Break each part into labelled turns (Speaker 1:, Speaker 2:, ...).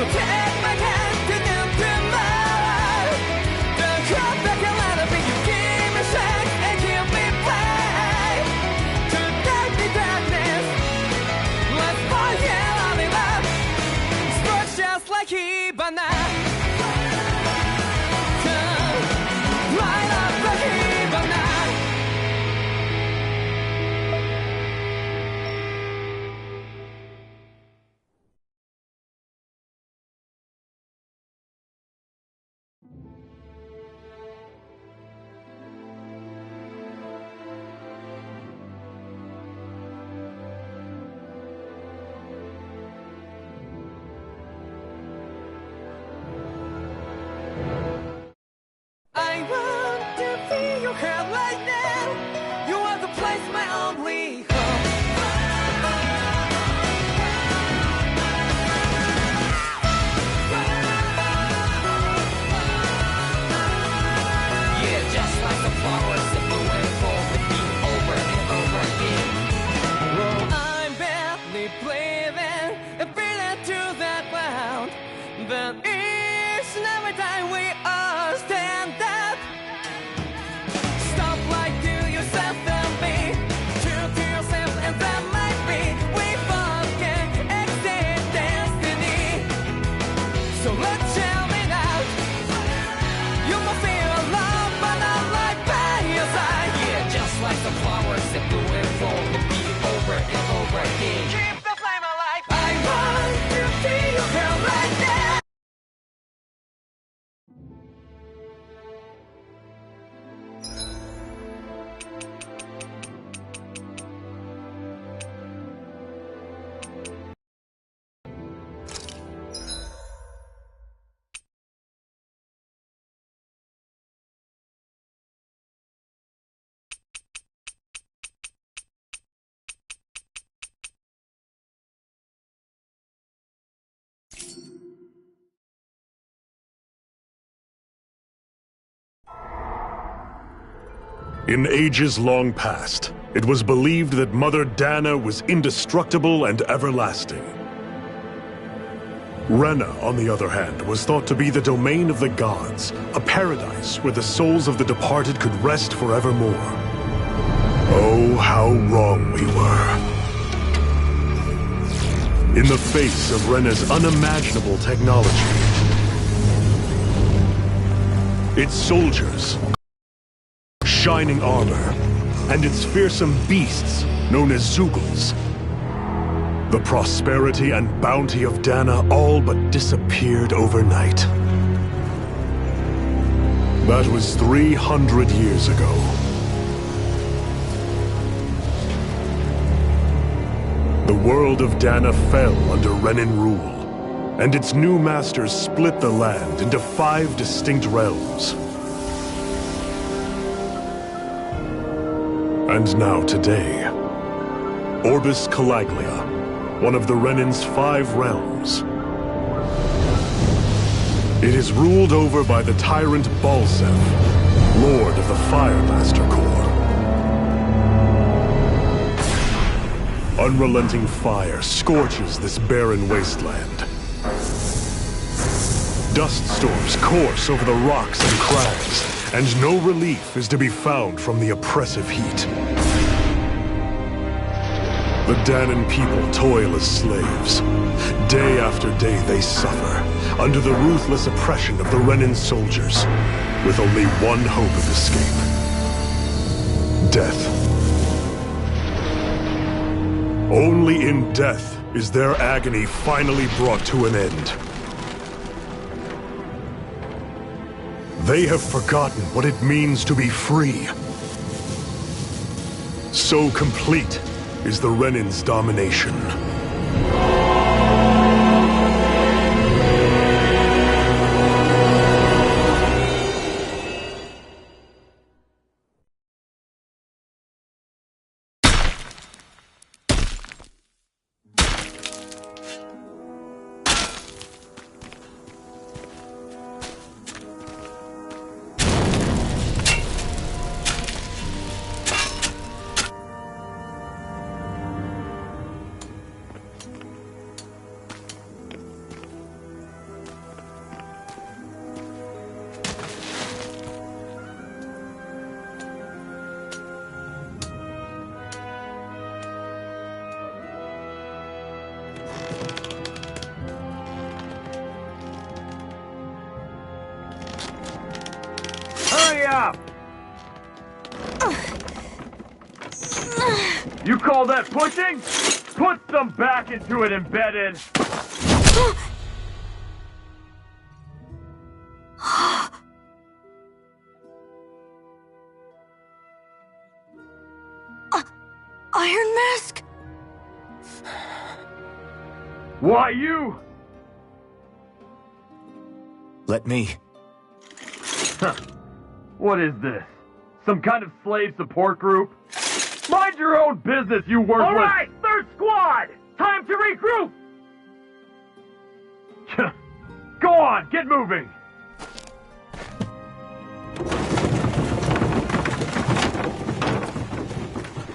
Speaker 1: So take my hand to the mine. Don't come back and let it be. You give me strength and give me play. Tonight the darkness, let's find here on the love. Sparks just like Hibana. Light up the Hibana. I want to feel your hair right now. You are the place, my only home. Yeah, just like the flowers that bloom and fall with me over and over again. Well, I'm barely breathing and feeling to that ground. But each and every time we all stand up, stop like to yourself and be true to yourself, and that might be we both can exceed destiny. So let's tell me now, you must feel love but not like by your side. Yeah, just like the flowers that bloom and fall with me over and over again. Keep the flame alive. I want to see you here right now.
Speaker 2: In ages long past, it was believed that Mother Dana was indestructible and everlasting. Rena, on the other hand, was thought to be the domain of the gods, a paradise where the souls of the departed could rest forevermore. Oh, how wrong we were. In the face of Rena's unimaginable technology, its soldiers, shining armor, and its fearsome beasts, known as Zeugles, the prosperity and bounty of Dana all but disappeared overnight. That was 300 years ago. The world of Dana fell under Renin rule, and its new masters split the land into 5 distinct realms. And now today, Orbis Calaglia, one of the Renin's 5 realms. It is ruled over by the tyrant Balsef, Lord of the Firemaster Corps. Unrelenting fire scorches this barren wasteland. Dust storms course over the rocks and crags, and no relief is to be found from the oppressive heat. The Danan people toil as slaves. Day after day they suffer, under the ruthless oppression of the Renin soldiers, with only one hope of escape: death. Only in death is their agony finally brought to an end. They have forgotten what it means to be free. So complete is the Renin's domination.
Speaker 3: half! You call that pushing? Put some back into it, embedded!
Speaker 4: Iron Mask?
Speaker 3: Why you?
Speaker 5: Let me.
Speaker 3: Huh. What is this? Some kind of slave support group? Mind your own business, you worthless— All right, third squad! Time to regroup! Go on, get moving!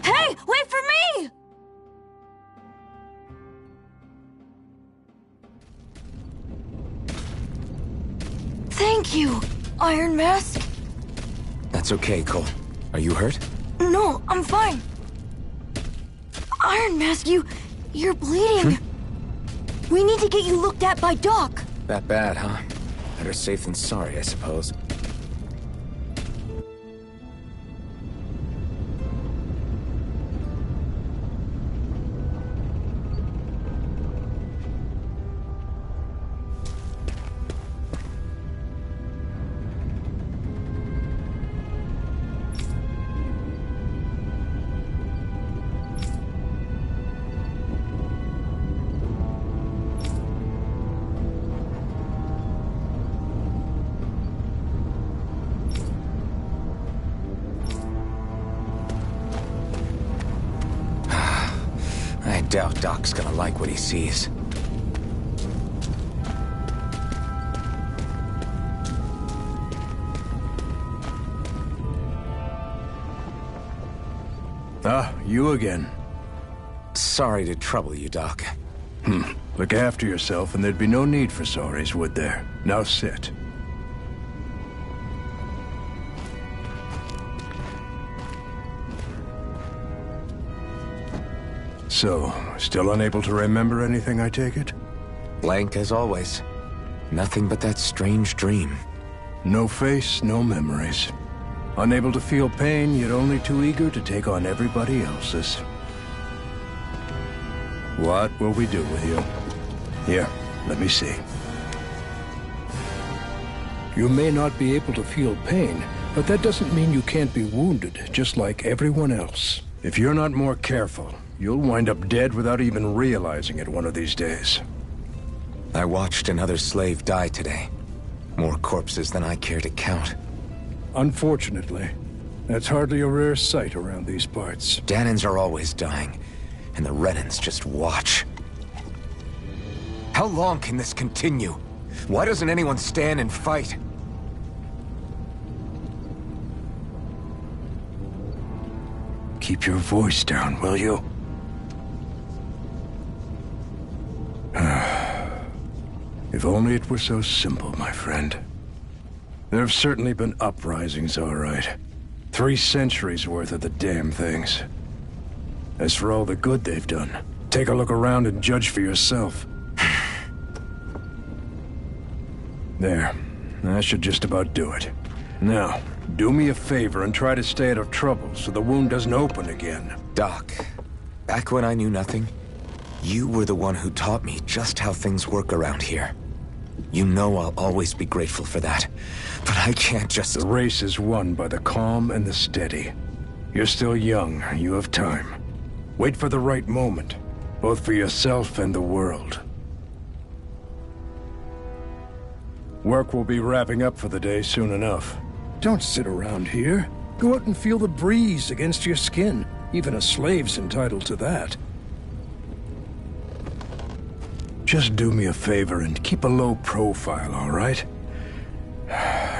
Speaker 4: Hey, wait for me! Thank you, Iron Mask.
Speaker 5: That's okay, Cole. Are you hurt?
Speaker 4: No, I'm fine. Iron Mask, you're bleeding. We need to get you looked at by Doc.
Speaker 5: That bad, huh? Better safe than sorry, I suppose. I doubt Doc's gonna like what he sees.
Speaker 6: Ah, you again.
Speaker 5: Sorry to trouble you, Doc.
Speaker 6: Look after yourself and there'd be no need for sorries, would there? Now sit. So, still unable to remember anything, I take it?
Speaker 5: Blank as always. Nothing but that strange dream.
Speaker 6: No face, no memories. Unable to feel pain, yet only too eager to take on everybody else's. What will we do with you? Here, let me see. You may not be able to feel pain, but that doesn't mean you can't be wounded, just like everyone else. If you're not more careful, you'll wind up dead without even realizing it one of these days.
Speaker 5: I watched another slave die today. More corpses than I care to count.
Speaker 6: Unfortunately, that's hardly a rare sight around these parts.
Speaker 5: Danans are always dying, and the Renans just watch. How long can this continue? Why doesn't anyone stand and fight?
Speaker 6: Keep your voice down, will you? If only it were so simple, my friend. There have certainly been uprisings, all right. 3 centuries worth of the damn things. As for all the good they've done, take a look around and judge for yourself. There. That should just about do it. Now, do me a favor and try to stay out of trouble so the wound doesn't open again.
Speaker 5: Doc, back when I knew nothing, you were the one who taught me just how things work around here. You know I'll always be grateful for that, but I can't just—
Speaker 6: The race is won by the calm and the steady. You're still young, you have time. Wait for the right moment, both for yourself and the world. Work will be wrapping up for the day soon enough. Don't sit around here. Go out and feel the breeze against your skin. Even a slave's entitled to that. Just do me a favor and keep a low profile, all right?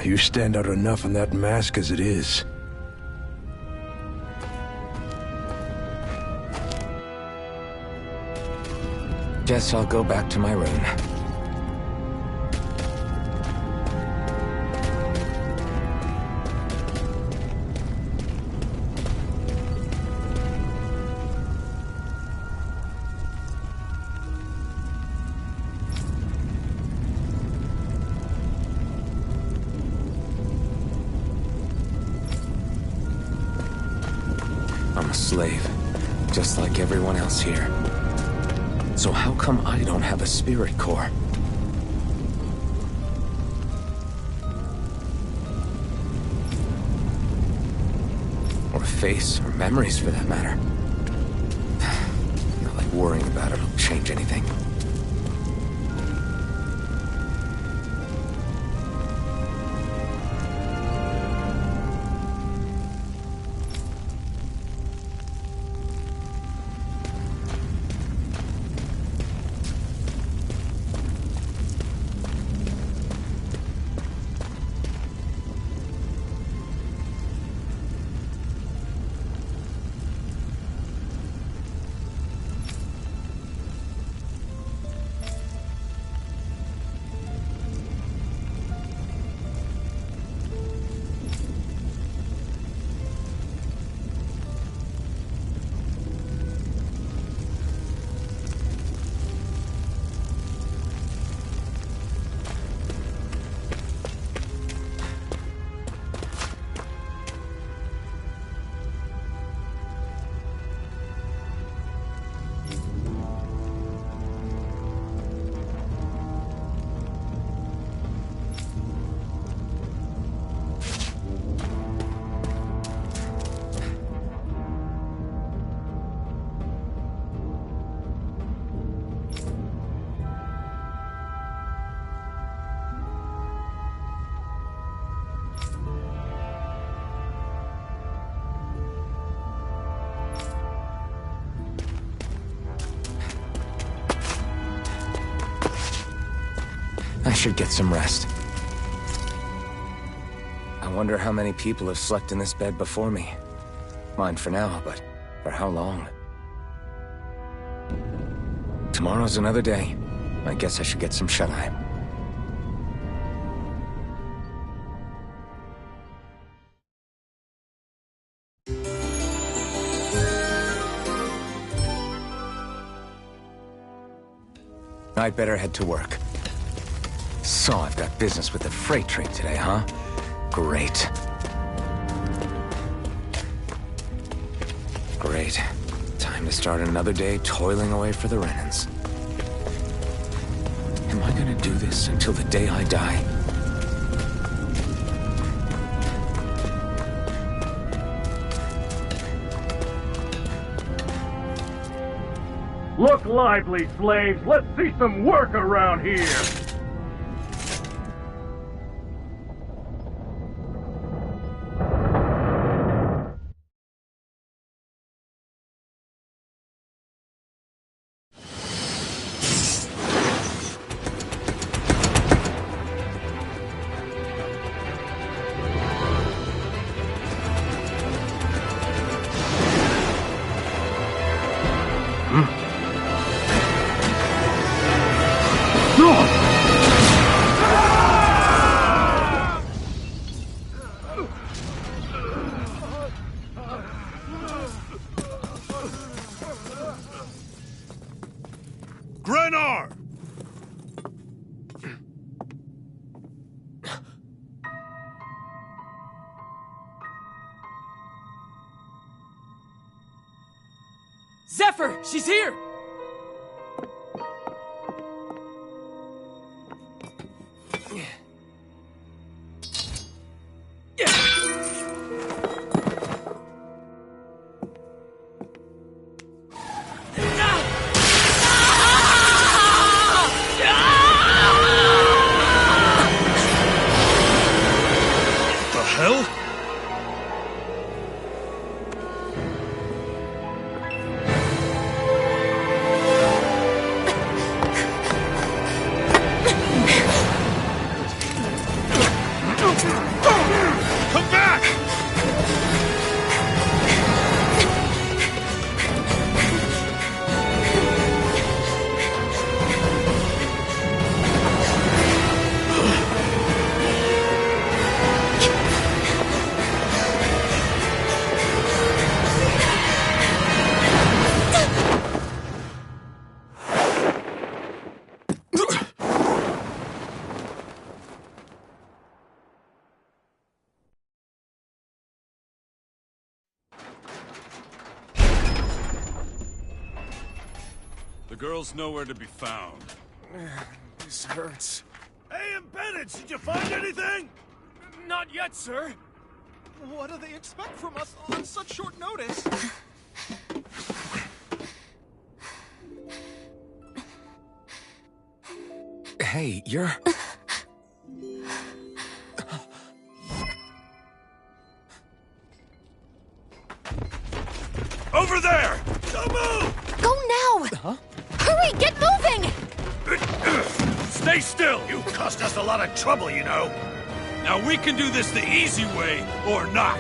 Speaker 6: You stand out enough in that mask as it is.
Speaker 5: Guess I'll go back to my room. slave, just like everyone else here. So how come I don't have a spirit core? Or a face, or memories for that matter. Not like worrying about it'll change anything. I should get some rest. I wonder how many people have slept in this bed before me. Mine for now, but for how long? Tomorrow's another day. I guess I should get some shut-eye. I'd better head to work. So I've got business with the freight train today, huh? Great. Great. Time to start another day toiling away for the Renans. Am I gonna do this until the day I die?
Speaker 3: Look lively, slaves! Let's see some work around here!
Speaker 2: Grenar!
Speaker 1: Zephyr! She's here!
Speaker 2: The hell?
Speaker 7: girl's nowhere to be found.
Speaker 5: This hurts.
Speaker 7: Hey, Embedded, did you find anything?
Speaker 8: Not yet, sir. What do they expect from us on such short notice?
Speaker 5: Hey, you're...
Speaker 7: Over there! Don't move!
Speaker 4: Go now! Huh? Hurry, get moving!
Speaker 7: Stay still! You cost us a lot of trouble, you know. Now we can do this the easy way, or not.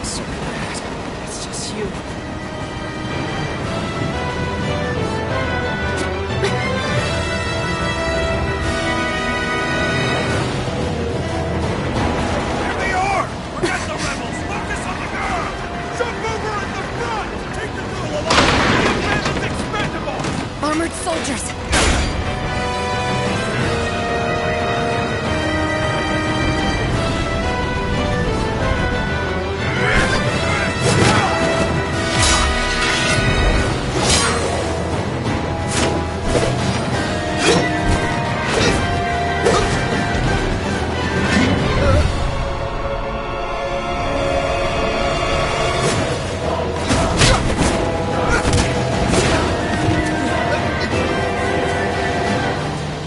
Speaker 5: So bad. It's just you.
Speaker 7: Here they are! Forget the rebels! Focus on the girl! Jump over at the front! Take the girl along! The man is expendable!
Speaker 4: Armored soldiers!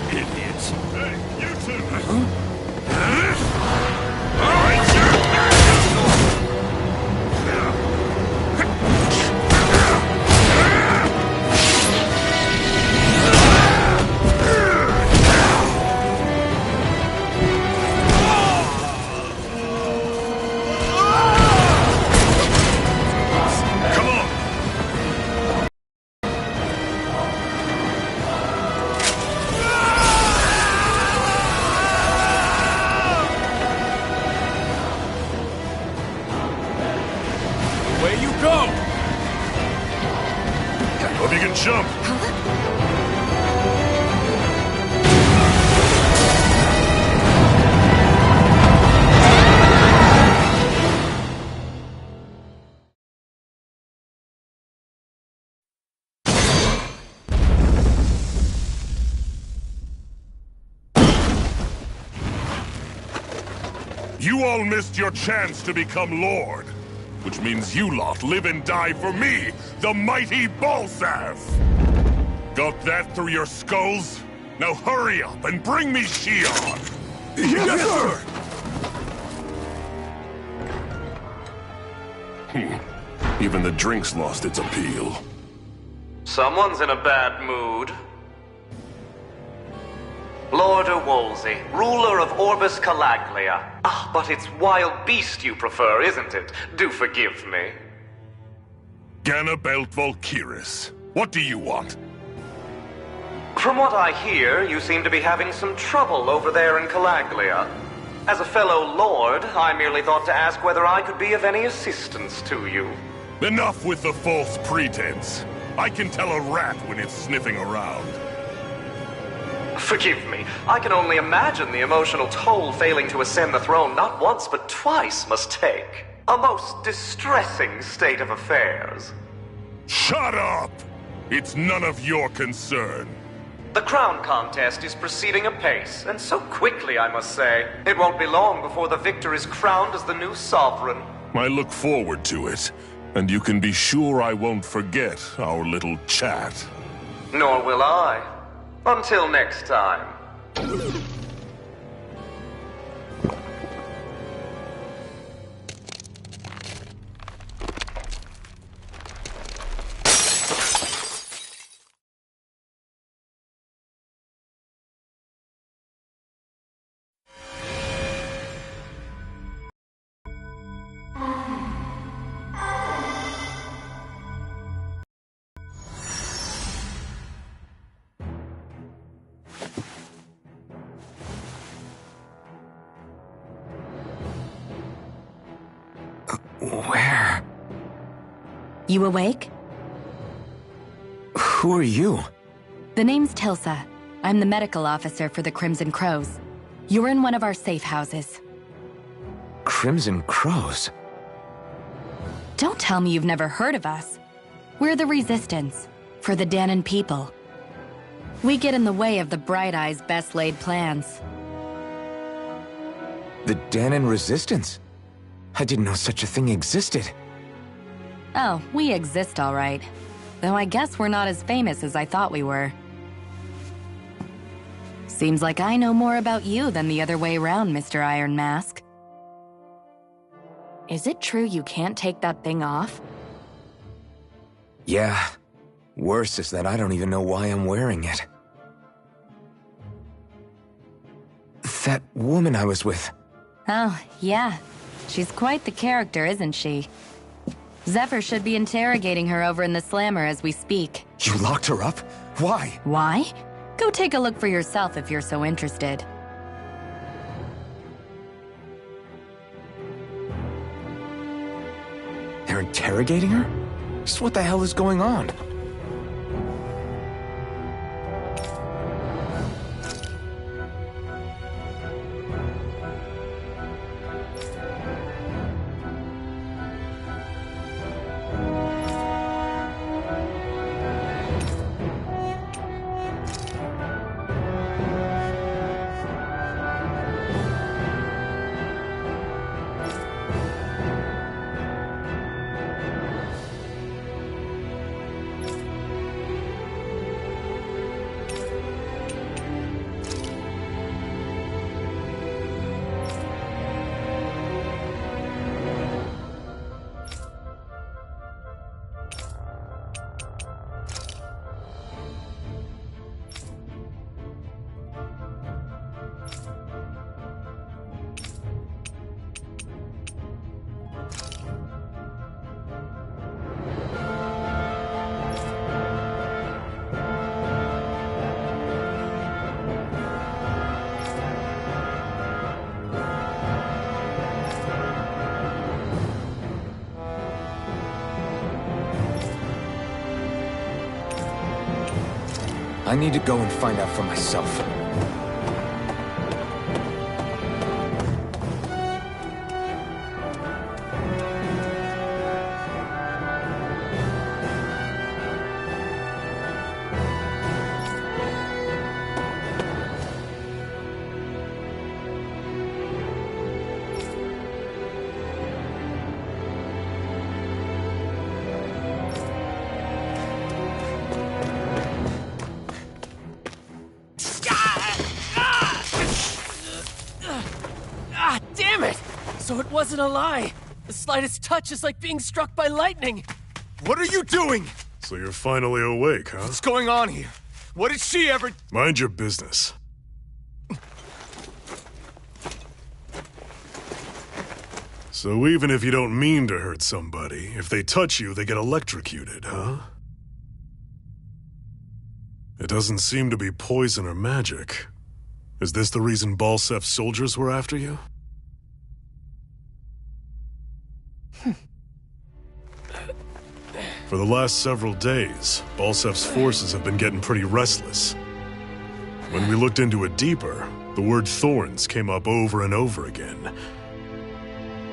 Speaker 7: Idiots! Hey, you two! All right, come on!
Speaker 8: Away you go!
Speaker 2: Hope you can jump. You all missed your chance to become Lord. Which means you lot live and die for me, the mighty Balsav! Got that through your skulls? Now hurry up and bring me Shion! Yes, sir! Even the drink's lost its appeal.
Speaker 9: Someone's in a bad mood. Lord Wolsey, ruler of Orbis Calaglia. Ah, but it's wild beast you prefer, isn't it? Do forgive me.
Speaker 2: Ganabelt Volkiris, what do you want?
Speaker 9: From what I hear, you seem to be having some trouble over there in Calaglia. As a fellow lord, I merely thought to ask whether I could be of any assistance to you.
Speaker 2: Enough with the false pretense. I can tell a rat when it's sniffing around.
Speaker 9: Forgive me, I can only imagine the emotional toll failing to ascend the throne not once but twice must take. A most distressing state of affairs.
Speaker 2: Shut up! It's none of your concern.
Speaker 9: The crown contest is proceeding apace, and so quickly, I must say. It won't be long before the victor is crowned as the new sovereign.
Speaker 2: I look forward to it, and you can be sure I won't forget our little chat.
Speaker 9: Nor will I. Until next time.
Speaker 5: Where?
Speaker 4: You awake?
Speaker 5: Who are you?
Speaker 10: The name's Tilsa. I'm the medical officer for the Crimson Crows. You're in one of our safe houses.
Speaker 5: Crimson Crows?
Speaker 10: Don't tell me you've never heard of us. We're the Resistance, for the Danon people. We get in the way of the Bright Eye's best-laid plans.
Speaker 5: The Danon Resistance? I didn't know such a thing existed.
Speaker 10: Oh, we exist all right. Though I guess we're not as famous as I thought we were. Seems like I know more about you than the other way around, Mr. Iron Mask. Is it true you can't take that thing off?
Speaker 5: Yeah. Worse is that I don't even know why I'm wearing it. That woman I was with.
Speaker 10: Oh, yeah. She's quite the character, isn't she? Zephyr should be interrogating her over in the Slammer as we speak.
Speaker 5: You locked her up? Why?
Speaker 10: Why? Go take a look for yourself if you're so interested.
Speaker 5: They're interrogating her? Just what the hell is going on? I need to go and find out for myself.
Speaker 1: Damn it! So it wasn't a lie. The slightest touch is like being struck by lightning.
Speaker 7: What are you doing?
Speaker 2: So you're finally awake, huh?
Speaker 7: What's going on here? What did she ever...
Speaker 2: Mind your business. So even if you don't mean to hurt somebody, if they touch you, they get electrocuted, huh? It doesn't seem to be poison or magic. Is this the reason Balsef's soldiers were after you? For the last several days, Balsef's forces have been getting pretty restless. When we looked into it deeper, the word thorns came up over and over again.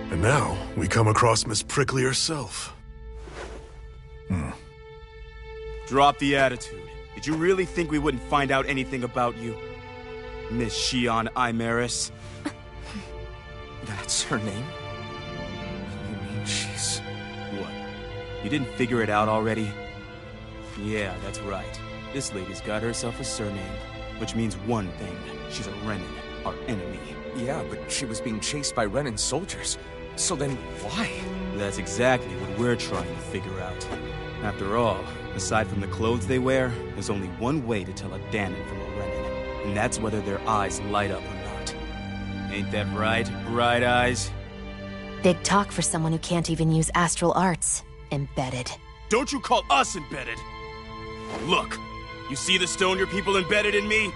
Speaker 2: And now, we come across Miss Prickly herself.
Speaker 7: Drop the attitude. Did you really think we wouldn't find out anything about you? Miss Shion Imaris?
Speaker 5: That's her name? You mean she's...
Speaker 7: What? You didn't figure it out already? Yeah, that's right. This lady's got herself a surname, which means one thing. She's a Renin, our enemy.
Speaker 5: Yeah, but she was being chased by Renin soldiers. So then, why?
Speaker 7: That's exactly what we're trying to figure out. After all, aside from the clothes they wear, there's only one way to tell a Danon from a Renin, and that's whether their eyes light up or not. Ain't that right, Bright Eyes?
Speaker 4: Big talk for someone who can't even use astral arts. Embedded.
Speaker 7: Don't you call us embedded! Look, you see the stone your people embedded in me?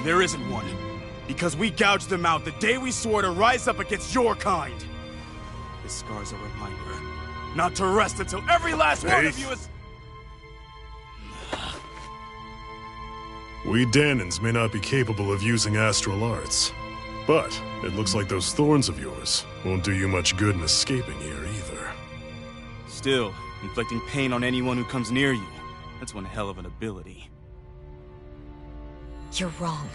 Speaker 7: There isn't one. Because we gouged them out the day we swore to rise up against your kind. This scar's a reminder not to rest until every last one of you is...
Speaker 2: We Danans may not be capable of using astral arts, but it looks like those thorns of yours won't do you much good in escaping here either.
Speaker 7: Still, inflicting pain on anyone who comes near you. That's one hell of an ability.
Speaker 4: You're wrong.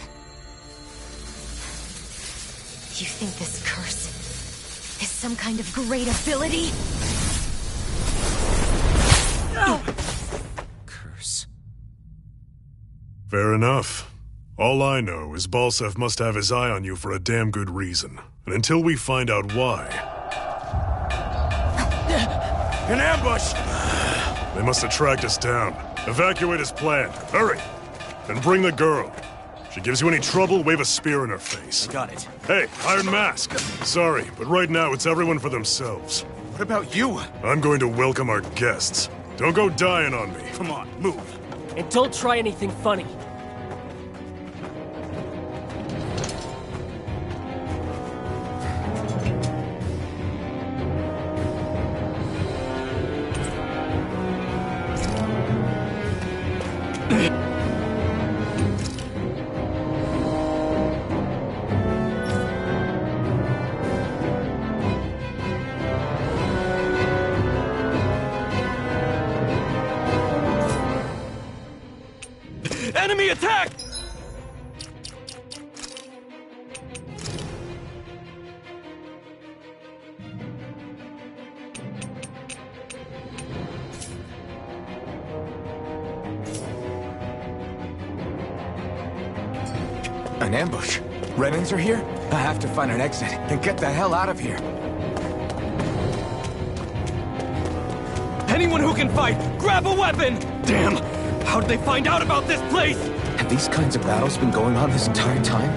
Speaker 4: You think this curse is some kind of great ability?
Speaker 5: Curse.
Speaker 2: Fair enough. All I know is Balsev must have his eye on you for a damn good reason. And until we find out why...
Speaker 3: An ambush!
Speaker 2: They must have tracked us down. Evacuate as planned. Hurry! And bring the girl. She gives you any trouble, wave a spear in her face.
Speaker 7: I got it.
Speaker 2: Hey, Iron Mask. Sorry, but right now it's everyone for themselves.
Speaker 7: What about you?
Speaker 2: I'm going to welcome our guests. Don't go dying on me.
Speaker 7: Come on, move.
Speaker 11: And don't try anything funny.
Speaker 3: Enemy attack!
Speaker 5: An ambush. Renans are here? I have to find an exit and get the hell out of here.
Speaker 3: Anyone who can fight, grab a weapon! Damn! How'd they find out about this place?
Speaker 5: Have these kinds of battles been going on this entire time?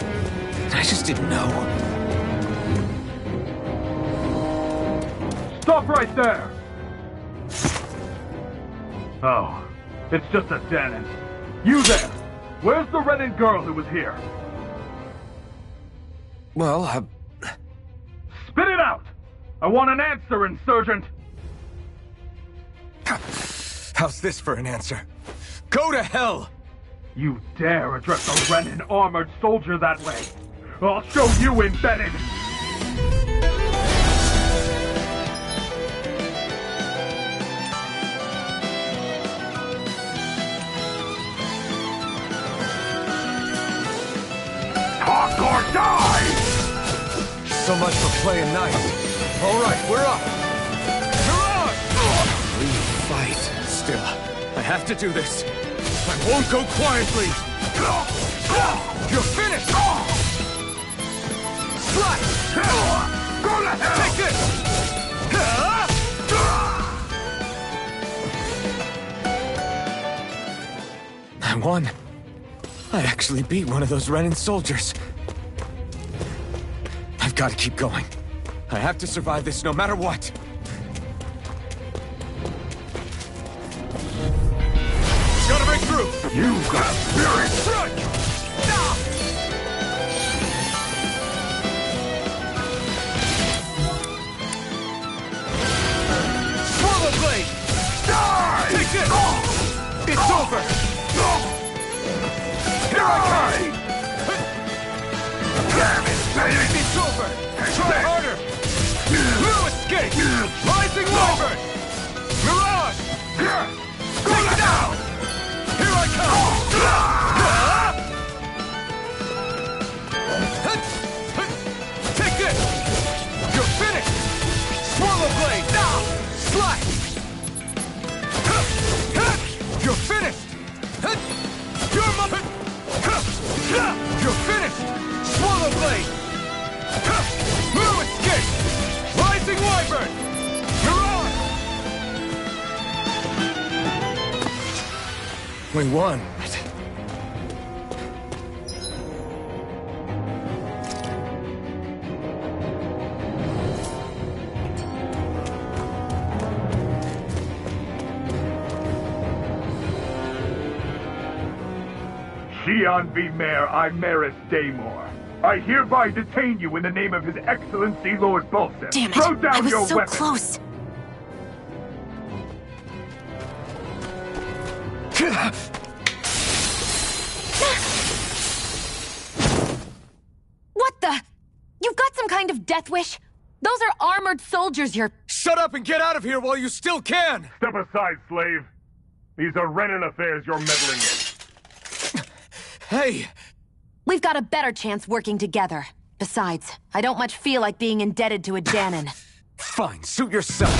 Speaker 5: I just didn't know.
Speaker 3: Stop right there! Oh, it's just a Danon. You there! Where's the Renin girl who was here?
Speaker 5: Well,
Speaker 3: Spit it out! I want an answer, Insurgent!
Speaker 5: how's this for an answer? Go to hell!
Speaker 3: You dare address a Renin armored soldier that way? I'll show you embedded! Talk or die!
Speaker 5: So much for playing nice. All right, we're up. We fight. Still, I have to do this. I won't go quietly. You're finished. Slice.
Speaker 3: Go to hell!
Speaker 5: Take this. I won. I actually beat one of those Renin soldiers. I've got to keep going. I have to survive this no matter what. Gotta break through!
Speaker 3: You got spirit!
Speaker 5: Strike! Swallow blade!
Speaker 3: Die!
Speaker 5: Take this! It's over! Here I come!
Speaker 3: Damn it, baby!
Speaker 5: It's over! Try harder! No escape! Rising Wyvern! Mirage! Take it down! Here I come! Take this! You're finished! Swallow blade! Slice! You're finished! You're finished! Swallow blade! No escape! Rising Wyvern! Mirage! We won.
Speaker 3: Xian V. Mayor Imaris Daymore. I hereby detain you in the name of His Excellency Lord Balsev.
Speaker 4: Damn it!
Speaker 3: Throw down
Speaker 4: I was
Speaker 3: your
Speaker 4: so
Speaker 3: weapon.
Speaker 4: close.
Speaker 10: Death Wish? Those are armored soldiers you're...
Speaker 12: Shut up and get out of here while you still can!
Speaker 3: Step aside, slave. These are Renan affairs you're meddling in.
Speaker 12: Hey!
Speaker 10: We've got a better chance working together. Besides, I don't much feel like being indebted to a Danon.
Speaker 5: Fine, suit yourself.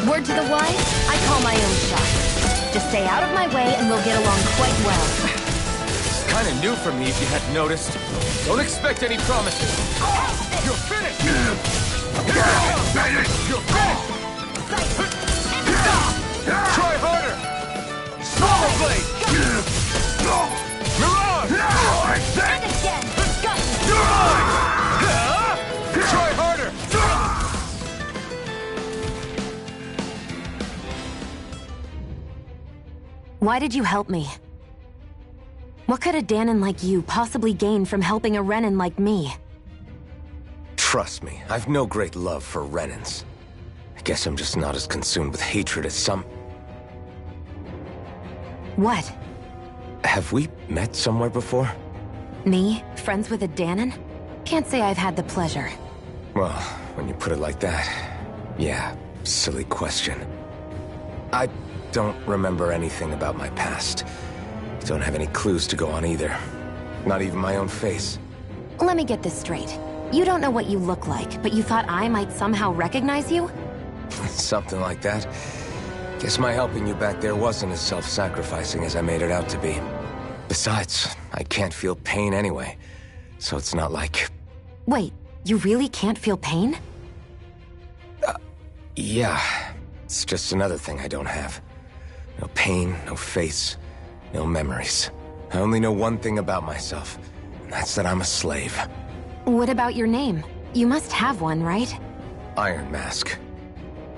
Speaker 10: Word to the wise, I call my own shot. Just stay out of my way and we'll get along quite well.
Speaker 12: It's kinda new for me if you hadn't noticed. Don't expect any promises. You're finished! You're finished! Try harder! Swallow blade! Mirage!
Speaker 10: And again! Got you!
Speaker 12: Try harder!
Speaker 10: Why did you help me? What could a Danon like you possibly gain from helping a Renan like me?
Speaker 5: Trust me, I've no great love for Renans. I guess I'm just not as consumed with hatred as some...
Speaker 10: What?
Speaker 5: Have we met somewhere before?
Speaker 10: Me? Friends with a Danon? Can't say I've had the pleasure.
Speaker 5: Well, when you put it like that, yeah, silly question. I don't remember anything about my past. Don't have any clues to go on either. Not even my own face.
Speaker 10: Let me get this straight. You don't know what you look like, but you thought I might somehow recognize you?
Speaker 5: Something like that. Guess my helping you back there wasn't as self-sacrificing as I made it out to be. Besides, I can't feel pain anyway, so it's not like...
Speaker 10: Wait, you really can't feel pain?
Speaker 5: Yeah. It's just another thing I don't have. No pain, no face, no memories. I only know one thing about myself, and that's that I'm a slave.
Speaker 10: What about your name? You must have one, right?
Speaker 5: Iron Mask.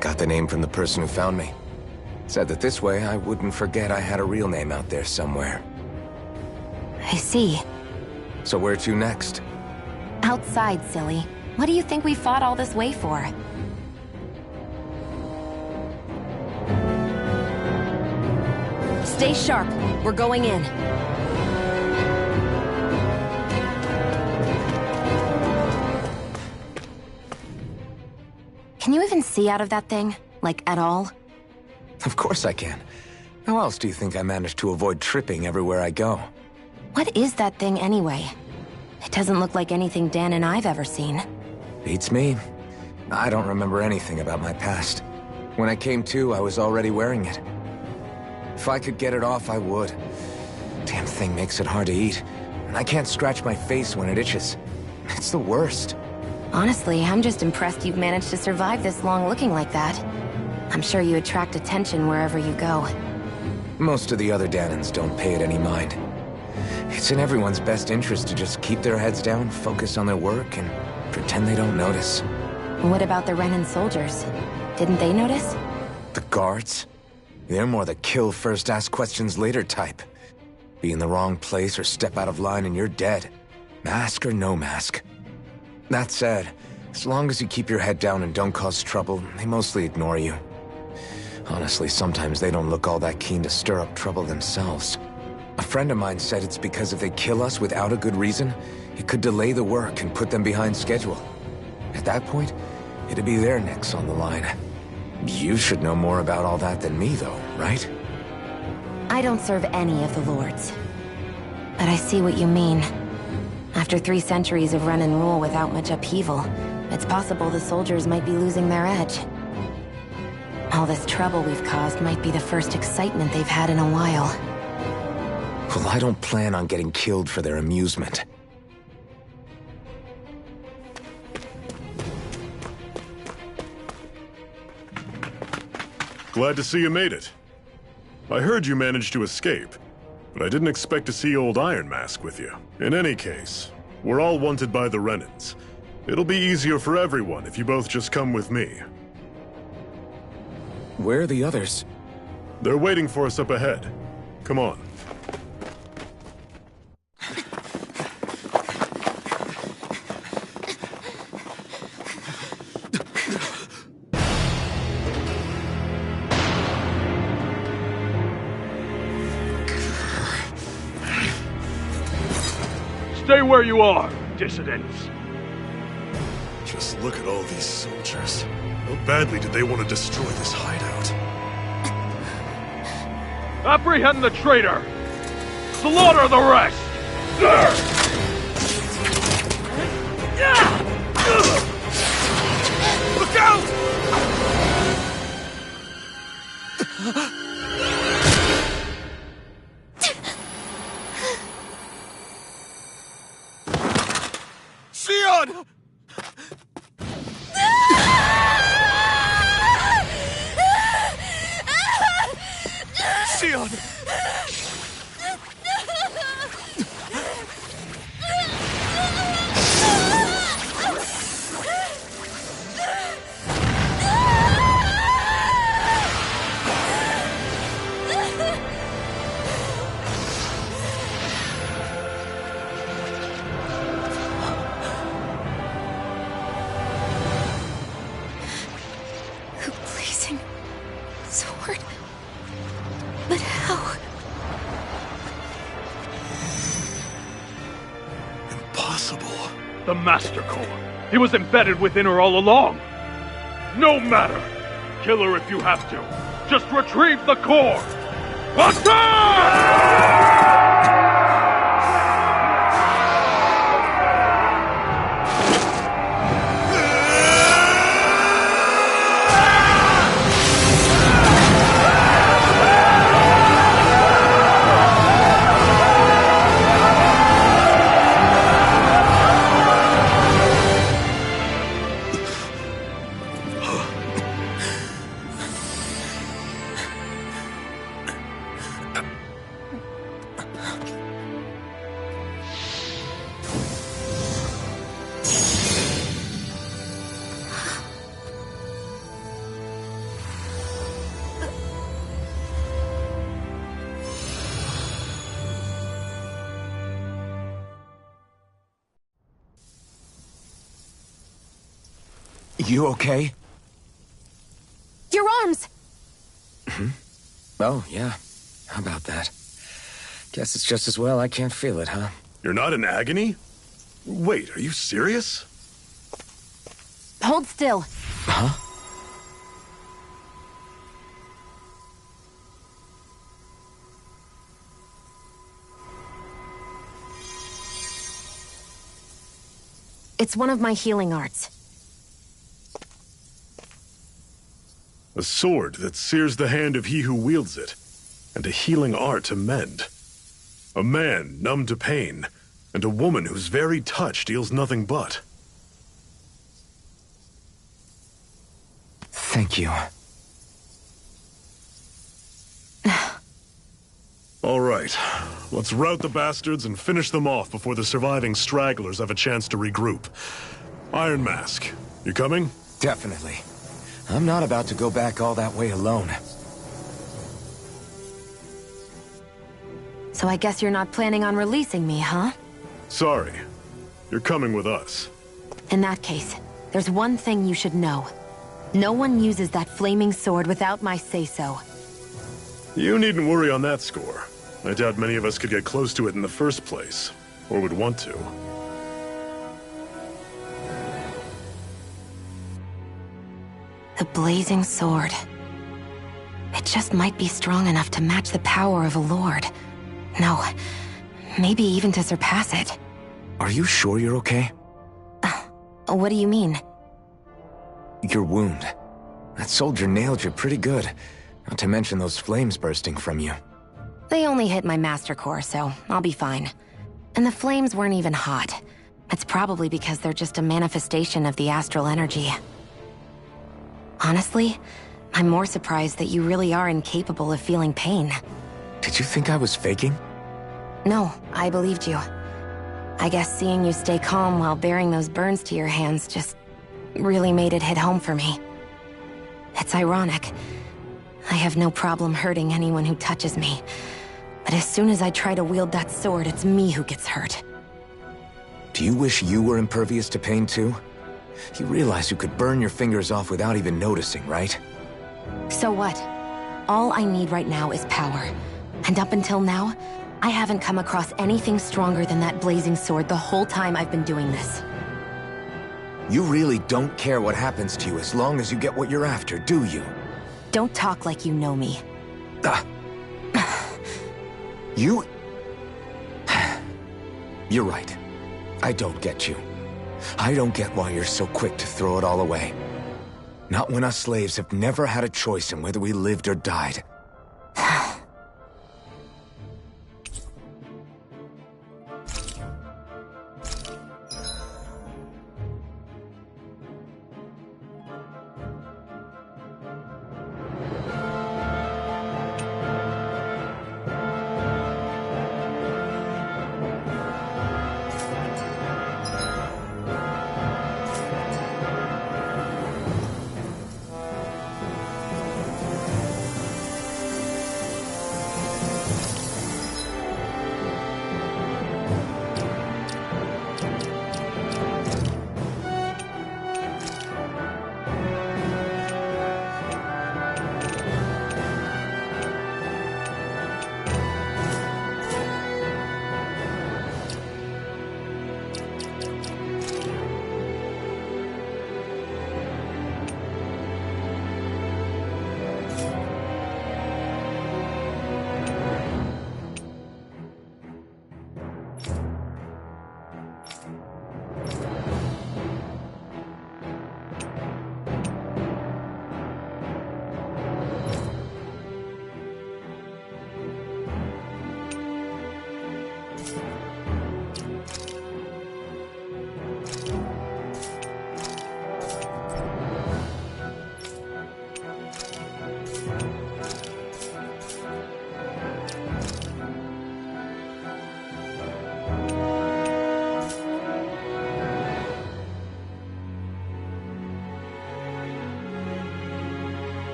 Speaker 5: Got the name from the person who found me. Said that this way I wouldn't forget I had a real name out there somewhere.
Speaker 10: I see.
Speaker 5: So where to next?
Speaker 10: Outside, silly. What do you think we fought all this way for? Stay sharp. We're going in. Can you even see out of that thing? Like, at all?
Speaker 5: Of course I can. How else do you think I managed to avoid tripping everywhere I go?
Speaker 10: What is that thing anyway? It doesn't look like anything Dan and I've ever seen.
Speaker 5: Beats me. I don't remember anything about my past. When I came to, I was already wearing it. If I could get it off, I would. Damn thing makes it hard to eat. And I can't scratch my face when it itches. It's the worst.
Speaker 10: Honestly, I'm just impressed you've managed to survive this long looking like that. I'm sure you attract attention wherever you go.
Speaker 5: Most of the other Danons don't pay it any mind. It's in everyone's best interest to just keep their heads down, focus on their work, and pretend they don't notice.
Speaker 10: What about the Renan soldiers? Didn't they notice?
Speaker 5: The guards? They're more the kill first, ask questions later type. Be in the wrong place or step out of line and you're dead. Mask or no mask. That said, as long as you keep your head down and don't cause trouble, they mostly ignore you. Honestly, sometimes they don't look all that keen to stir up trouble themselves. A friend of mine said it's because if they kill us without a good reason, it could delay the work and put them behind schedule. At that point, it'd be their necks on the line. You should know more about all that than me, though, right?
Speaker 10: I don't serve any of the lords. But I see what you mean. After 3 centuries of run and rule without much upheaval, it's possible the soldiers might be losing their edge. All this trouble we've caused might be the first excitement they've had in a while.
Speaker 5: Well, I don't plan on getting killed for their amusement.
Speaker 2: Glad to see you made it. I heard you managed to escape, but I didn't expect to see old Iron Mask with you. In any case, we're all wanted by the Renans. It'll be easier for everyone if you both just come with me.
Speaker 5: Where are the others?
Speaker 2: They're waiting for us up ahead. Come on.
Speaker 3: Stay where you are, dissidents.
Speaker 2: Just look at all these soldiers. How badly did they want to destroy this hideout?
Speaker 3: Apprehend the traitor! Slaughter the rest!
Speaker 8: Look out! Sion! Sion!
Speaker 4: The blazing sword. But how?
Speaker 2: Impossible.
Speaker 3: The Master Core. He was embedded within her all along. No matter. Kill her if you have to. Just retrieve the core. Attack!
Speaker 5: You okay?
Speaker 4: Your arms!
Speaker 5: Oh, yeah. How about that? Guess it's just as well I can't feel it, huh?
Speaker 2: You're not in agony? Wait, are you serious?
Speaker 4: Hold still.
Speaker 5: Huh?
Speaker 4: It's one of my healing arts.
Speaker 2: A sword that sears the hand of he who wields it, and a healing art to mend. A man numb to pain, and a woman whose very touch deals nothing but.
Speaker 5: Thank you.
Speaker 2: All right, let's rout the bastards and finish them off before the surviving stragglers have a chance to regroup. Iron Mask, you coming?
Speaker 5: Definitely. I'm not about to go back all that way alone.
Speaker 10: So I guess you're not planning on releasing me, huh?
Speaker 2: Sorry. You're coming with us.
Speaker 10: In that case, there's one thing you should know. No one uses that flaming sword without my say-so.
Speaker 2: You needn't worry on that score. I doubt many of us could get close to it in the first place, or would want to.
Speaker 10: The blazing sword. It just might be strong enough to match the power of a lord. No, maybe even to surpass it.
Speaker 5: Are you sure you're okay?
Speaker 10: What do you mean?
Speaker 5: Your wound. That soldier nailed you pretty good. Not to mention those flames bursting from you.
Speaker 10: They only hit my master core, so I'll be fine. And the flames weren't even hot. It's probably because they're just a manifestation of the astral energy. Honestly, I'm more surprised that you really are incapable of feeling pain.
Speaker 5: Did you think I was faking?
Speaker 10: No, I believed you. I guess seeing you stay calm while bearing those burns to your hands just really made it hit home for me. It's ironic. I have no problem hurting anyone who touches me. But as soon as I try to wield that sword, it's me who gets hurt.
Speaker 5: Do you wish you were impervious to pain too? You realize you could burn your fingers off without even noticing, right?
Speaker 10: So what? All I need right now is power. And up until now, I haven't come across anything stronger than that blazing sword the whole time I've been doing this.
Speaker 5: You really don't care what happens to you as long as you get what you're after, do you?
Speaker 10: Don't talk like you know me.
Speaker 5: You... You're right. I don't get you. I don't get why you're so quick to throw it all away. Not when us slaves have never had a choice in whether we lived or died.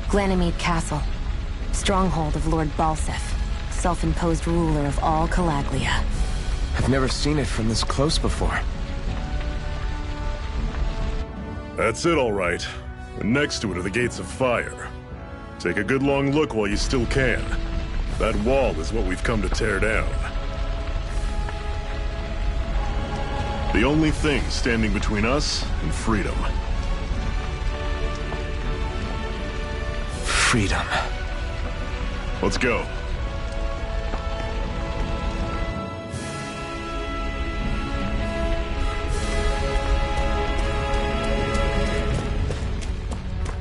Speaker 10: Ganymede Castle, stronghold of Lord Balsef, self-imposed ruler of all Calaglia.
Speaker 5: I've never seen it from this close before.
Speaker 2: That's it, all right. And next to it are the Gates of Fire. Take a good long look while you still can. That wall is what we've come to tear down. The only thing standing between us and freedom.
Speaker 5: Freedom.
Speaker 2: Let's go.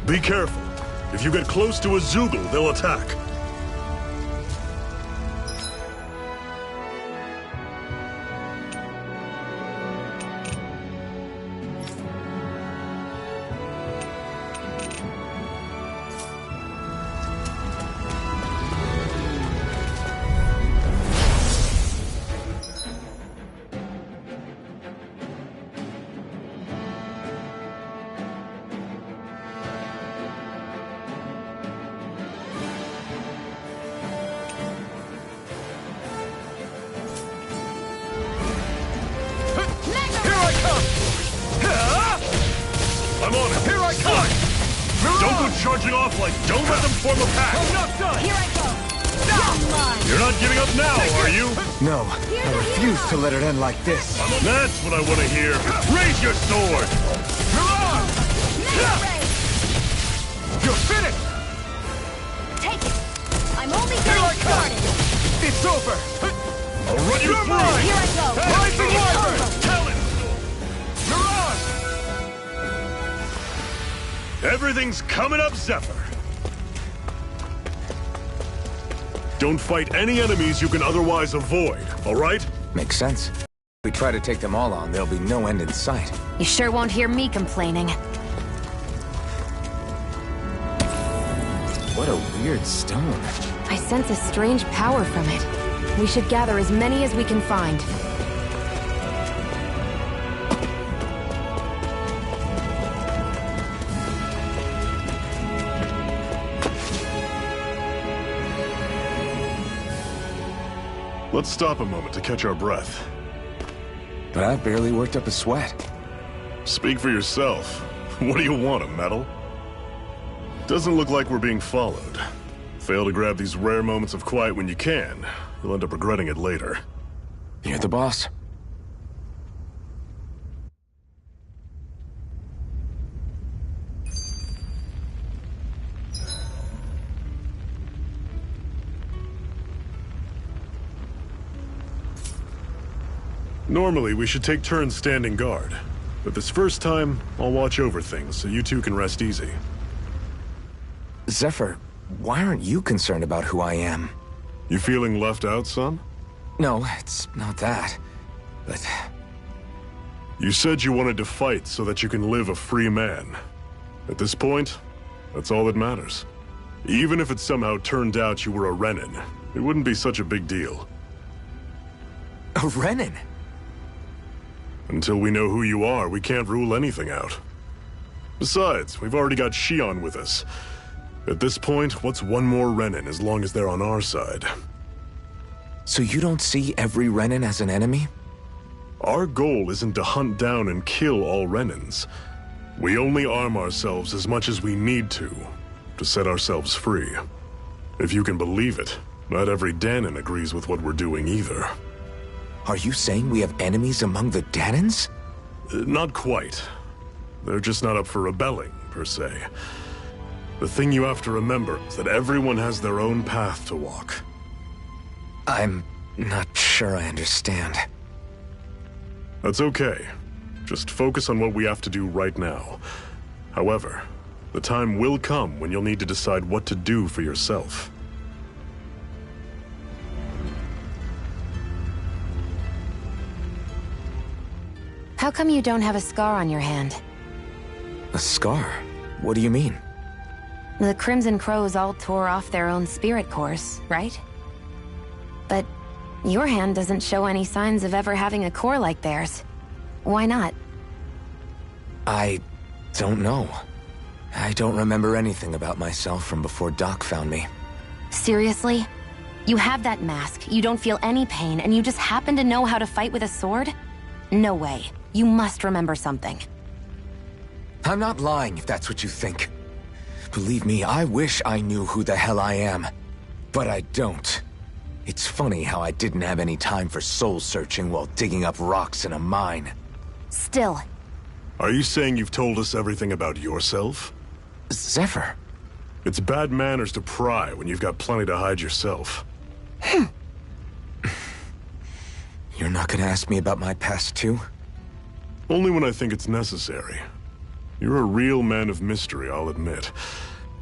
Speaker 2: Be careful. If you get close to a Zoogle, they'll attack.
Speaker 8: I come!
Speaker 2: Don't go charging off like... Don't let them form a pack!
Speaker 8: I'm not done!
Speaker 10: Here I go!
Speaker 2: You're not giving up now, are you?
Speaker 5: No, I refuse to let it end like this.
Speaker 2: That's what I want to hear. Raise your sword!
Speaker 12: You're finished!
Speaker 4: Take it! I'm only getting started!
Speaker 12: It's over!
Speaker 2: I'll run you through!
Speaker 4: Here I go!
Speaker 12: Rising Wyvern!
Speaker 2: You're on! Everything's coming up, Zephyr. Don't fight any enemies you can otherwise avoid, all right?
Speaker 5: Makes sense. If we try to take them all on, there'll be no end in sight.
Speaker 10: You sure won't hear me complaining.
Speaker 5: What a weird stone.
Speaker 10: I sense a strange power from it. We should gather as many as we can find.
Speaker 2: Let's stop a moment to catch our breath.
Speaker 5: But I've barely worked up a sweat.
Speaker 2: Speak for yourself. What do you want, a medal? Doesn't look like we're being followed. Fail to grab these rare moments of quiet when you can. You'll end up regretting it later.
Speaker 5: You're the boss.
Speaker 2: Normally, we should take turns standing guard. But this first time, I'll watch over things so you two can rest easy.
Speaker 5: Zephyr, why aren't you concerned about who I am?
Speaker 2: You feeling left out, son?
Speaker 5: No, it's not that. But...
Speaker 2: You said you wanted to fight so that you can live a free man. At this point, that's all that matters. Even if it somehow turned out you were a Renin, it wouldn't be such a big deal.
Speaker 5: A Renin?
Speaker 2: Until we know who you are, we can't rule anything out. Besides, we've already got Shion with us. At this point, what's one more Renin as long as they're on our side?
Speaker 5: So you don't see every Renin as an enemy?
Speaker 2: Our goal isn't to hunt down and kill all Renins. We only arm ourselves as much as we need to set ourselves free. If you can believe it, not every Danon agrees with what we're doing either.
Speaker 5: Are you saying we have enemies among the Danons?
Speaker 2: Not quite. They're just not up for rebelling, per se. The thing you have to remember is that everyone has their own path to walk.
Speaker 5: I'm not sure I understand.
Speaker 2: That's okay. Just focus on what we have to do right now. However, the time will come when you'll need to decide what to do for yourself.
Speaker 10: How come you don't have a scar on your hand?
Speaker 5: A scar? What do you mean?
Speaker 10: The Crimson Crows all tore off their own spirit cores, right? But your hand doesn't show any signs of ever having a core like theirs. Why not?
Speaker 5: I don't know. I don't remember anything about myself from before Doc found me.
Speaker 10: Seriously? You have that mask, you don't feel any pain, and you just happen to know how to fight with a sword? No way. You must remember something.
Speaker 5: I'm not lying if that's what you think. Believe me, I wish I knew who the hell I am. But I don't. It's funny how I didn't have any time for soul-searching while digging up rocks in a mine.
Speaker 10: Still.
Speaker 2: Are you saying you've told us everything about yourself?
Speaker 5: Zephyr.
Speaker 2: It's bad manners to pry when you've got plenty to hide yourself.
Speaker 5: You're not gonna ask me about my past too?
Speaker 2: Only when I think it's necessary. You're a real man of mystery, I'll admit.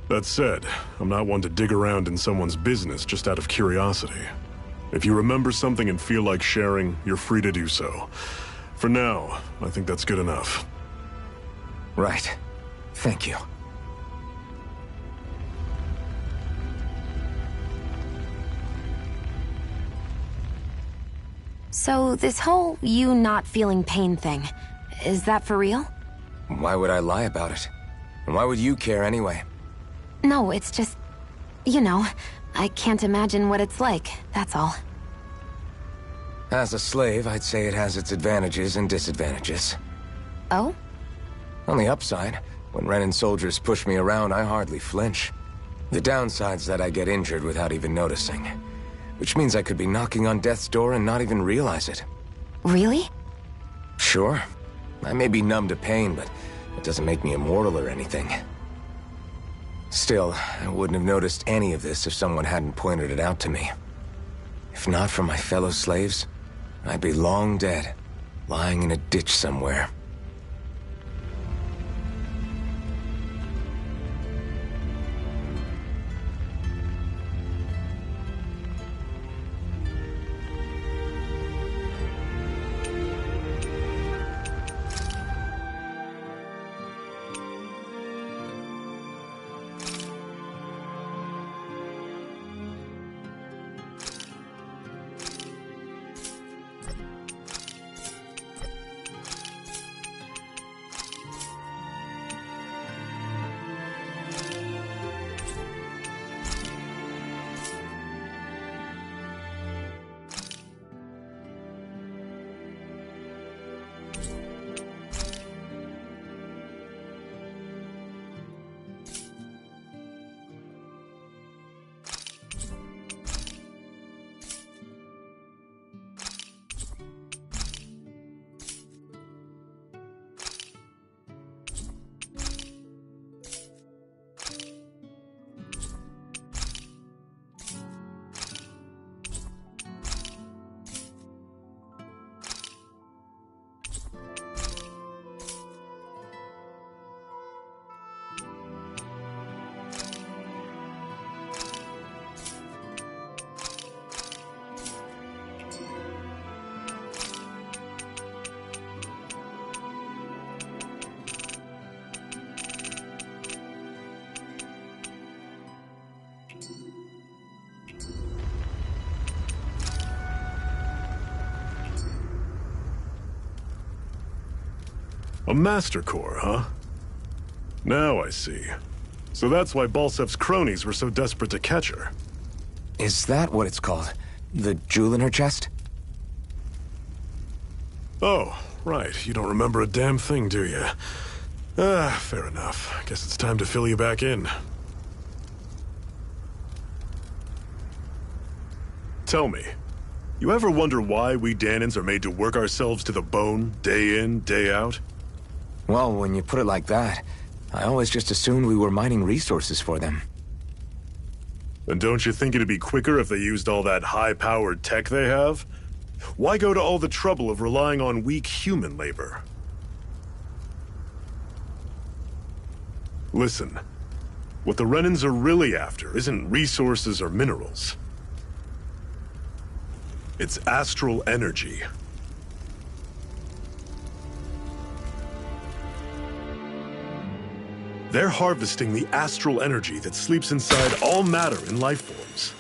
Speaker 2: That said, I'm not one to dig around in someone's business just out of curiosity. If you remember something and feel like sharing, you're free to do so. For now, I think that's good enough.
Speaker 5: Right. Thank you.
Speaker 10: So this whole you not feeling pain thing, is that for real?
Speaker 5: Why would I lie about it? And why would you care anyway?
Speaker 10: No, it's just... you know, I can't imagine what it's like, that's all.
Speaker 5: As a slave, I'd say it has its advantages and disadvantages.
Speaker 10: Oh?
Speaker 5: On the upside, When Renan soldiers push me around, I hardly flinch. The downside's that I get injured without even noticing. Which means I could be knocking on death's door and not even realize it.
Speaker 10: Really?
Speaker 5: Sure. I may be numb to pain, but it doesn't make me immortal or anything. Still, I wouldn't have noticed any of this if someone hadn't pointed it out to me. If not for my fellow slaves, I'd be long dead, lying in a ditch somewhere.
Speaker 2: A Master Core, huh? Now I see. So that's why Balsef's cronies were so desperate to catch her.
Speaker 5: Is that what it's called? The jewel in her chest?
Speaker 2: Oh, right. You don't remember a damn thing, do you? Fair enough. Guess it's time to fill you back in. Tell me, you ever wonder why we Dahnans are made to work ourselves to the bone, day in, day out?
Speaker 5: Well, when you put it like that, I always just assumed we were mining resources for them.
Speaker 2: And don't you think it'd be quicker if they used all that high-powered tech they have? Why go to all the trouble of relying on weak human labor? Listen, what the Renans are really after isn't resources or minerals. It's astral energy. They're harvesting the astral energy that sleeps inside all matter in life forms.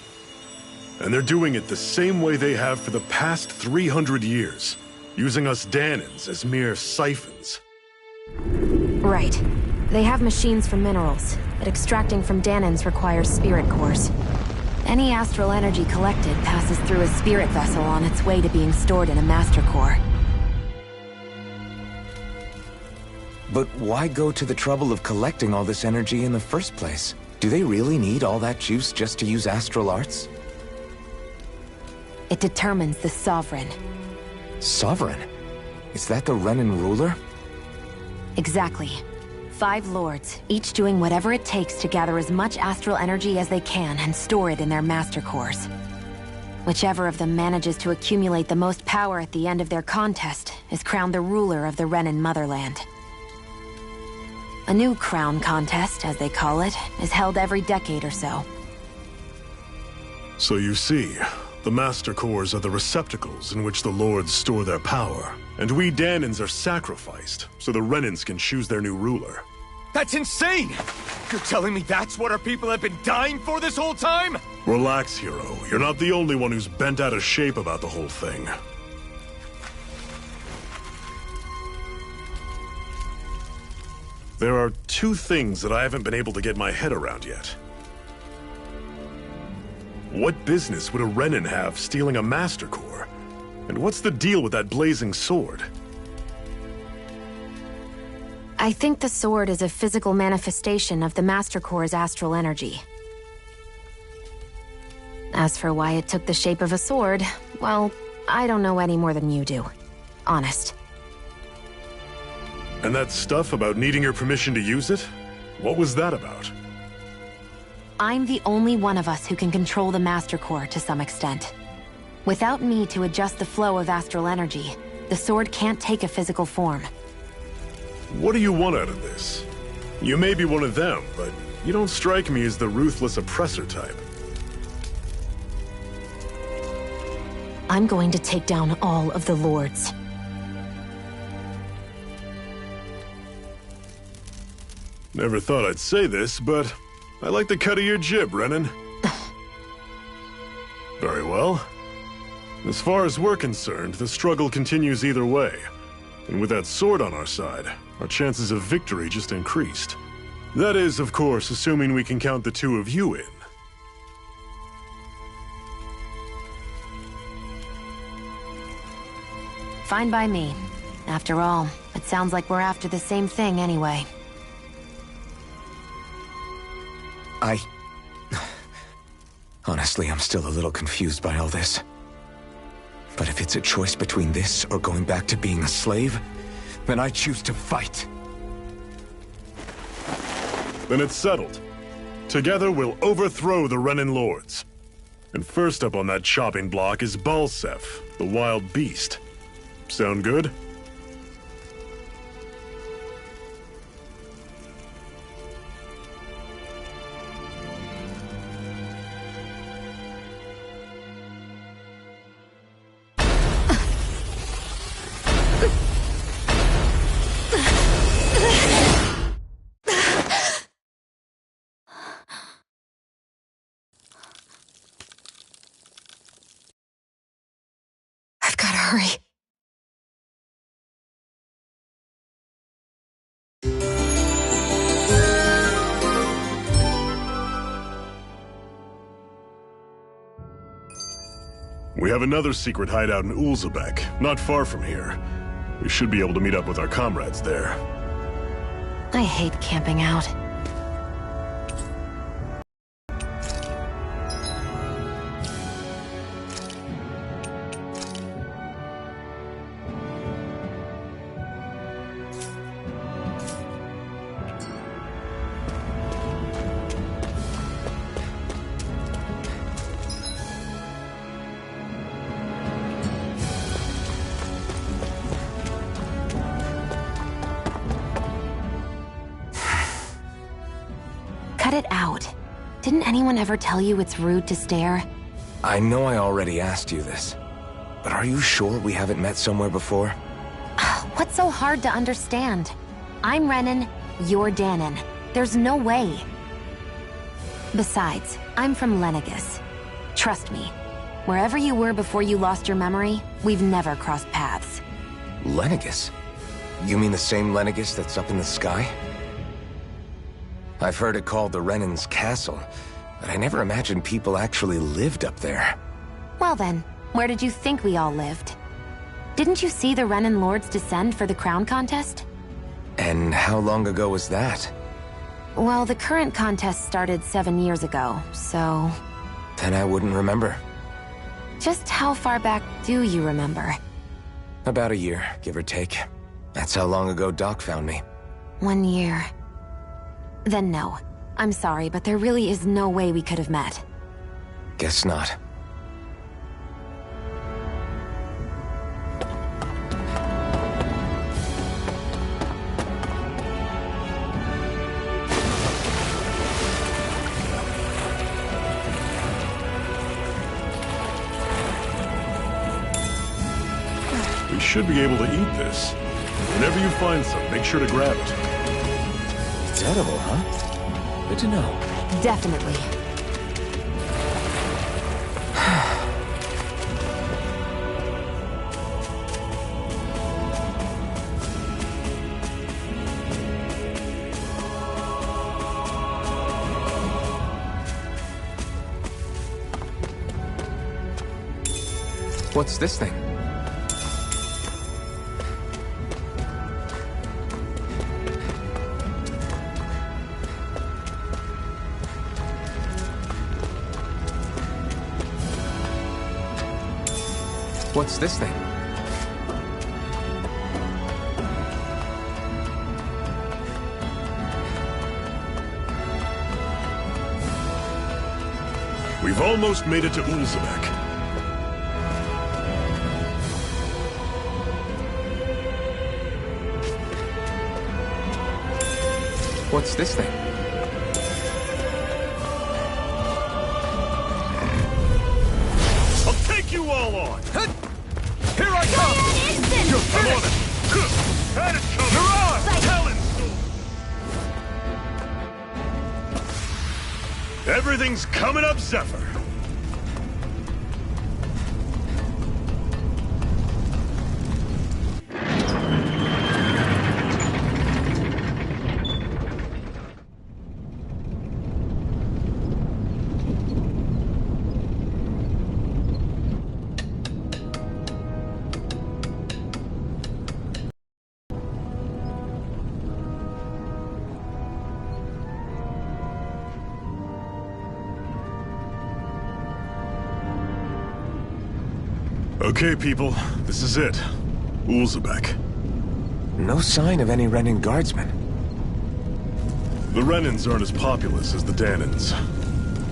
Speaker 2: And they're doing it the same way they have for the past 300 years, using us Dahnans as mere siphons.
Speaker 10: Right. They have machines for minerals, but extracting from Dahnans requires spirit cores. Any astral energy collected passes through a spirit vessel on its way to being stored in a master core.
Speaker 5: But why go to the trouble of collecting all this energy in the first place? Do they really need all that juice just to use astral arts?
Speaker 10: It determines the Sovereign.
Speaker 5: Sovereign? Is that the Renan ruler?
Speaker 10: Exactly. 5 lords, each doing whatever it takes to gather as much astral energy as they can and store it in their master cores. Whichever of them manages to accumulate the most power at the end of their contest is crowned the ruler of the Renan motherland. A new crown contest, as they call it, is held every decade or so.
Speaker 2: So you see, the Master Cores are the receptacles in which the Lords store their power. And we Dahnans are sacrificed, so the Renans can choose their new ruler.
Speaker 12: That's insane! You're telling me that's what our people have been dying for this whole time?
Speaker 2: Relax, hero. You're not the only one who's bent out of shape about the whole thing. There are 2 things that I haven't been able to get my head around yet. What business would a Renan have stealing a Master Core? And what's the deal with that blazing sword?
Speaker 10: I think the sword is a physical manifestation of the Master Core's astral energy. As for why it took the shape of a sword, well, I don't know any more than you do. Honest.
Speaker 2: And that stuff about needing your permission to use it? What was that about?
Speaker 10: I'm the only one of us who can control the Master Core to some extent. Without me to adjust the flow of astral energy, the sword can't take a physical form.
Speaker 2: What do you want out of this? You may be one of them, but you don't strike me as the ruthless oppressor type.
Speaker 10: I'm going to take down all of the Lords.
Speaker 2: Never thought I'd say this, but I like the cut of your jib, Renan. Very well. As far as we're concerned, the struggle continues either way. And with that sword on our side, our chances of victory just increased. That is, of course, assuming we can count the two of you in.
Speaker 10: Fine by me. After all, it sounds like we're after the same thing anyway.
Speaker 5: Honestly, I'm still a little confused by all this. But if it's a choice between this or going back to being a slave, then I choose to fight.
Speaker 2: Then it's settled. Together we'll overthrow the Renan Lords. And first up on that chopping block is Balsef, the wild beast. Sound good?
Speaker 10: I've gotta hurry.
Speaker 2: We have another secret hideout in Ulzebek, not far from here. We should be able to meet up with our comrades there.
Speaker 10: I hate camping out. Cut it out. Didn't anyone ever tell you it's rude to stare?
Speaker 5: I know I already asked you this, but are you sure we haven't met somewhere before?
Speaker 10: What's so hard to understand? I'm Renan, you're Danon. There's no way. Besides, I'm from Lenegus. Trust me, wherever you were before you lost your memory, we've never crossed paths.
Speaker 5: Lenegus? You mean the same Lenegus that's up in the sky? I've heard it called the Renan's Castle, but I never imagined people actually lived up there.
Speaker 10: Well then, where did you think we all lived? Didn't you see the Renan Lords descend for the crown contest?
Speaker 5: And how long ago was that?
Speaker 10: Well, the current contest started 7 years ago, so...
Speaker 5: Then I wouldn't remember.
Speaker 10: Just how far back do you remember?
Speaker 5: About a year, give or take. That's how long ago Doc found me.
Speaker 10: 1 year. Then no. I'm sorry, but there really is no way we could have met.
Speaker 5: Guess not.
Speaker 2: We should be able to eat this. Whenever you find some, make sure to grab it.
Speaker 12: It's edible, huh? Good to know.
Speaker 10: Definitely.
Speaker 5: What's this thing? What's this thing?
Speaker 2: We've almost made it to Ulzebek.
Speaker 5: What's this thing?
Speaker 2: I'll take you all on!
Speaker 12: Here I come!
Speaker 2: You're finished! Had it coming! You're on! Talon Storm! Everything's coming up, Zephyr! Okay, people, this is it. Ulzebek.
Speaker 5: No sign of any Renan guardsmen.
Speaker 2: The Renans aren't as populous as the Danans.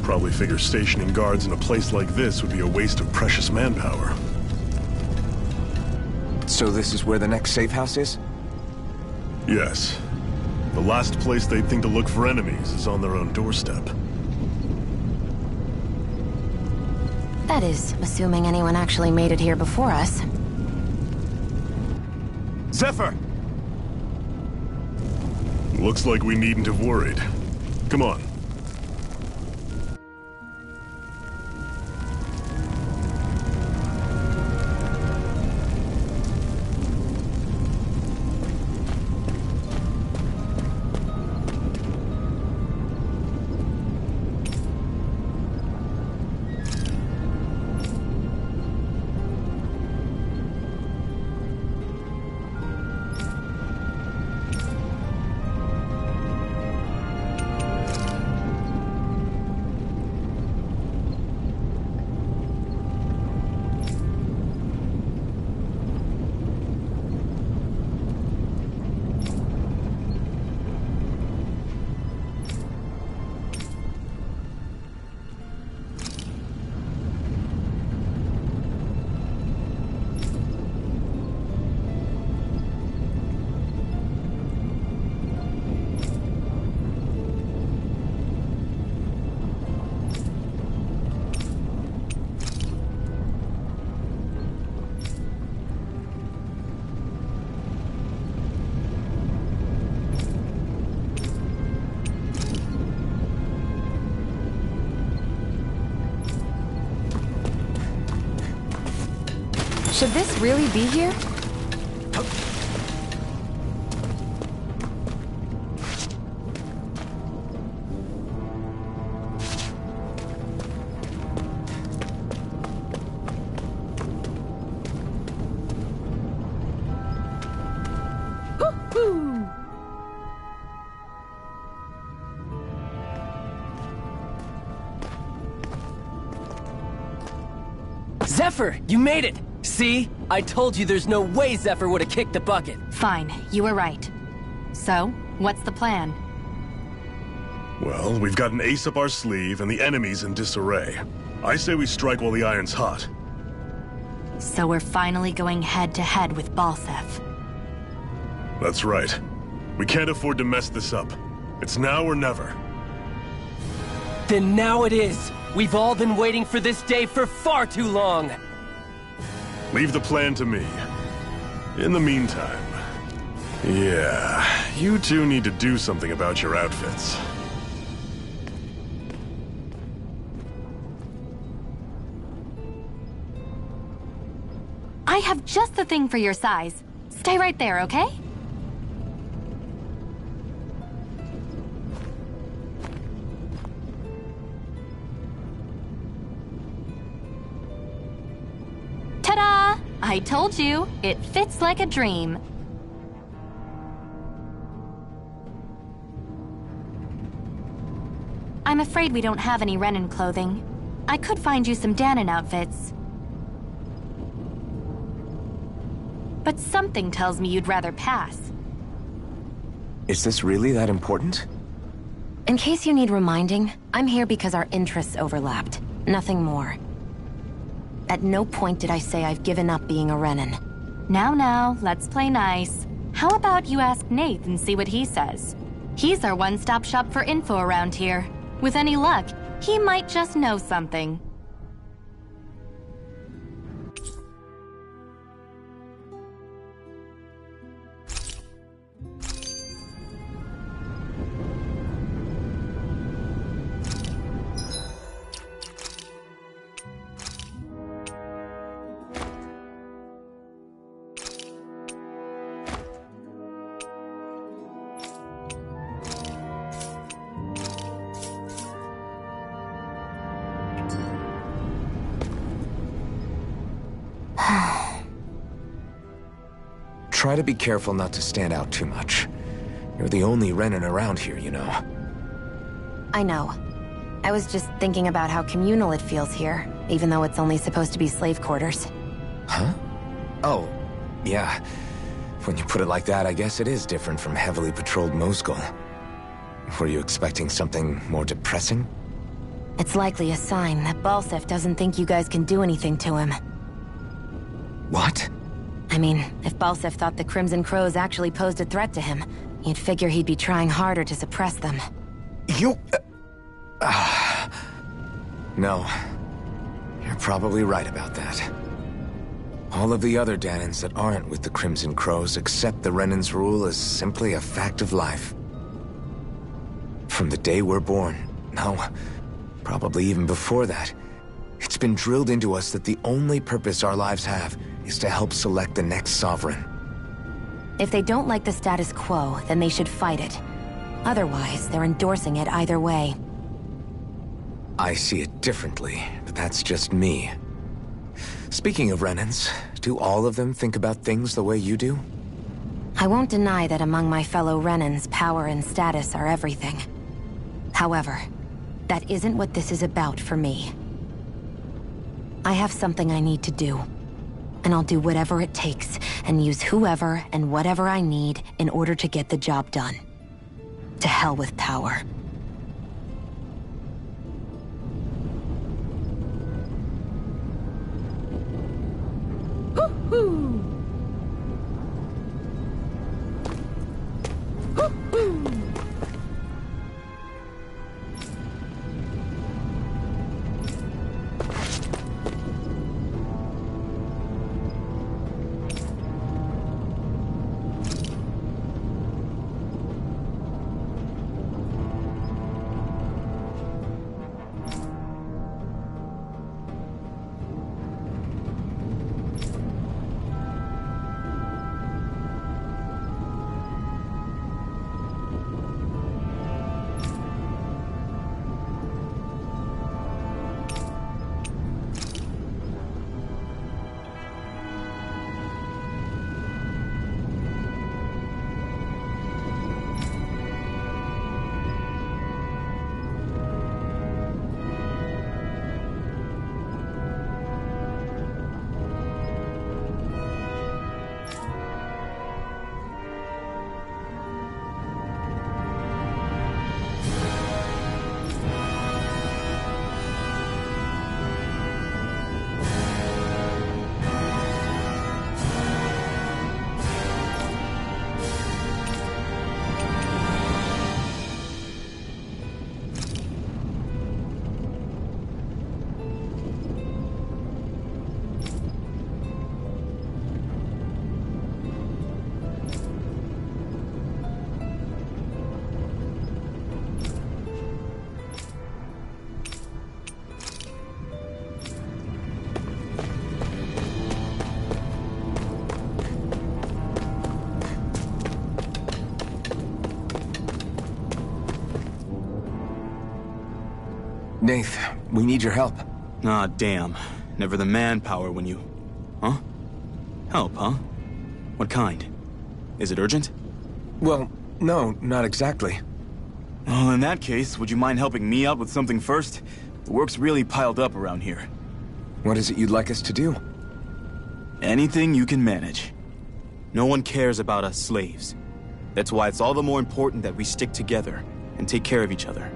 Speaker 2: Probably figure stationing guards in a place like this would be a waste of precious manpower.
Speaker 5: So this is where the next safe house is?
Speaker 2: Yes. The last place they'd think to look for enemies is on their own doorstep.
Speaker 10: That is, assuming anyone actually made it here before us.
Speaker 2: Zephyr! Looks like we needn't have worried. Come on.
Speaker 10: Should this really be here?
Speaker 11: Zephyr, you made it! See? I told you there's no way Zephyr would have kicked the bucket.
Speaker 4: Fine, you were right. So, what's the plan?
Speaker 2: Well, we've got an ace up our sleeve and the enemy's in disarray. I say we strike while the iron's hot.
Speaker 4: So we're finally going head-to-head with Balsef.
Speaker 2: That's right. We can't afford to mess this up. It's now or never.
Speaker 11: Then now it is! We've all been waiting for this day for far too long!
Speaker 2: Leave the plan to me. In the meantime... yeah, you two need to do something about your outfits.
Speaker 4: I have just the thing for your size. Stay right there, okay? Ta-da! I told you, it fits like a dream. I'm afraid we don't have any Renan clothing. I could find you some Danon outfits.
Speaker 13: but something tells me you'd rather pass.
Speaker 5: Is this really that important?
Speaker 10: In case you need reminding, I'm here because our interests overlapped. Nothing more. At no point did I say I've given up being a Renan.
Speaker 13: Now, let's play nice. How about you ask Nath and see what he says? He's our one-stop shop for info around here. With any luck, he might just know something.
Speaker 5: Try to be careful not to stand out too much. You're the only Renan around here, you know.
Speaker 10: I know. I was just thinking about how communal it feels here, even though it's only supposed to be slave quarters.
Speaker 5: Huh? Oh, yeah. When you put it like that, I guess it is different from heavily patrolled Mosgul. Were you expecting something more depressing?
Speaker 10: It's likely a sign that Balsef doesn't think you guys can do anything to him.
Speaker 5: What?
Speaker 10: I mean, if Balsef thought the Crimson Crows actually posed a threat to him, you'd figure he'd be trying harder to suppress them.
Speaker 5: You... No. You're probably right about that. All of the other Danans that aren't with the Crimson Crows accept the Renan's rule as simply a fact of life. From the day we're born, no, probably even before that, it's been drilled into us that the only purpose our lives have is to help select the next sovereign.
Speaker 10: If they don't like the status quo, then they should fight it. Otherwise, they're endorsing it either way.
Speaker 5: I see it differently, but that's just me. Speaking of Renans, do all of them think about things the way you do?
Speaker 10: I won't deny that among my fellow Renans, power and status are everything. However, that isn't what this is about for me. I have something I need to do. And I'll do whatever it takes, and use whoever and whatever I need in order to get the job done. To hell with power.
Speaker 13: Hoo-hoo! Hoo-hoo!
Speaker 5: Nath, we need your help.
Speaker 7: Ah, damn. Never the manpower when you... Huh? Help, huh? What kind? Is it urgent?
Speaker 5: Well, no, not exactly.
Speaker 7: Well, in that case, would you mind helping me out with something first? The work's really piled up around here.
Speaker 5: What is it you'd like us to do?
Speaker 7: Anything you can manage. No one cares about us slaves. That's why it's all the more important that we stick together and take care of each other.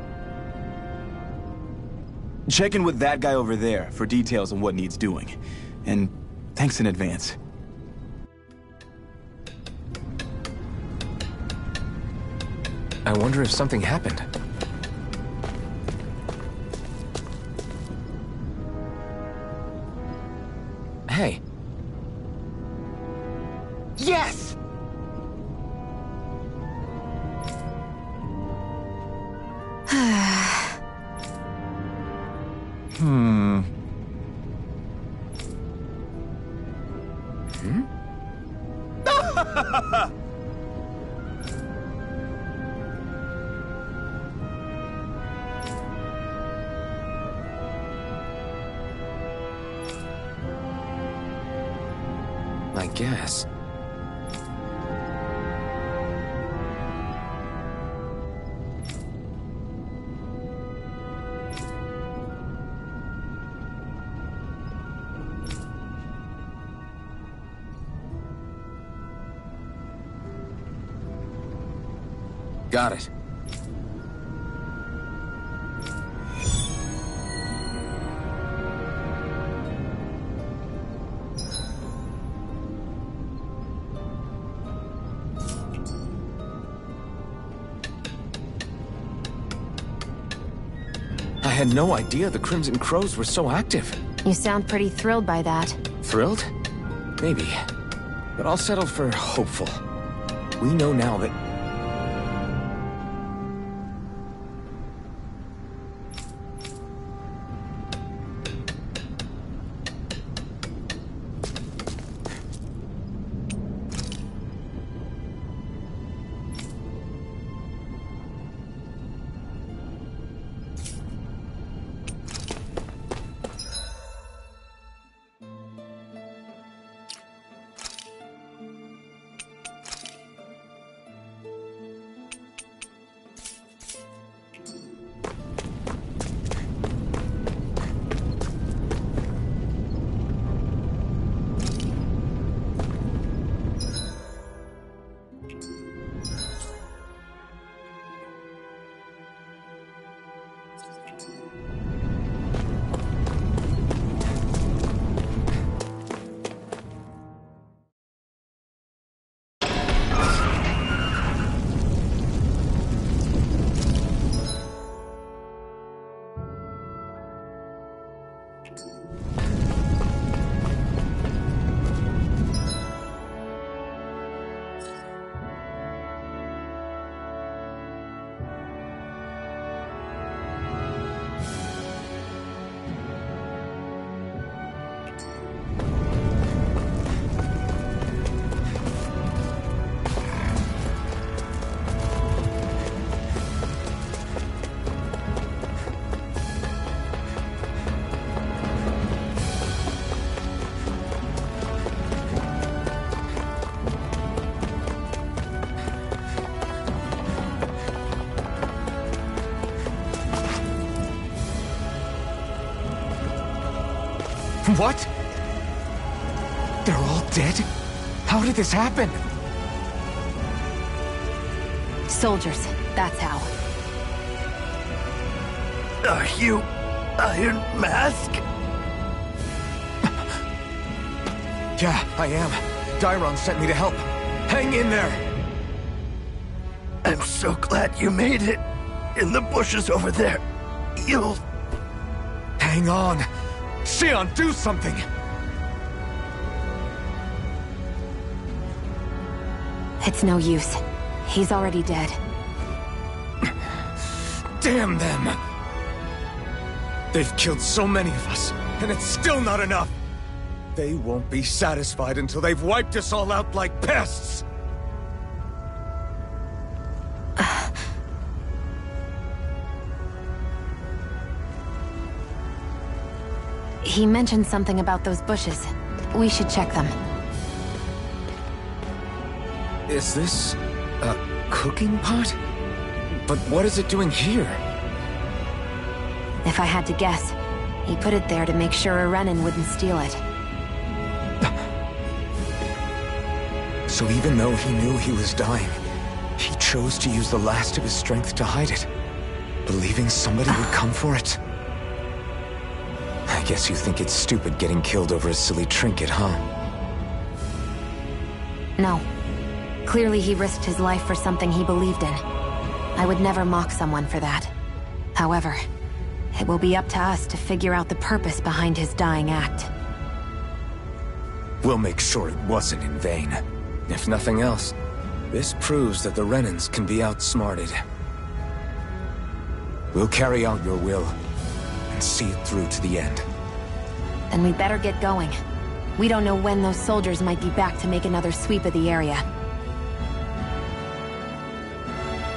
Speaker 7: Check in with that guy over there for details on what needs doing. And thanks in advance.
Speaker 5: I wonder if something happened. Hey. Yes! Hmm. I guess. Got it. I had no idea the Crimson Crows were so active.
Speaker 10: You sound pretty thrilled by that.
Speaker 5: Thrilled? Maybe. But I'll settle for hopeful. We know now that... What? They're all dead? How did this happen?
Speaker 10: Soldiers, that's how.
Speaker 14: Are you Iron Mask?
Speaker 5: Yeah, I am. Dairon sent me to help. Hang in there!
Speaker 14: I'm so glad you made it. In the bushes over there. You'll...
Speaker 5: Hang on. Xion, do something!
Speaker 10: It's no use. He's already dead.
Speaker 5: Damn them! They've killed so many of us, and it's still not enough! They won't be satisfied until they've wiped us all out like pests!
Speaker 10: He mentioned something about those bushes. We should check them.
Speaker 5: Is this a cooking pot? But what is it doing here?
Speaker 10: If I had to guess, he put it there to make sure a Renin wouldn't steal it.
Speaker 5: So even though he knew he was dying, he chose to use the last of his strength to hide it, believing somebody would come for it. I guess you think it's stupid getting killed over a silly trinket, huh?
Speaker 10: No. Clearly he risked his life for something he believed in. I would never mock someone for that. However, it will be up to us to figure out the purpose behind his dying act.
Speaker 5: We'll make sure it wasn't in vain. If nothing else, this proves that the Renans can be outsmarted. We'll carry out your will, and see it through to the end.
Speaker 10: Then we better get going. We don't know when those soldiers might be back to make another sweep of the area.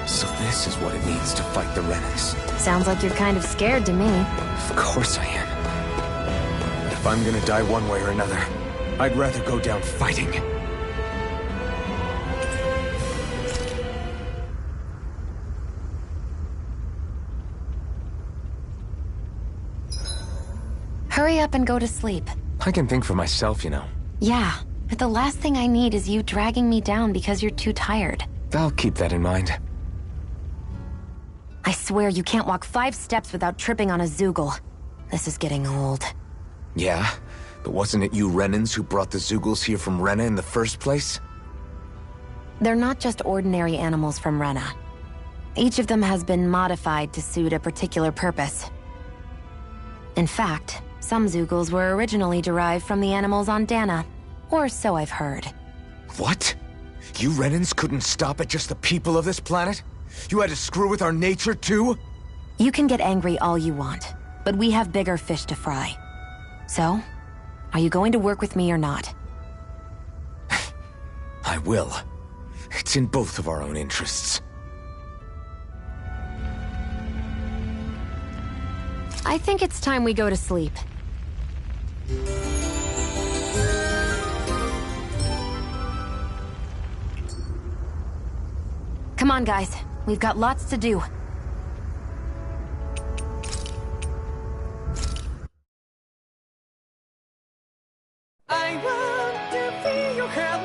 Speaker 5: So this is what it means to fight the Renans.
Speaker 10: Sounds like you're kind of scared to me.
Speaker 5: Of course I am. But if I'm gonna die one way or another, I'd rather go down fighting.
Speaker 10: Hurry up and go to sleep.
Speaker 5: I can think for myself, you know.
Speaker 10: Yeah, but the last thing I need is you dragging me down because you're too tired.
Speaker 5: I'll keep that in mind.
Speaker 10: I swear you can't walk 5 steps without tripping on a Zoogle. This is getting old.
Speaker 5: Yeah? But wasn't it you Renans who brought the Zoogles here from Rena in the first place?
Speaker 10: They're not just ordinary animals from Rena. Each of them has been modified to suit a particular purpose. In fact, some Zoogles were originally derived from the animals on Dana. Or so I've heard.
Speaker 5: What? You Renans couldn't stop at just the people of this planet? You had to screw with our nature too?
Speaker 10: You can get angry all you want, but we have bigger fish to fry. So, are you going to work with me or not?
Speaker 5: I will. It's in both of our own interests.
Speaker 10: I think it's time we go to sleep. Come on, guys. We've got lots to do.
Speaker 1: I want to feel your hand.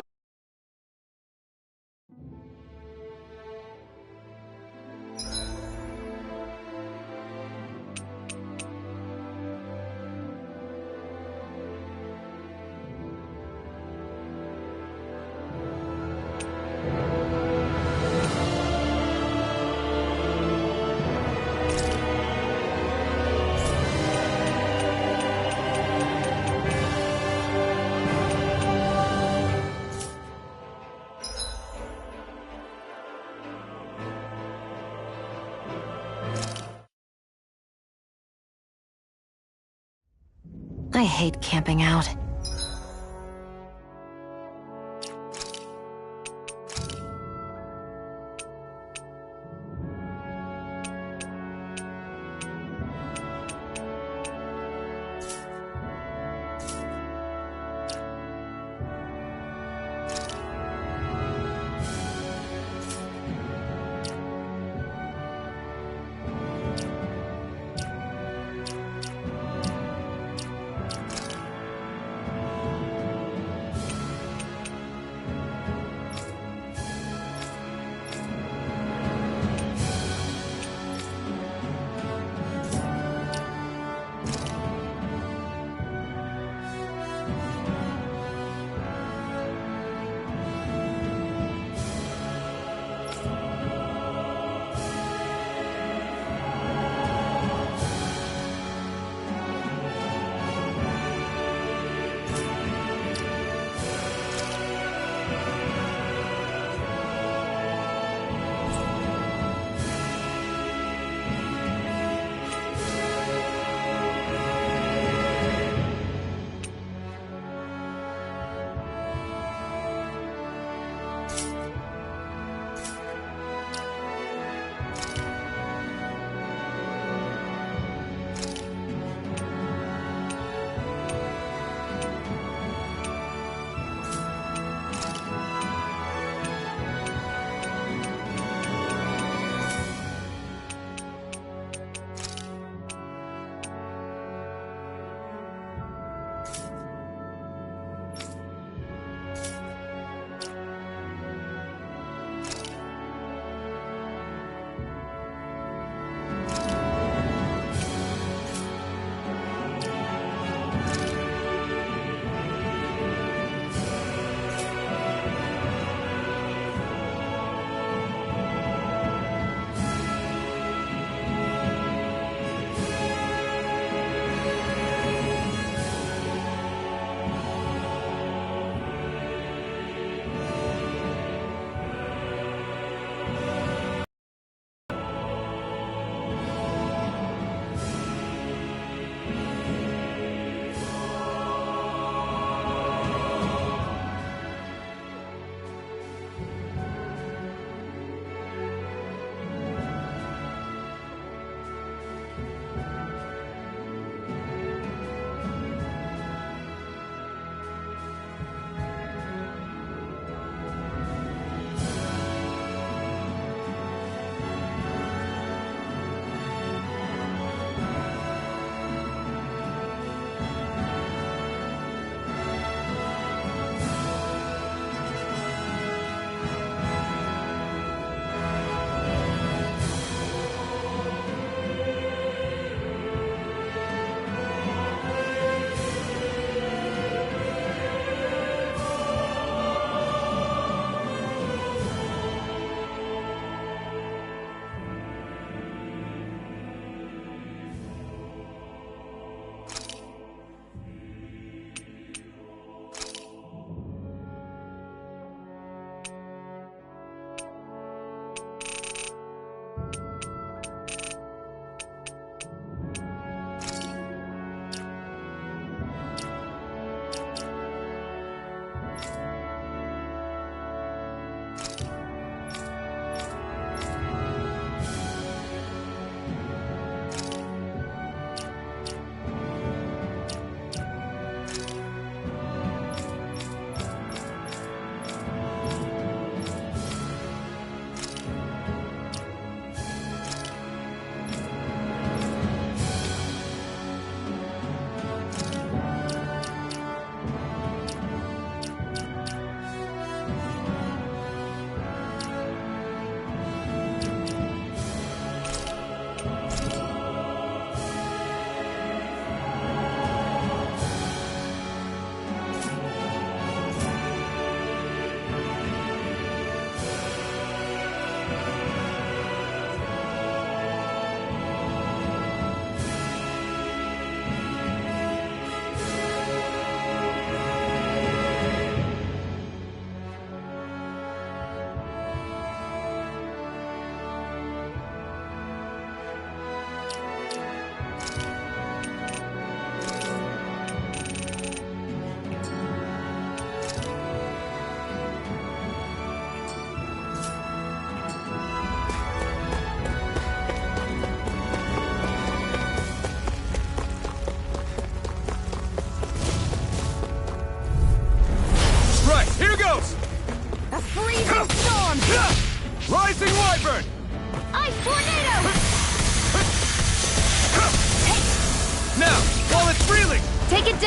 Speaker 10: I hate camping out.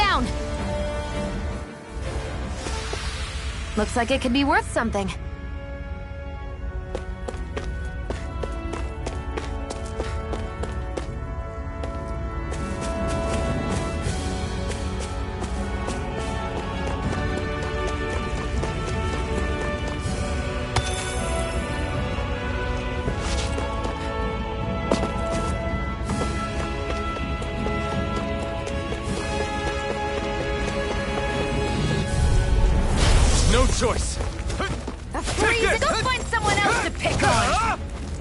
Speaker 10: down! Looks like it could be worth something.
Speaker 12: No choice.
Speaker 10: Freeze! Go find someone else to pick on!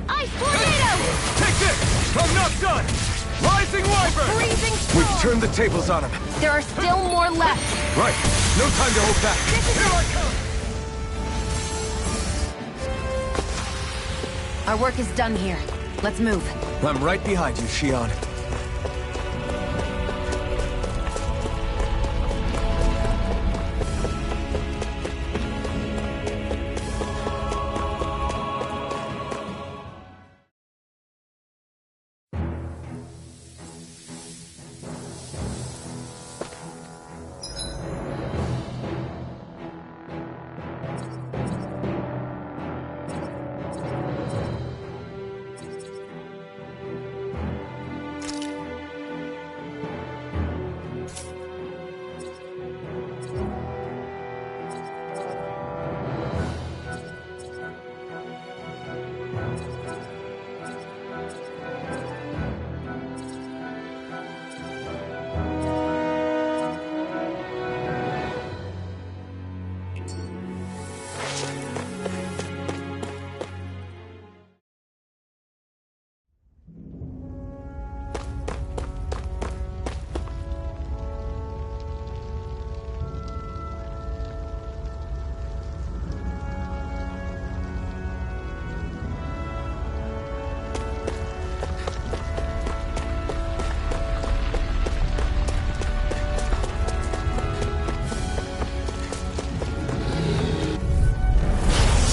Speaker 10: Ice tornado!
Speaker 12: Take this! I'm not done! Rising Wyvern!
Speaker 10: Freezing
Speaker 5: We've
Speaker 10: storm!
Speaker 5: turned the tables on him.
Speaker 10: There are still more left.
Speaker 5: Right. No time to hold back.
Speaker 12: Here I come!
Speaker 10: Our work is done here. Let's move.
Speaker 5: I'm right behind you, Shion.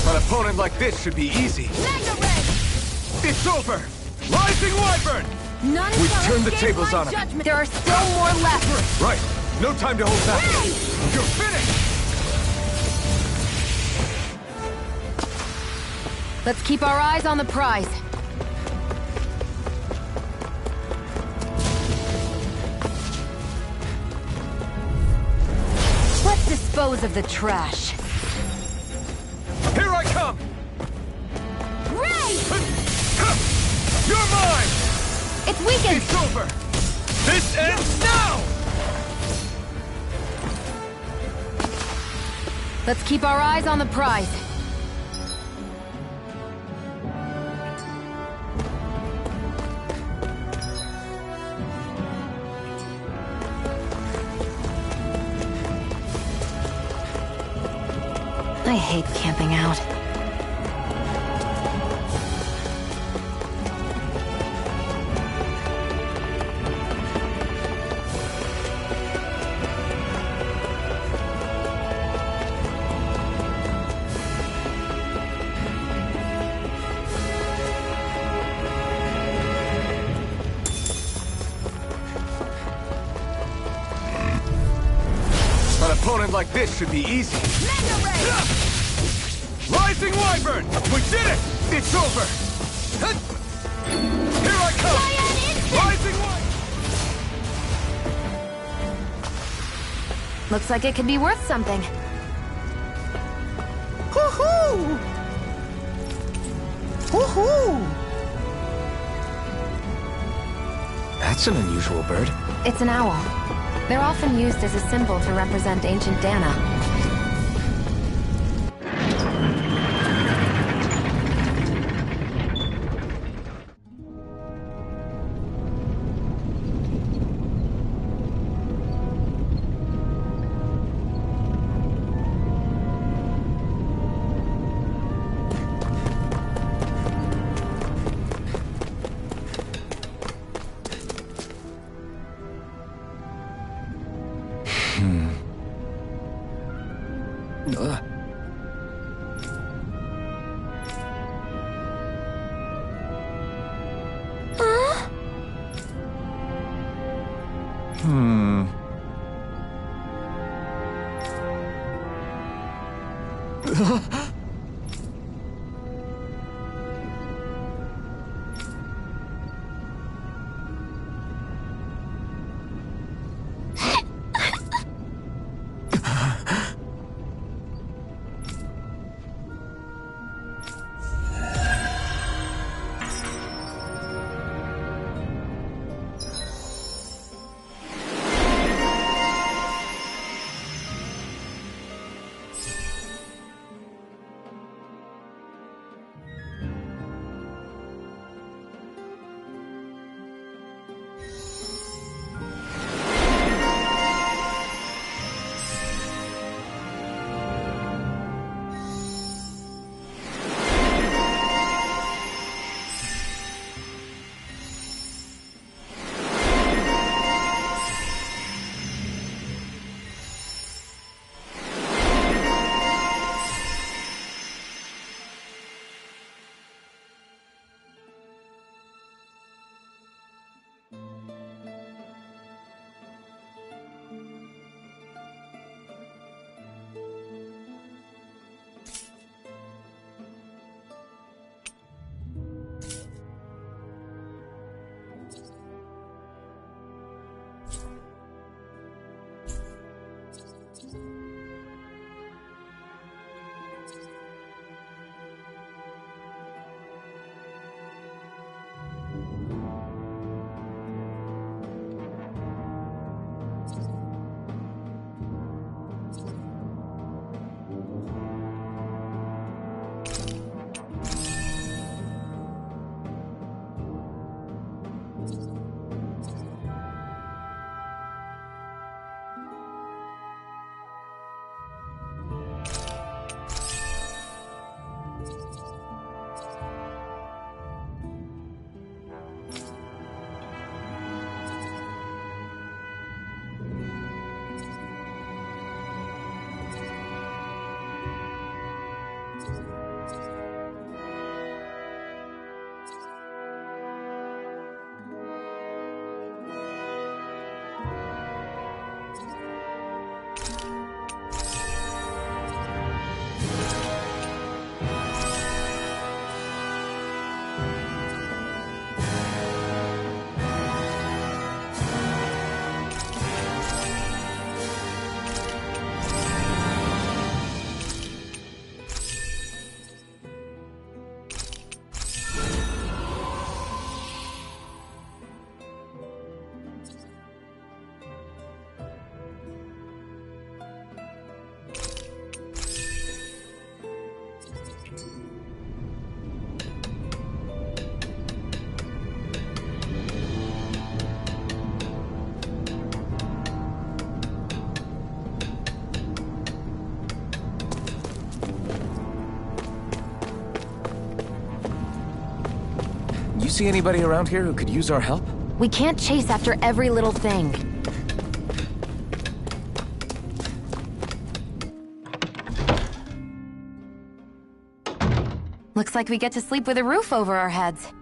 Speaker 12: An opponent like this should be easy.
Speaker 10: Mega Ray!
Speaker 12: It's over! Rising Wyvern!
Speaker 10: None
Speaker 5: We've
Speaker 10: shall
Speaker 5: turned the
Speaker 10: escape
Speaker 5: tables
Speaker 10: my
Speaker 5: on him.
Speaker 10: judgment. There are still more left.
Speaker 5: Right. No time to hold back.
Speaker 12: You're finished!
Speaker 10: Let's keep our eyes on the prize. Let's dispose of the trash.
Speaker 12: Here I come!
Speaker 10: Ray!
Speaker 12: You're mine!
Speaker 10: It's weakened!
Speaker 12: It's over! This ends now!
Speaker 10: Let's keep our eyes on the prize. I hate camping out.
Speaker 12: An opponent like this should be easy.
Speaker 10: Mega Ray!
Speaker 12: Rising Wyvern! We did it! It's over! Here I come!
Speaker 10: Giant instant!
Speaker 12: Rising Wyvern!
Speaker 10: Looks like it could be worth something.
Speaker 11: Woohoo! Woohoo!
Speaker 5: That's an unusual bird.
Speaker 10: It's an owl. They're often used as a symbol to represent ancient Dana.
Speaker 12: You see anybody around here who could use our help?
Speaker 10: We can't chase after every little thing. Looks like we get to sleep with a roof over our heads.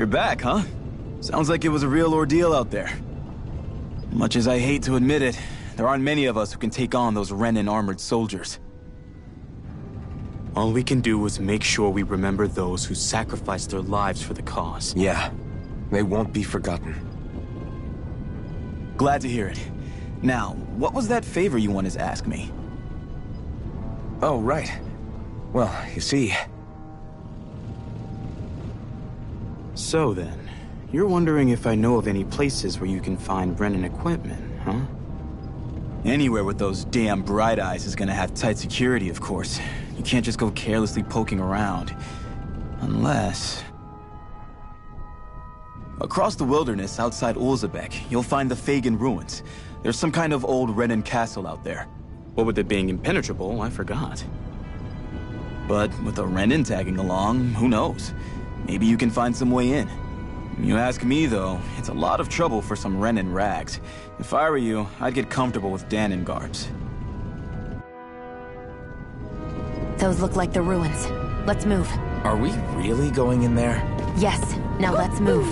Speaker 7: You're back, huh? Sounds like it was a real ordeal out there. Much as I hate to admit it, there aren't many of us who can take on those Renan armored soldiers. All we can do is make sure we remember those who sacrificed their lives for the cause.
Speaker 5: Yeah, they won't be forgotten.
Speaker 7: Glad to hear it. Now, what was that favor you wanted to ask me?
Speaker 5: Oh, right. Well, you see...
Speaker 7: So then, you're wondering if I know of any places where you can find Brennan equipment, huh? Anywhere with those damn bright eyes is gonna have tight security, of course. You can't just go carelessly poking around. Unless... Across the wilderness outside Ulzebek, you'll find the Fagin ruins. There's some kind of old Renan castle out there. What with it being impenetrable, I forgot. But with a Renan tagging along, who knows? Maybe you can find some way in. You ask me, though, it's a lot of trouble for some Renan rags. If I were you, I'd get comfortable with Danon garbs.
Speaker 10: Those look like the ruins. Let's move.
Speaker 5: Are we really going in there?
Speaker 10: Yes. Now let's move.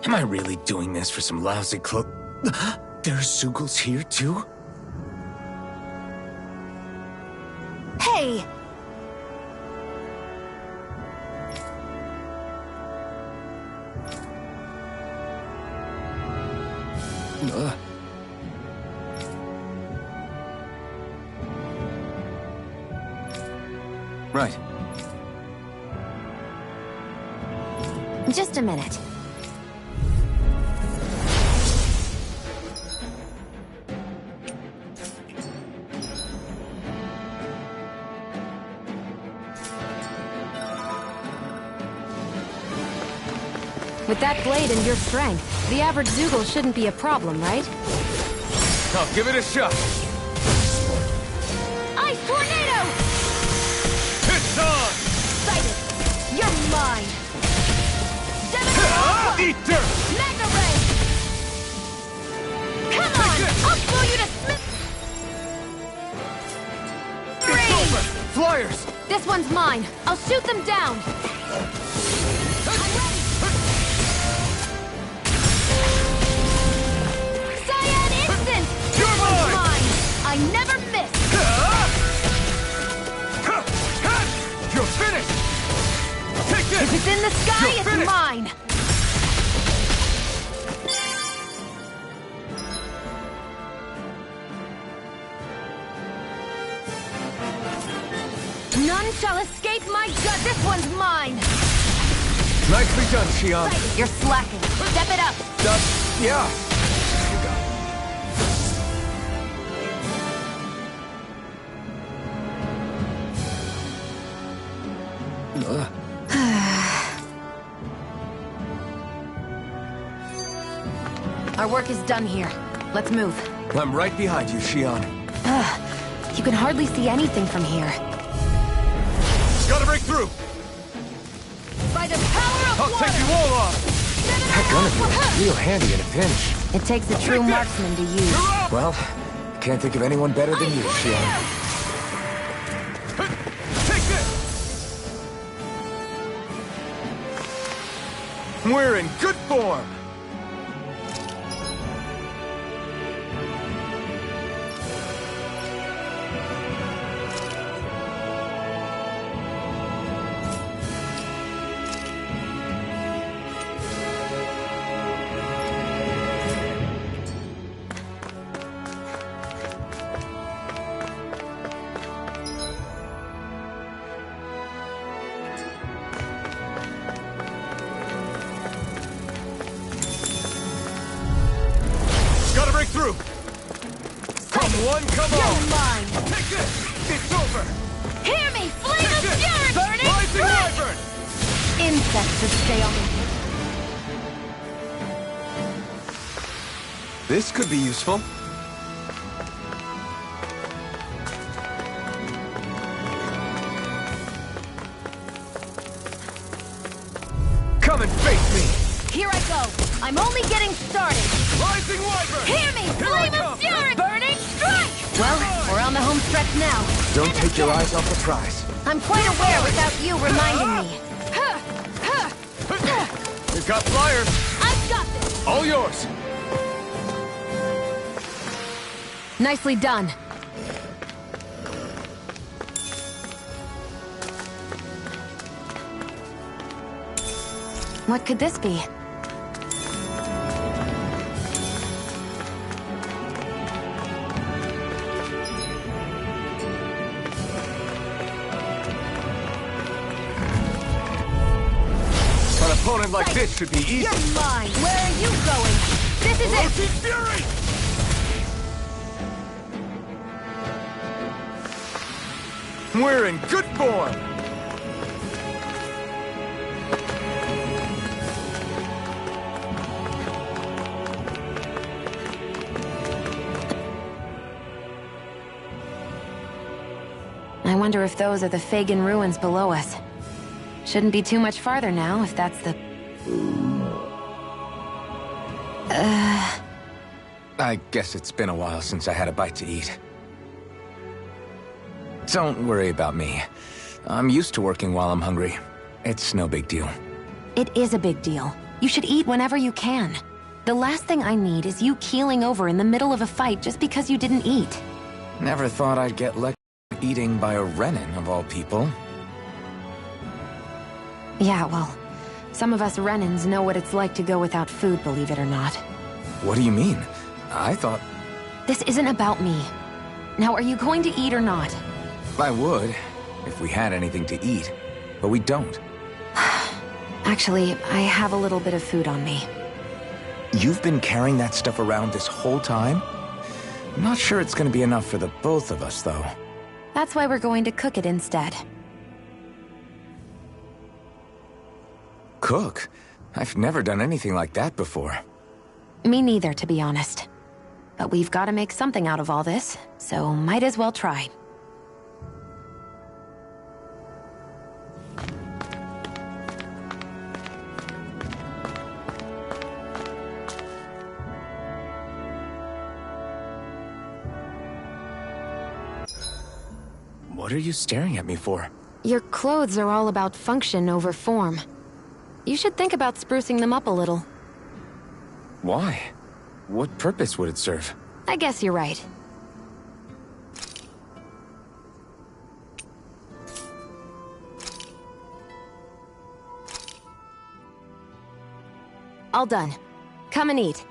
Speaker 5: Am I really doing this for some lousy clo- There's Zugals here, too?
Speaker 4: Hey!
Speaker 5: Right.
Speaker 10: Just a minute. With that blade and your strength, the average Zugal shouldn't be a problem, right?
Speaker 12: I'll give it a shot.
Speaker 4: Ice Tornado!
Speaker 12: It's on!
Speaker 4: Sighted! You're mine!
Speaker 12: Eat dirt!
Speaker 4: Magna Ray! Come on! I'll blow you to smith!
Speaker 12: It's over! Flyers!
Speaker 4: This one's mine. I'll shoot them down. Cyan Instant!
Speaker 12: You're mine!
Speaker 4: I never miss!
Speaker 12: You're finished! Take this!
Speaker 4: If it's in the sky,
Speaker 12: You're
Speaker 4: it's
Speaker 12: finished.
Speaker 4: mine! None shall escape my gut. This one's mine!
Speaker 12: Nicely done, Xion.
Speaker 4: You're slacking. Step it up!
Speaker 12: Yeah.
Speaker 10: Our work is done here. Let's move.
Speaker 5: I'm right behind you, Shion.
Speaker 10: You can hardly see anything from here.
Speaker 12: Gotta break through!
Speaker 4: By the power of
Speaker 12: I'll
Speaker 4: water!
Speaker 12: take you all off!
Speaker 5: That gun'd be real handy in a pinch.
Speaker 10: It takes a true marksman to use.
Speaker 5: Well, can't think of anyone better than you, Shion.
Speaker 12: Take this!
Speaker 5: We're in good form!
Speaker 12: Gotta break through! Come one, come all!
Speaker 4: You're mine!
Speaker 12: Take this! It's over!
Speaker 4: Hear me! Flame of fury! Burning
Speaker 12: Rising Wyvern!
Speaker 10: Insects that stay on the...
Speaker 5: This could be useful. Come and face me!
Speaker 4: Here I go! I'm only getting started!
Speaker 12: Rising Wyvern!
Speaker 4: Hear me! Flame of fury! Burning strike!
Speaker 10: Well, we're on the home stretch now.
Speaker 5: Don't take your eyes off the prize.
Speaker 10: I'm quite aware without you reminding me.
Speaker 12: We've got flyers!
Speaker 4: I've got this!
Speaker 12: All yours!
Speaker 10: Nicely done. What could this be?
Speaker 12: An opponent like this should be easy.
Speaker 4: You're mine! Where are you going? This is it!
Speaker 12: Rotate Fury!
Speaker 5: We're in good form!
Speaker 10: I wonder if those are the Fagin ruins below us. Shouldn't be too much farther now, if that's the...
Speaker 5: I guess it's been a while since I had a bite to eat. Don't worry about me. I'm used to working while I'm hungry. It's no big deal.
Speaker 10: It is a big deal. You should eat whenever you can. The last thing I need is you keeling over in the middle of a fight just because you didn't eat.
Speaker 5: Never thought I'd get lectured eating by a Renin, of all people.
Speaker 10: Yeah, well, some of us Renins know what it's like to go without food, believe it or not.
Speaker 5: What do you mean? I thought...
Speaker 10: This isn't about me. Now, are you going to eat or not?
Speaker 5: I would, if we had anything to eat, but we don't.
Speaker 10: Actually, I have a little bit of food on me.
Speaker 5: You've been carrying that stuff around this whole time? I'm not sure it's gonna be enough for the both of us, though.
Speaker 10: That's why we're going to cook it instead.
Speaker 5: Cook? I've never done anything like that before.
Speaker 10: Me neither, to be honest. But we've got to make something out of all this, so might as well try.
Speaker 5: What are you staring at me for?
Speaker 10: Your clothes are all about function over form. You should think about sprucing them up a little.
Speaker 5: Why? What purpose would it serve?
Speaker 10: I guess you're right. All done. Come and eat.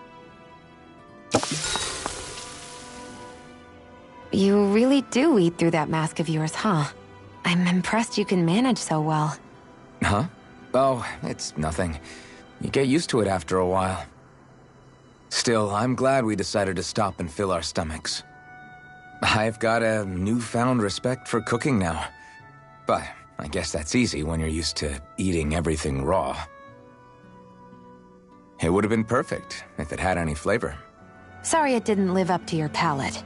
Speaker 10: You really do eat through that mask of yours, huh? I'm impressed you can manage so well.
Speaker 5: Huh? Oh, it's nothing. You get used to it after a while. Still, I'm glad we decided to stop and fill our stomachs. I've got a newfound respect for cooking now. But I guess that's easy when you're used to eating everything raw. It would have been perfect if it had any flavor.
Speaker 10: Sorry it didn't live up to your palate.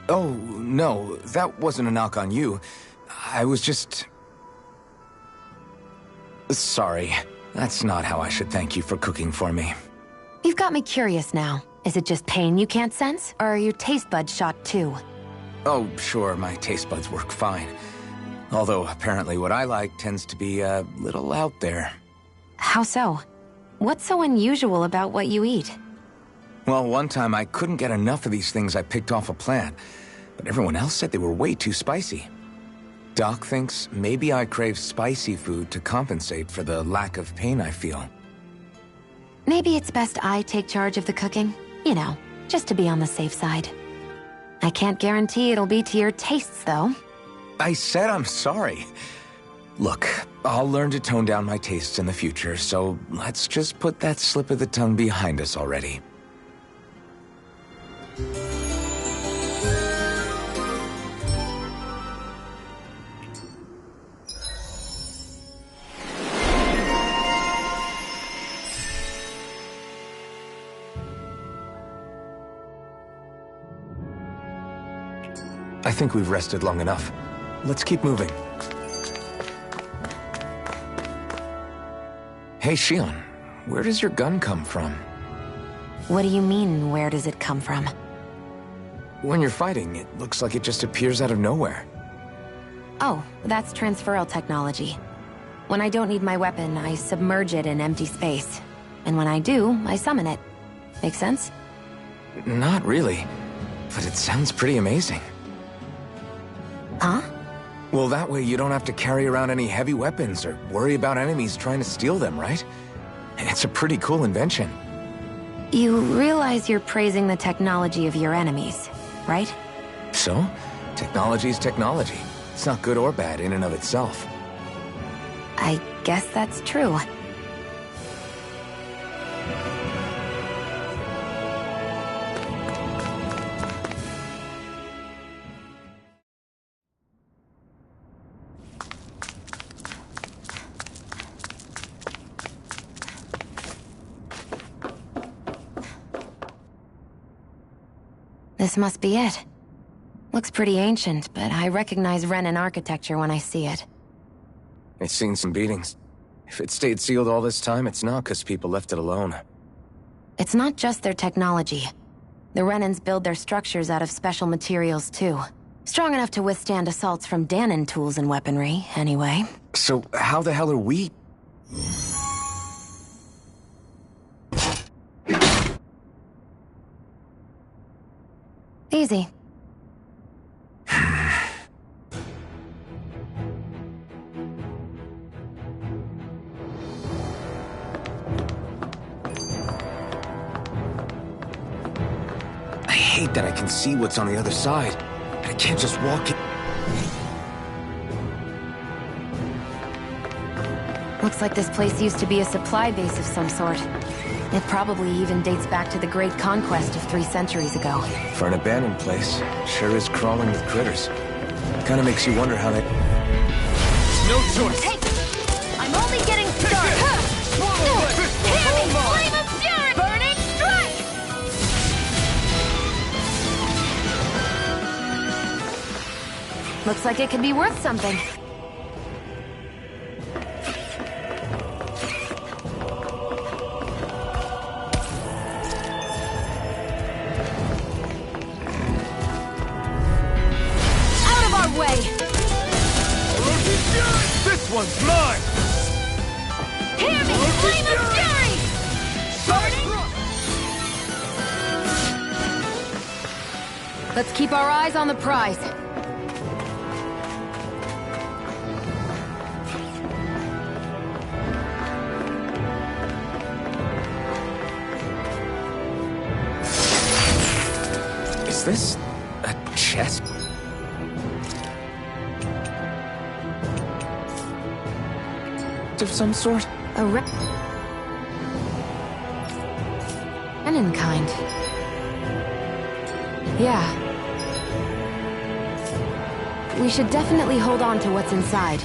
Speaker 5: Oh, no, that wasn't a knock on you. I was just... Sorry. That's not how I should thank you for cooking for me.
Speaker 10: You've got me curious now. Is it just pain you can't sense, or are your taste buds shot too?
Speaker 5: Oh, sure, my taste buds work fine. Although, apparently what I like tends to be a little out there.
Speaker 10: How so? What's so unusual about what you eat?
Speaker 5: Well, one time I couldn't get enough of these things I picked off a plant, but everyone else said they were way too spicy. Doc thinks maybe I crave spicy food to compensate for the lack of pain I feel.
Speaker 10: Maybe it's best I take charge of the cooking. You know, just to be on the safe side. I can't guarantee it'll be to your tastes, though.
Speaker 5: I said I'm sorry. Look, I'll learn to tone down my tastes in the future, so let's just put that slip of the tongue behind us already. I think we've rested long enough. Let's keep moving. Hey, Shion, where does your gun come from?
Speaker 10: What do you mean, where does it come from?
Speaker 5: When you're fighting, it looks like it just appears out of nowhere.
Speaker 10: Oh, that's transferal technology. When I don't need my weapon, I submerge it in empty space. And when I do, I summon it. Make sense?
Speaker 5: Not really, but it sounds pretty amazing.
Speaker 10: Huh?
Speaker 5: Well, that way you don't have to carry around any heavy weapons or worry about enemies trying to steal them, right? It's a pretty cool invention.
Speaker 10: You realize you're praising the technology of your enemies, right?
Speaker 5: So? Technology's technology. It's not good or bad in and of itself.
Speaker 10: I guess that's true. This must be it. Looks pretty ancient, but I recognize Renan architecture when I see it.
Speaker 5: It's seen some beatings. If it stayed sealed all this time, it's not because people left it alone.
Speaker 10: It's not just their technology. The Renans build their structures out of special materials, too. Strong enough to withstand assaults from Danon tools and weaponry, anyway.
Speaker 5: So how the hell are we...
Speaker 10: Easy.
Speaker 5: I hate that I can see what's on the other side. I can't just walk it.
Speaker 10: Looks like this place used to be a supply base of some sort. It probably even dates back to the Great Conquest of 3 centuries ago.
Speaker 5: For an abandoned place, sure is crawling with critters. Kinda makes you wonder how they...
Speaker 12: No choice!
Speaker 4: Hey! I'm only getting started! Hear me! Flame of fury! Burning strike!
Speaker 10: Looks like it could be worth something.
Speaker 12: This one's mine!
Speaker 4: Hear me! Flame of fury! Burning!
Speaker 10: Let's keep our eyes on the prize.
Speaker 5: Is this a chest? Of some sort?
Speaker 10: A Renan kind. Yeah. We should definitely hold on to what's inside.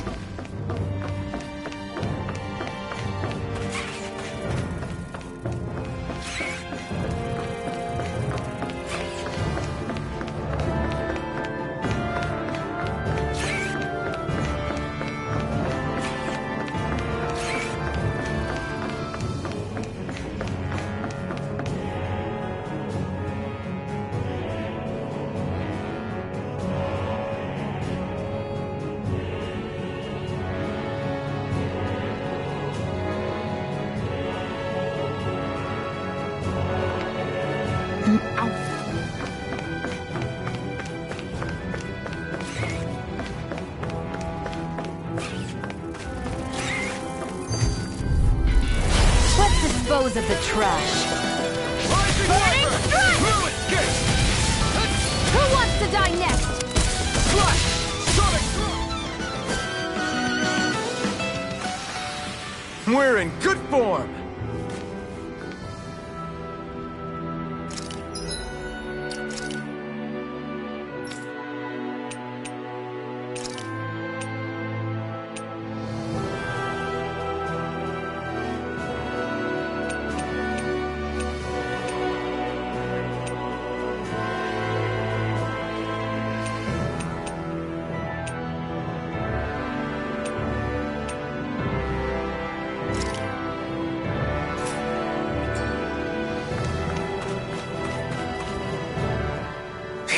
Speaker 4: Let's dispose of the trash. Burning strike! Who wants to die next?
Speaker 5: We're in good form!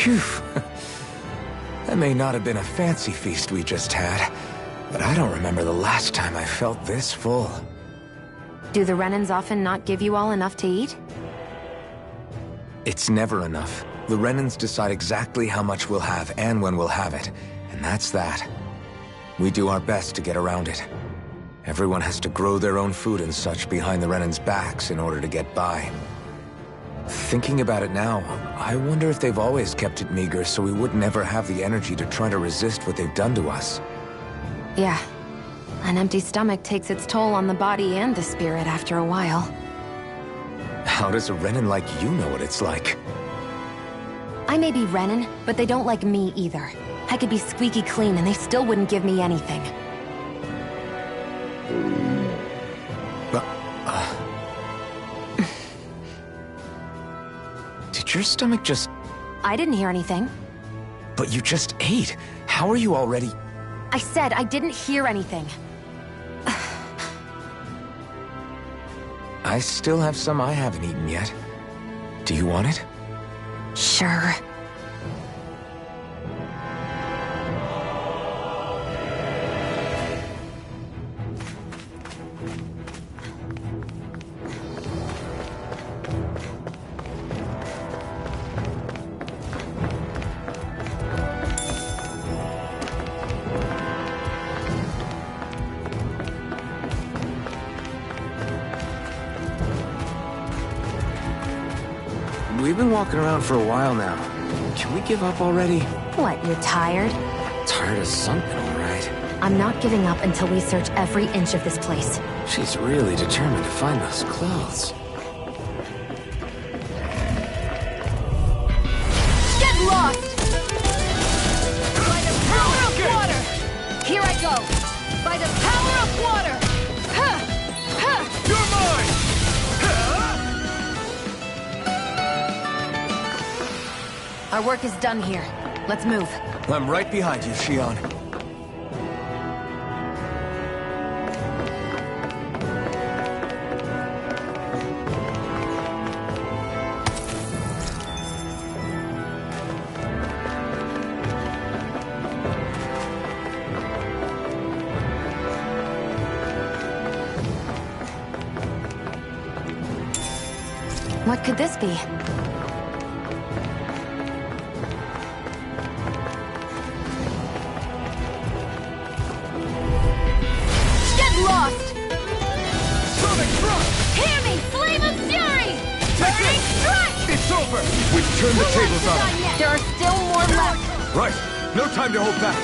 Speaker 5: Phew. That may not have been a fancy feast we just had, but I don't remember the last time I felt this full.
Speaker 10: Do the Renans often not give you all enough to eat?
Speaker 5: It's never enough. The Renans decide exactly how much we'll have and when we'll have it, and that's that. We do our best to get around it. Everyone has to grow their own food and such behind the Renans' backs in order to get by. Thinking about it now, I wonder if they've always kept it meager so we would never have the energy to try to resist what they've done to us.
Speaker 10: Yeah. An empty stomach takes its toll on the body and the spirit after a while.
Speaker 5: How does a Renan like you know what it's like?
Speaker 10: I may be Renan, but they don't like me either. I could be squeaky clean and they still wouldn't give me anything. Did your stomach just... I didn't hear anything. But you just ate. How are you already... I said I didn't hear anything. I still have some I haven't eaten yet. Do you want it? Sure.
Speaker 5: We've been walking around for a while now. Can we give up already?
Speaker 10: What, you're tired?
Speaker 5: Tired of something, all right.
Speaker 10: I'm not giving up until we search every inch of this place.
Speaker 5: She's really determined to find those clothes.
Speaker 4: Get lost! By the power of water! Here I go! By the power of water!
Speaker 8: You're mine!
Speaker 10: Our work is done here. Let's move.
Speaker 5: I'm right behind you, Shion.
Speaker 10: What could this be?
Speaker 4: Lost! Sonic Thrust! Hear me! Flame of Fury! Burning Strike!
Speaker 8: It's over! We've turned the tables on them.
Speaker 4: There are still more left.
Speaker 8: Right! No time to hold back!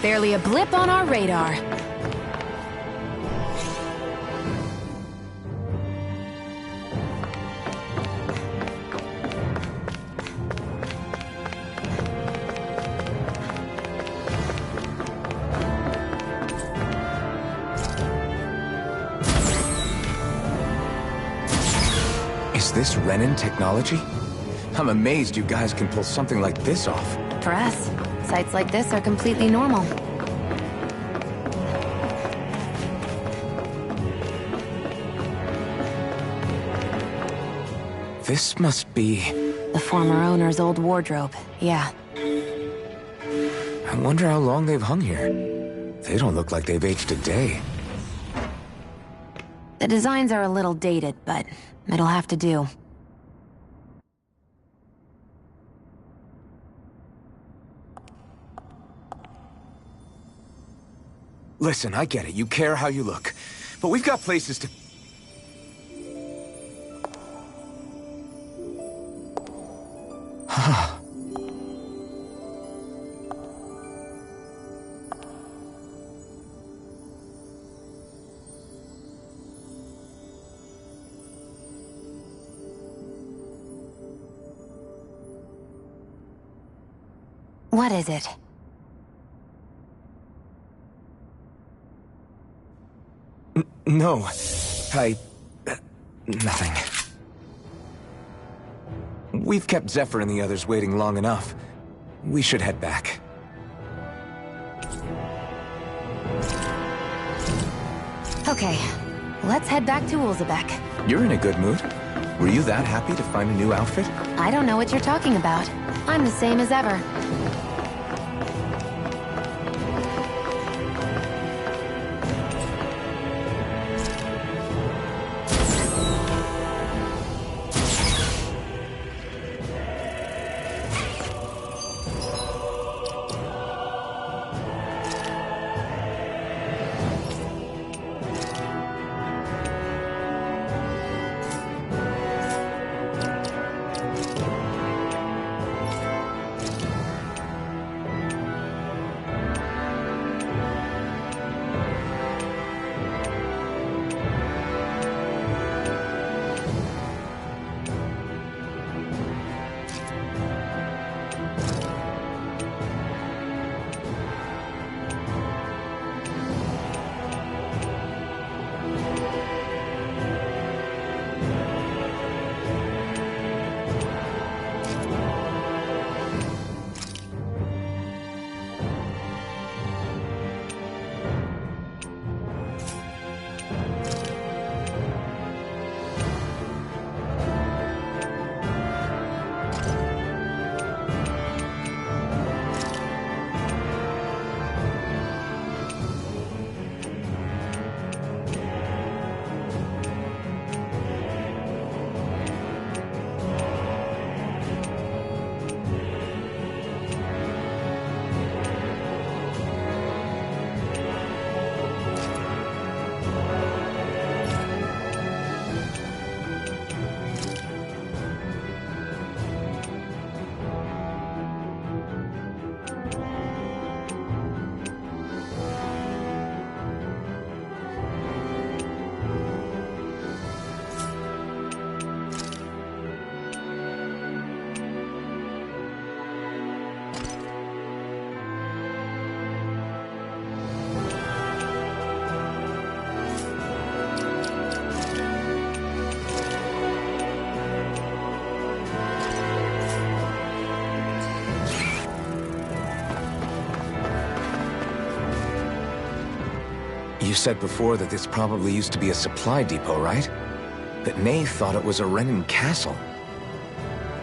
Speaker 10: Barely a blip on our radar.
Speaker 5: Is this Renan technology? I'm amazed you guys can pull something like this off.
Speaker 10: For us, sights like this are completely normal.
Speaker 5: This must be...
Speaker 10: the former owner's old wardrobe, yeah.
Speaker 5: I wonder how long they've hung here. They don't look like they've aged a day.
Speaker 10: The designs are a little dated, but it'll have to do.
Speaker 5: Listen, I get it. You care how you look. But we've got places to...
Speaker 10: What is it?
Speaker 5: No. Nothing. We've kept Zephyr and the others waiting long enough. We should head back.
Speaker 10: Okay, let's head back to Ulzebek.
Speaker 5: You're in a good mood. Were you that happy to find a new outfit?
Speaker 10: I don't know what you're talking about. I'm the same as ever.
Speaker 5: You said before that this probably used to be a supply depot, right? That Nave thought it was a Renan castle.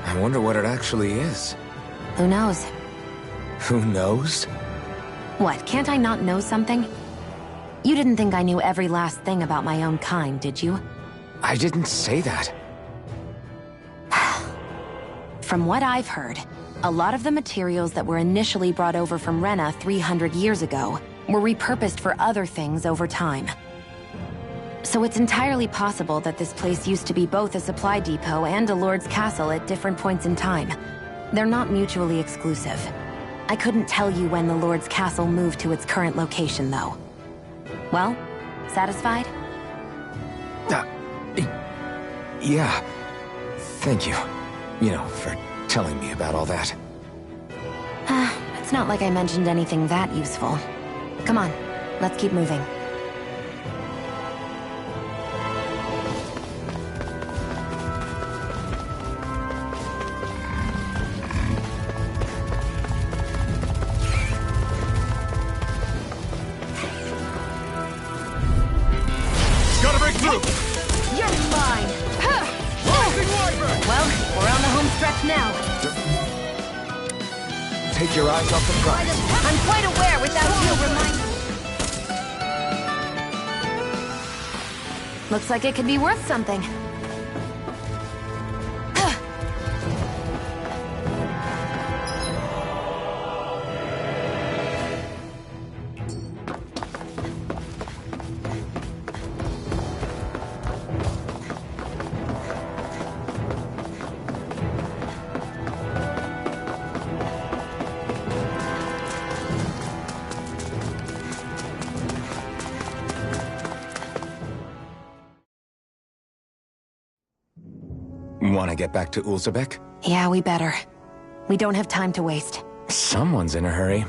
Speaker 5: I wonder what it actually is.
Speaker 10: Who knows?
Speaker 5: Who knows?
Speaker 10: What, can't I not know something? You didn't think I knew every last thing about my own kind, did you?
Speaker 5: I didn't say that.
Speaker 10: From what I've heard, a lot of the materials that were initially brought over from Rena 300 years ago were repurposed for other things over time. So it's entirely possible that this place used to be both a supply depot and a lord's castle at different points in time. They're not mutually exclusive. I couldn't tell you when the lord's castle moved to its current location, though. Well, satisfied?
Speaker 5: Yeah. Thank you. You know, for telling me about all that.
Speaker 10: It's not like I mentioned anything that useful. Come on, let's keep moving.
Speaker 8: Gotta break through!
Speaker 4: You're mine! Huh. Well, we're on the home stretch now.
Speaker 5: Take your eyes off the prize.
Speaker 4: I'm quite aware without you reminding
Speaker 10: Looks like it could be worth something.
Speaker 5: Want to get back to Ulzebek?
Speaker 10: Yeah, we better. We don't have time to waste.
Speaker 5: Someone's in a hurry.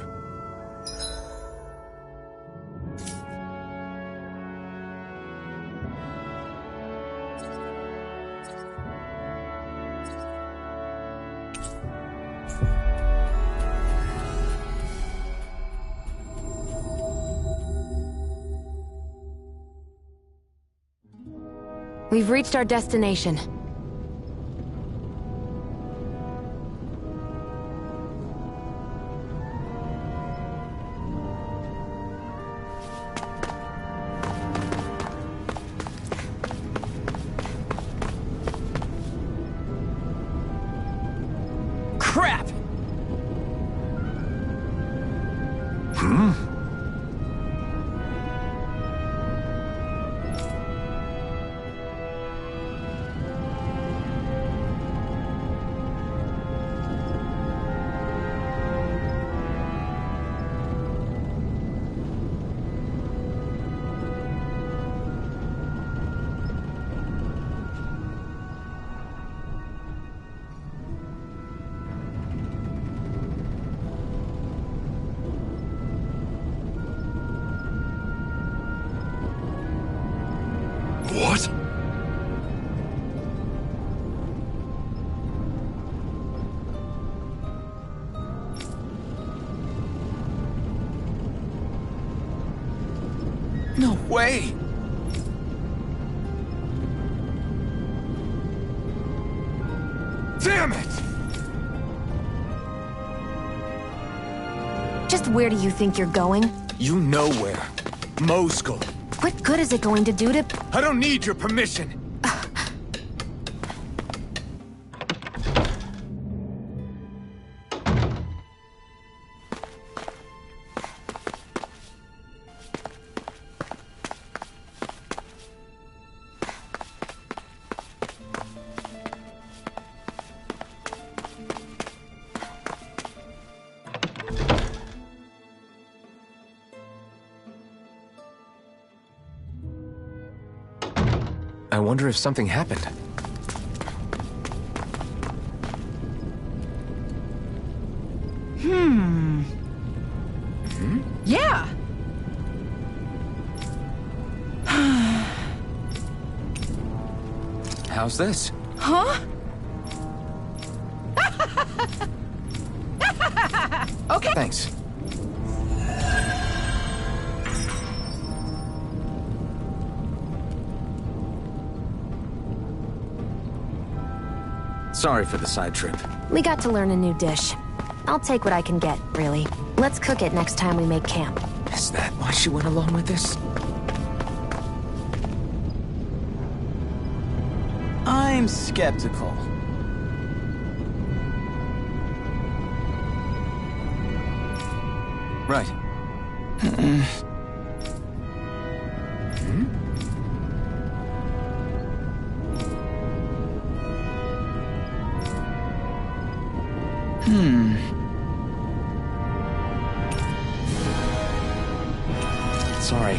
Speaker 10: We've reached our destination.
Speaker 11: Crap!
Speaker 6: What?
Speaker 5: No way! Damn it!
Speaker 10: Just where do you think you're going?
Speaker 5: You know where. Mosul.
Speaker 10: What good is it going to do to...
Speaker 5: I don't need your permission. I wonder if something happened.
Speaker 15: Yeah.
Speaker 5: How's this?
Speaker 15: Huh? Okay.
Speaker 5: Thanks. Sorry for the side trip.
Speaker 10: We got to learn a new dish. I'll take what I can get, really. Let's cook it next time we make camp.
Speaker 5: Is that why she went along with this?
Speaker 11: I'm skeptical.
Speaker 5: Right. Sorry.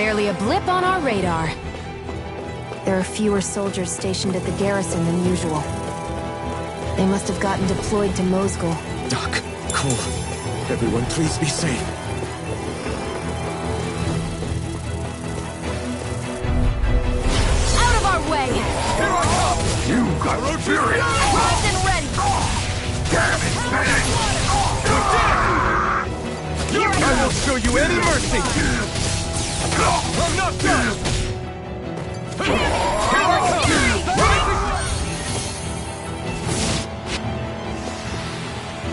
Speaker 10: Barely a blip on our radar. There are fewer soldiers stationed at the garrison than usual. They must have gotten deployed to Mosgul.
Speaker 5: Doc, Cole, everyone please be safe.
Speaker 4: Out of our way!
Speaker 14: Here I come! You got road fury!
Speaker 4: Primed and ready!
Speaker 14: Damn it, man!
Speaker 12: I won't show you any mercy! I'm not done! Here I come!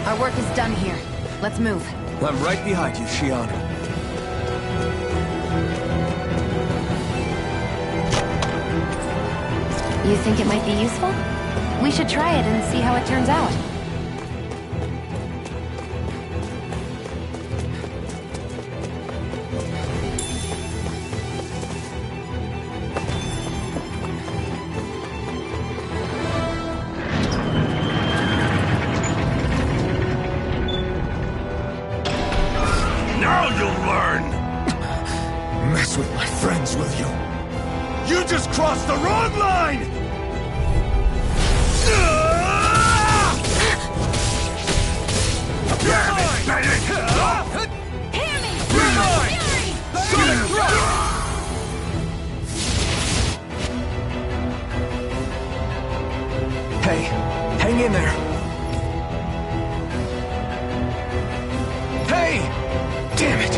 Speaker 10: Our work is done here. Let's move.
Speaker 5: I'm right behind you, Shion.
Speaker 10: You think it might be useful? We should try it and see how it turns out.
Speaker 14: Now you'll learn!
Speaker 5: Mess with my friends, will you?
Speaker 12: You just crossed the wrong line!
Speaker 14: Damn it, Bennett!
Speaker 12: You're mine! Sonic thrust!
Speaker 5: Hey, hang in there. Hey! Damn it!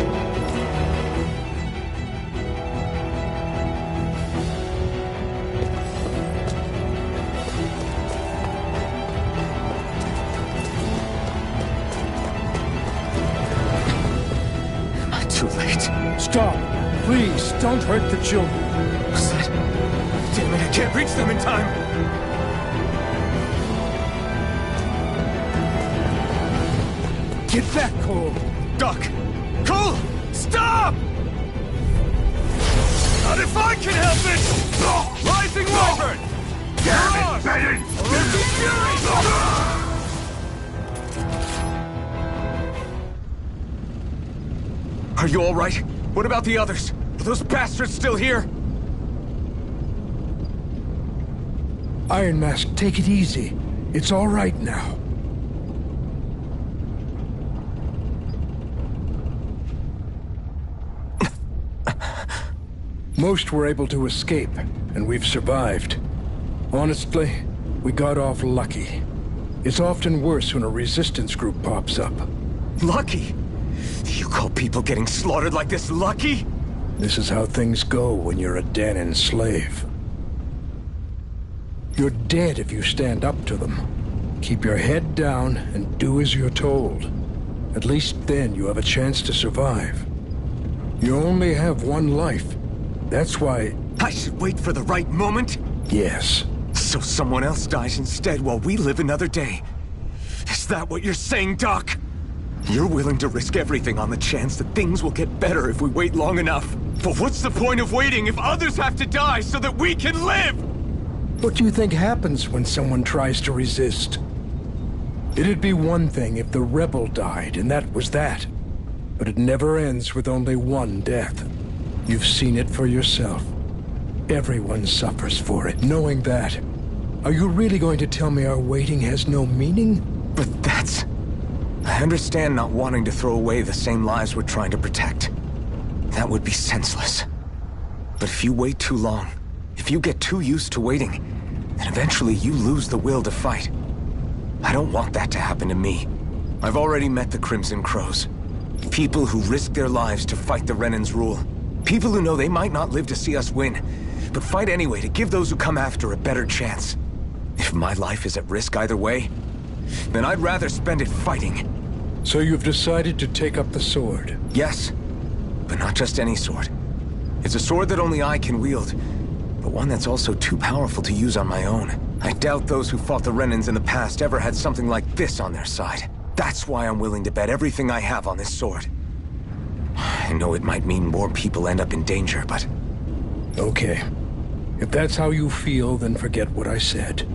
Speaker 5: Too late.
Speaker 6: Stop! Please, don't hurt the children.
Speaker 5: What's that? Damn it, I can't reach them in time!
Speaker 6: Get back, Cole!
Speaker 12: Doc! Cole! Stop! Not if I can help it! Rising Wyvern!
Speaker 14: Damn it, Bennett!
Speaker 12: Roasting Fury!
Speaker 5: Are you all right? What about the others? Are those bastards still here?
Speaker 6: Iron Mask, take it easy. It's all right now. Most were able to escape, and we've survived. Honestly, we got off lucky. It's often worse when a resistance group pops up.
Speaker 5: Lucky? You call people getting slaughtered like this lucky?
Speaker 6: This is how things go when you're a Danon slave. You're dead if you stand up to them. Keep your head down and do as you're told. At least then you have a chance to survive. You only have one life. That's why...
Speaker 5: I should wait for the right moment?
Speaker 6: Yes.
Speaker 5: So someone else dies instead while we live another day. Is that what you're saying, Doc? You're willing to risk everything on the chance that things will get better if we wait long enough. But what's the point of waiting if others have to die so that we can live?
Speaker 6: What do you think happens when someone tries to resist? It'd be one thing if the rebel died, and that was that. But it never ends with only one death. You've seen it for yourself. Everyone suffers for it, knowing that. Are you really going to tell me our waiting has no meaning?
Speaker 5: But that's... I understand not wanting to throw away the same lives we're trying to protect. That would be senseless. But if you wait too long, if you get too used to waiting, then eventually you lose the will to fight. I don't want that to happen to me. I've already met the Crimson Crows. People who risk their lives to fight the Renan's rule. People who know they might not live to see us win, but fight anyway to give those who come after a better chance. If my life is at risk either way, then I'd rather spend it fighting.
Speaker 6: So you've decided to take up the sword?
Speaker 5: Yes, but not just any sword. It's a sword that only I can wield, but one that's also too powerful to use on my own. I doubt those who fought the Renans in the past ever had something like this on their side. That's why I'm willing to bet everything I have on this sword. I know it might mean more people end up in danger, but...
Speaker 6: Okay. If that's how you feel, then forget what I said.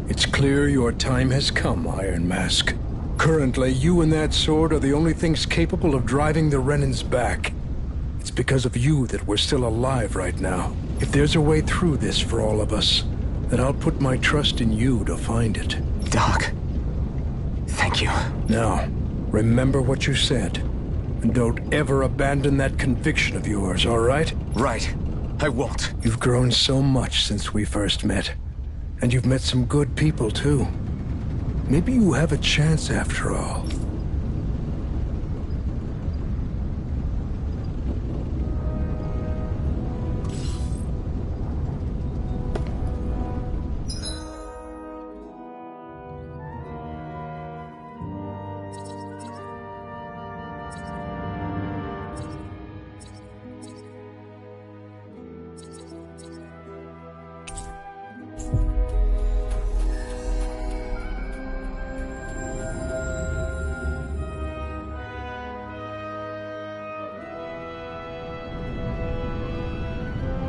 Speaker 6: It's clear your time has come, Iron Mask. Currently, you and that sword are the only things capable of driving the Renans back. It's because of you that we're still alive right now. If there's a way through this for all of us, then I'll put my trust in you to find it.
Speaker 5: Doc, thank you.
Speaker 6: Now, remember what you said. And don't ever abandon that conviction of yours, all right?
Speaker 5: Right. I won't.
Speaker 6: You've grown so much since we first met. And you've met some good people, too. Maybe you have a chance after all.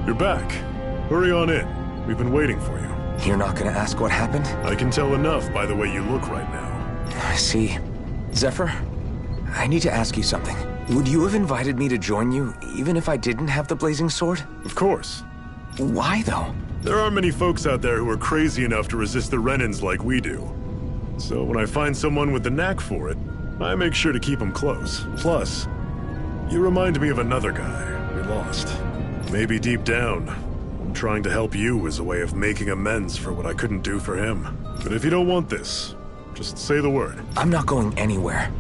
Speaker 2: You're back. Hurry on in. We've been waiting for you.
Speaker 5: You're not gonna ask what happened?
Speaker 2: I can tell enough by the way you look right now.
Speaker 5: I see. Zephyr, I need to ask you something. Would you have invited me to join you, even if I didn't have the blazing sword?
Speaker 2: Of course.
Speaker 5: Why, though?
Speaker 2: There aren't many folks out there who are crazy enough to resist the Renans like we do. So when I find someone with the knack for it, I make sure to keep them close. Plus, you remind me of another guy we lost. Maybe deep down, I'm trying to help you as a way of making amends for what I couldn't do for him. But if you don't want this, just say the word.
Speaker 5: I'm not going anywhere.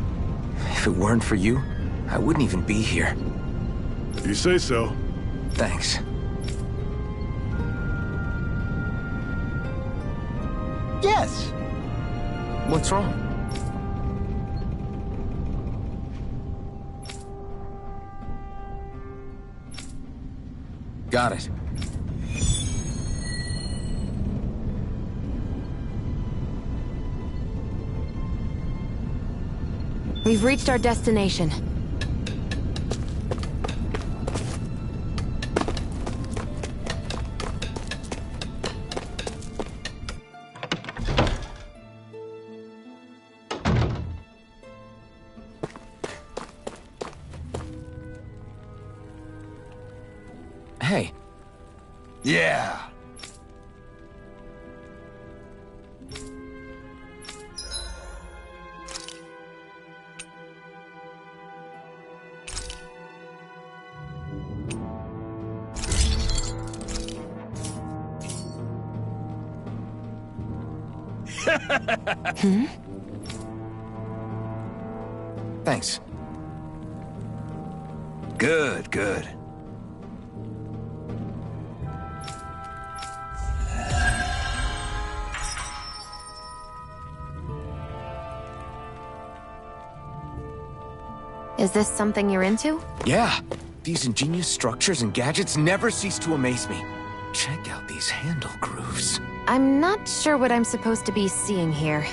Speaker 5: If it weren't for you, I wouldn't even be here.
Speaker 2: If you say so.
Speaker 5: Thanks.
Speaker 11: Yes!
Speaker 5: What's wrong? Got it.
Speaker 10: We've reached our destination.
Speaker 5: Hey.
Speaker 14: Yeah.
Speaker 5: Thanks.
Speaker 14: Good, good.
Speaker 10: Is this something you're into?
Speaker 5: Yeah. These ingenious structures and gadgets never cease to amaze me. Check out these handle grooves.
Speaker 10: I'm not sure what I'm supposed to be seeing here.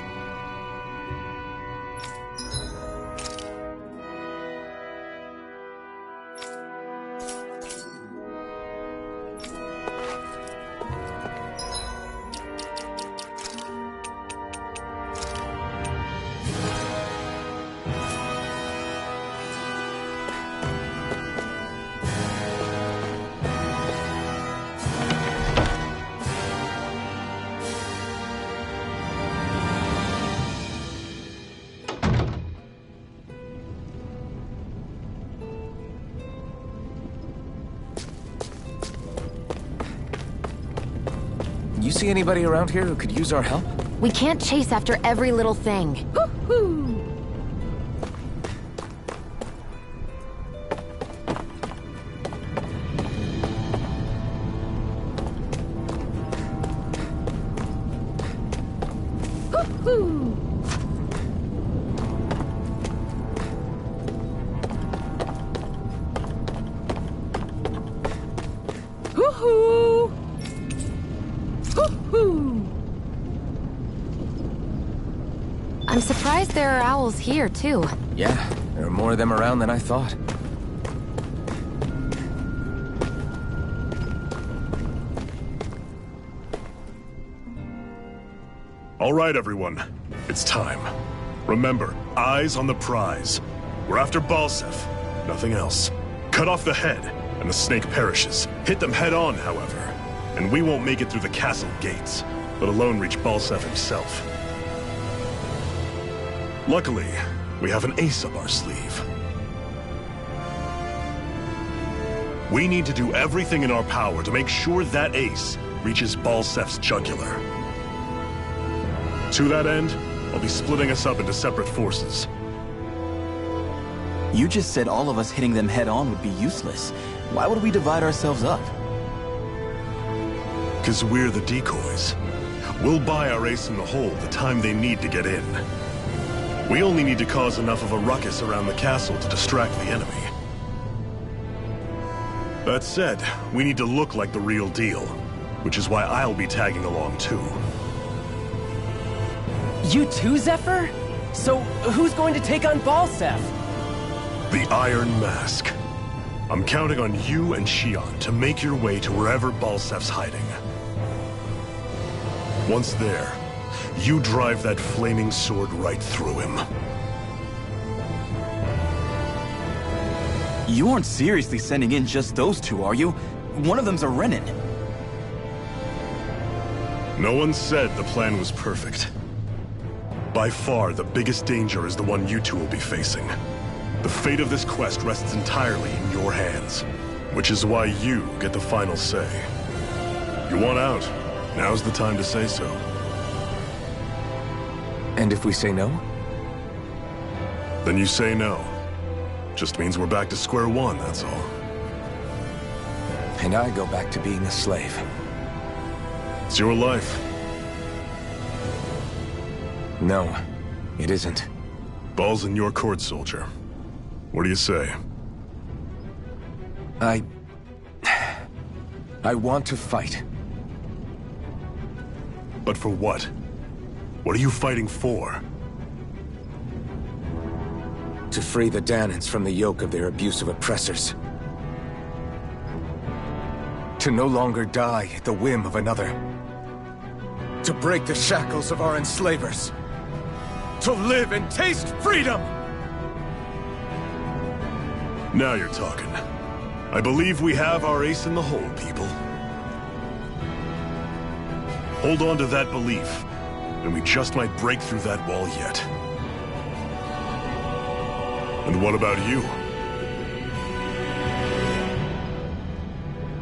Speaker 5: You see anybody around here who could use our help?
Speaker 10: We can't chase after every little thing. Woohoo! Woohoo! Woohoo! Woohoo! I'm surprised there are owls here, too.
Speaker 5: Yeah, there are more of them around than I thought.
Speaker 2: All right, everyone. It's time. Remember, eyes on the prize. We're after Balsef. Nothing else. Cut off the head, and the snake perishes. Hit them head-on, however, and we won't make it through the castle gates, let alone reach Balsef himself. Luckily, we have an ace up our sleeve. We need to do everything in our power to make sure that ace reaches Balsef's jugular. To that end, I'll be splitting us up into separate forces.
Speaker 7: You just said all of us hitting them head-on would be useless. Why would we divide ourselves up?
Speaker 2: 'Cause we're the decoys. We'll buy our ace in the hole the time they need to get in. We only need to cause enough of a ruckus around the castle to distract the enemy. That said, we need to look like the real deal, which is why I'll be tagging along too.
Speaker 11: You too, Zephyr? So, who's going to take on Balsef?
Speaker 2: The Iron Mask. I'm counting on you and Xion to make your way to wherever Balsef's hiding. Once there, you drive that flaming sword right through him.
Speaker 7: You aren't seriously sending in just those two, are you? One of them's a Renin.
Speaker 2: No one said the plan was perfect. By far, the biggest danger is the one you two will be facing. The fate of this quest rests entirely in your hands, which is why you get the final say. You want out, now's the time to say so.
Speaker 5: And if we say no?
Speaker 2: Then you say no. Just means we're back to square one, that's all.
Speaker 5: And I go back to being a slave.
Speaker 2: It's your life.
Speaker 5: No, it isn't.
Speaker 2: Ball's in your court, soldier. What do you say?
Speaker 5: I want to fight.
Speaker 2: But for what? What are you fighting for?
Speaker 5: To free the Danans from the yoke of their abusive oppressors. To no longer die at the whim of another. To break the shackles of our enslavers. To live and taste freedom!
Speaker 2: Now you're talking. I believe we have our ace in the hole, people. Hold on to that belief, and we just might break through that wall yet. And what about you?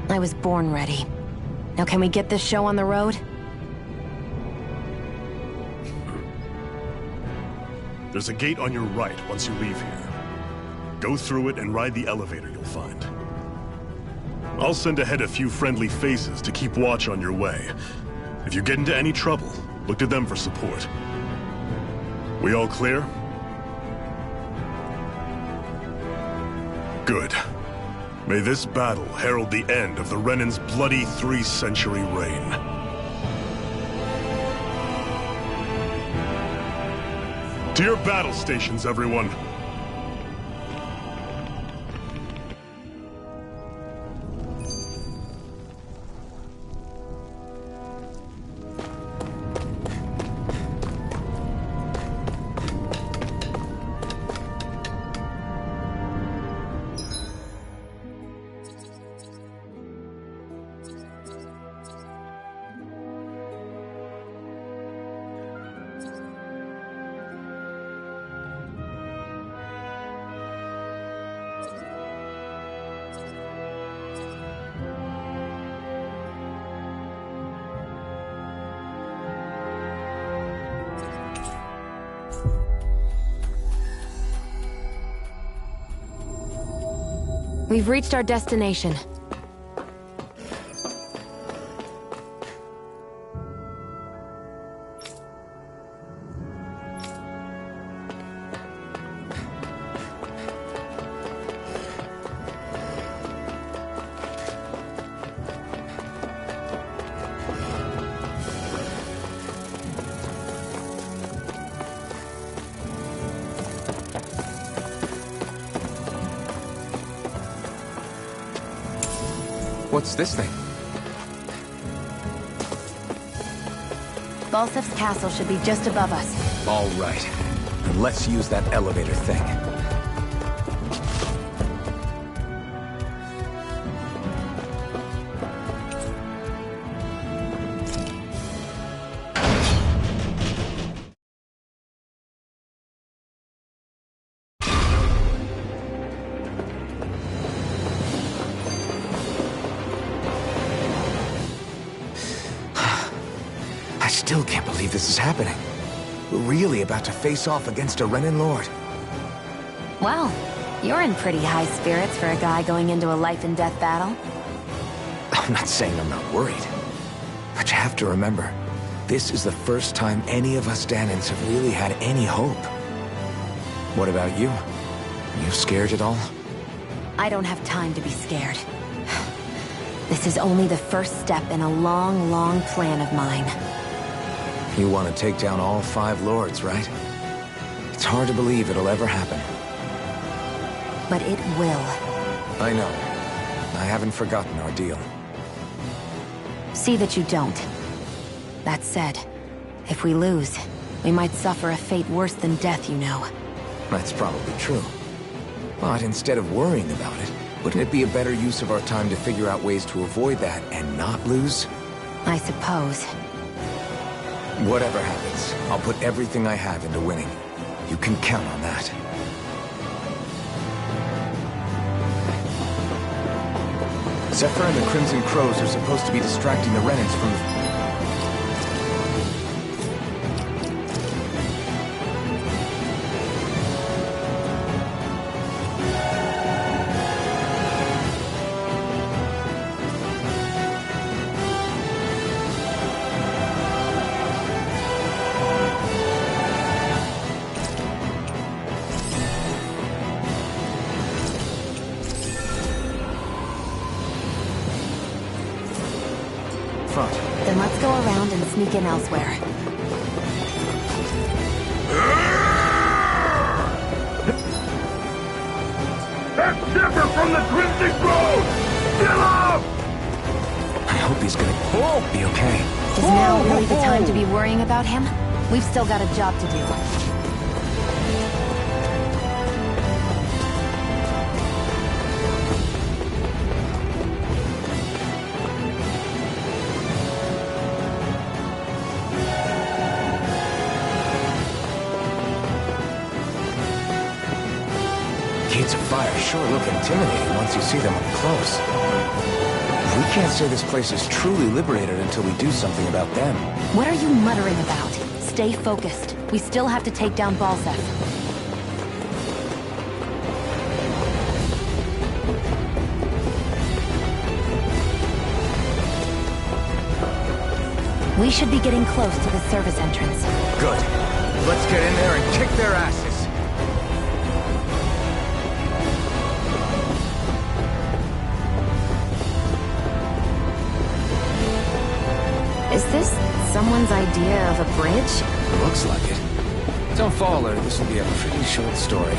Speaker 10: I was born ready. Now can we get this show on the road?
Speaker 2: There's a gate on your right once you leave here. Go through it and ride the elevator you'll find. I'll send ahead a few friendly faces to keep watch on your way. If you get into any trouble, look to them for support. We all clear? Good. May this battle herald the end of the Renin's bloody 3-century reign. To your battle stations, everyone!
Speaker 10: We've reached our destination.
Speaker 5: What's this thing?
Speaker 10: Balsef's castle should be just above us.
Speaker 5: All right. Then let's use that elevator thing. still can't believe this is happening. We're really about to face off against a Renin Lord.
Speaker 10: Well, you're in pretty high spirits for a guy going into a life-and-death battle.
Speaker 5: I'm not saying I'm not worried. But you have to remember, this is the first time any of us Danins have really had any hope. What about you? Are you scared at all?
Speaker 10: I don't have time to be scared. This is only the first step in a long, long plan of mine.
Speaker 5: You want to take down all 5 lords, right? It's hard to believe it'll ever happen.
Speaker 10: But it will.
Speaker 5: I know. I haven't forgotten our deal.
Speaker 10: See that you don't. That said, if we lose, we might suffer a fate worse than death, you know.
Speaker 5: That's probably true. But instead of worrying about it, wouldn't it be a better use of our time to figure out ways to avoid that and not lose?
Speaker 10: I suppose.
Speaker 5: Whatever happens, I'll put everything I have into winning. You can count on that. Zephyr and the Crimson Crows are supposed to be distracting the Renins from the...
Speaker 10: Then let's go around and sneak in elsewhere.
Speaker 3: That's Zephyr from the Crimson Crows! Get up!
Speaker 5: I hope he's gonna be okay.
Speaker 10: Is now really the time to be worrying about him? We've still got a job to do.
Speaker 5: Gates of fire sure look intimidating once you see them up close. We can't say this place is truly liberated until we do something about them.
Speaker 10: What are you muttering about? Stay focused. We still have to take down Balseth. We should be getting close to the service entrance.
Speaker 5: Good. Let's get in there and kick their asses.
Speaker 10: Is this someone's idea of a bridge?
Speaker 5: Looks like it. Don't fall, or this will be a pretty short story.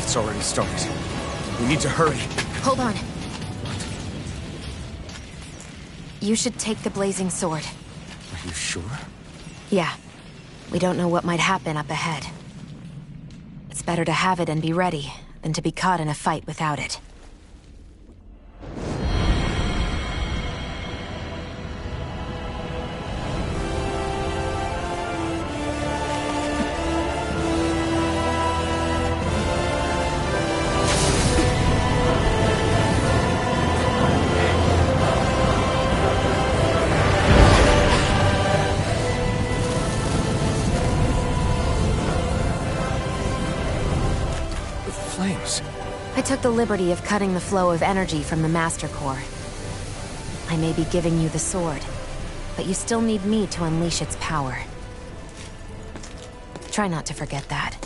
Speaker 5: It's already started. We need to hurry.
Speaker 10: Hold on. You should take the blazing sword.
Speaker 5: Are you sure?
Speaker 10: Yeah. We don't know what might happen up ahead. It's better to have it and be ready than to be caught in a fight without it. I took the liberty of cutting the flow of energy from the Master Core. I may be giving you the sword, but you still need me to unleash its power. Try not to forget that.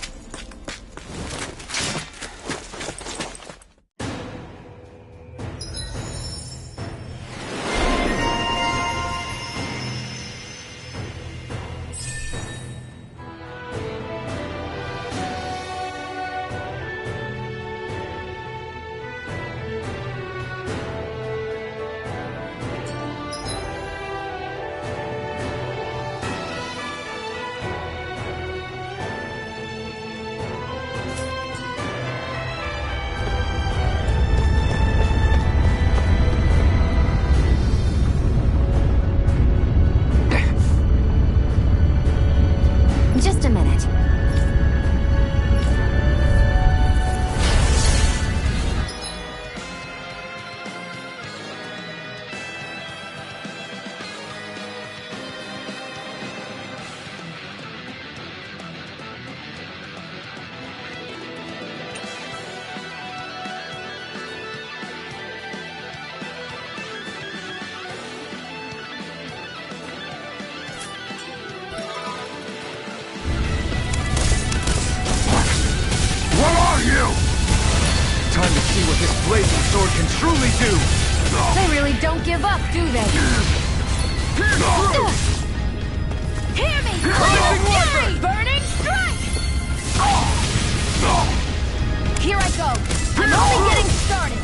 Speaker 10: minute.
Speaker 12: Time to see what this blazing sword can truly do!
Speaker 4: They really don't give up, do they? Hear me! Fury! Burning strike! Here I go! I'm only getting started!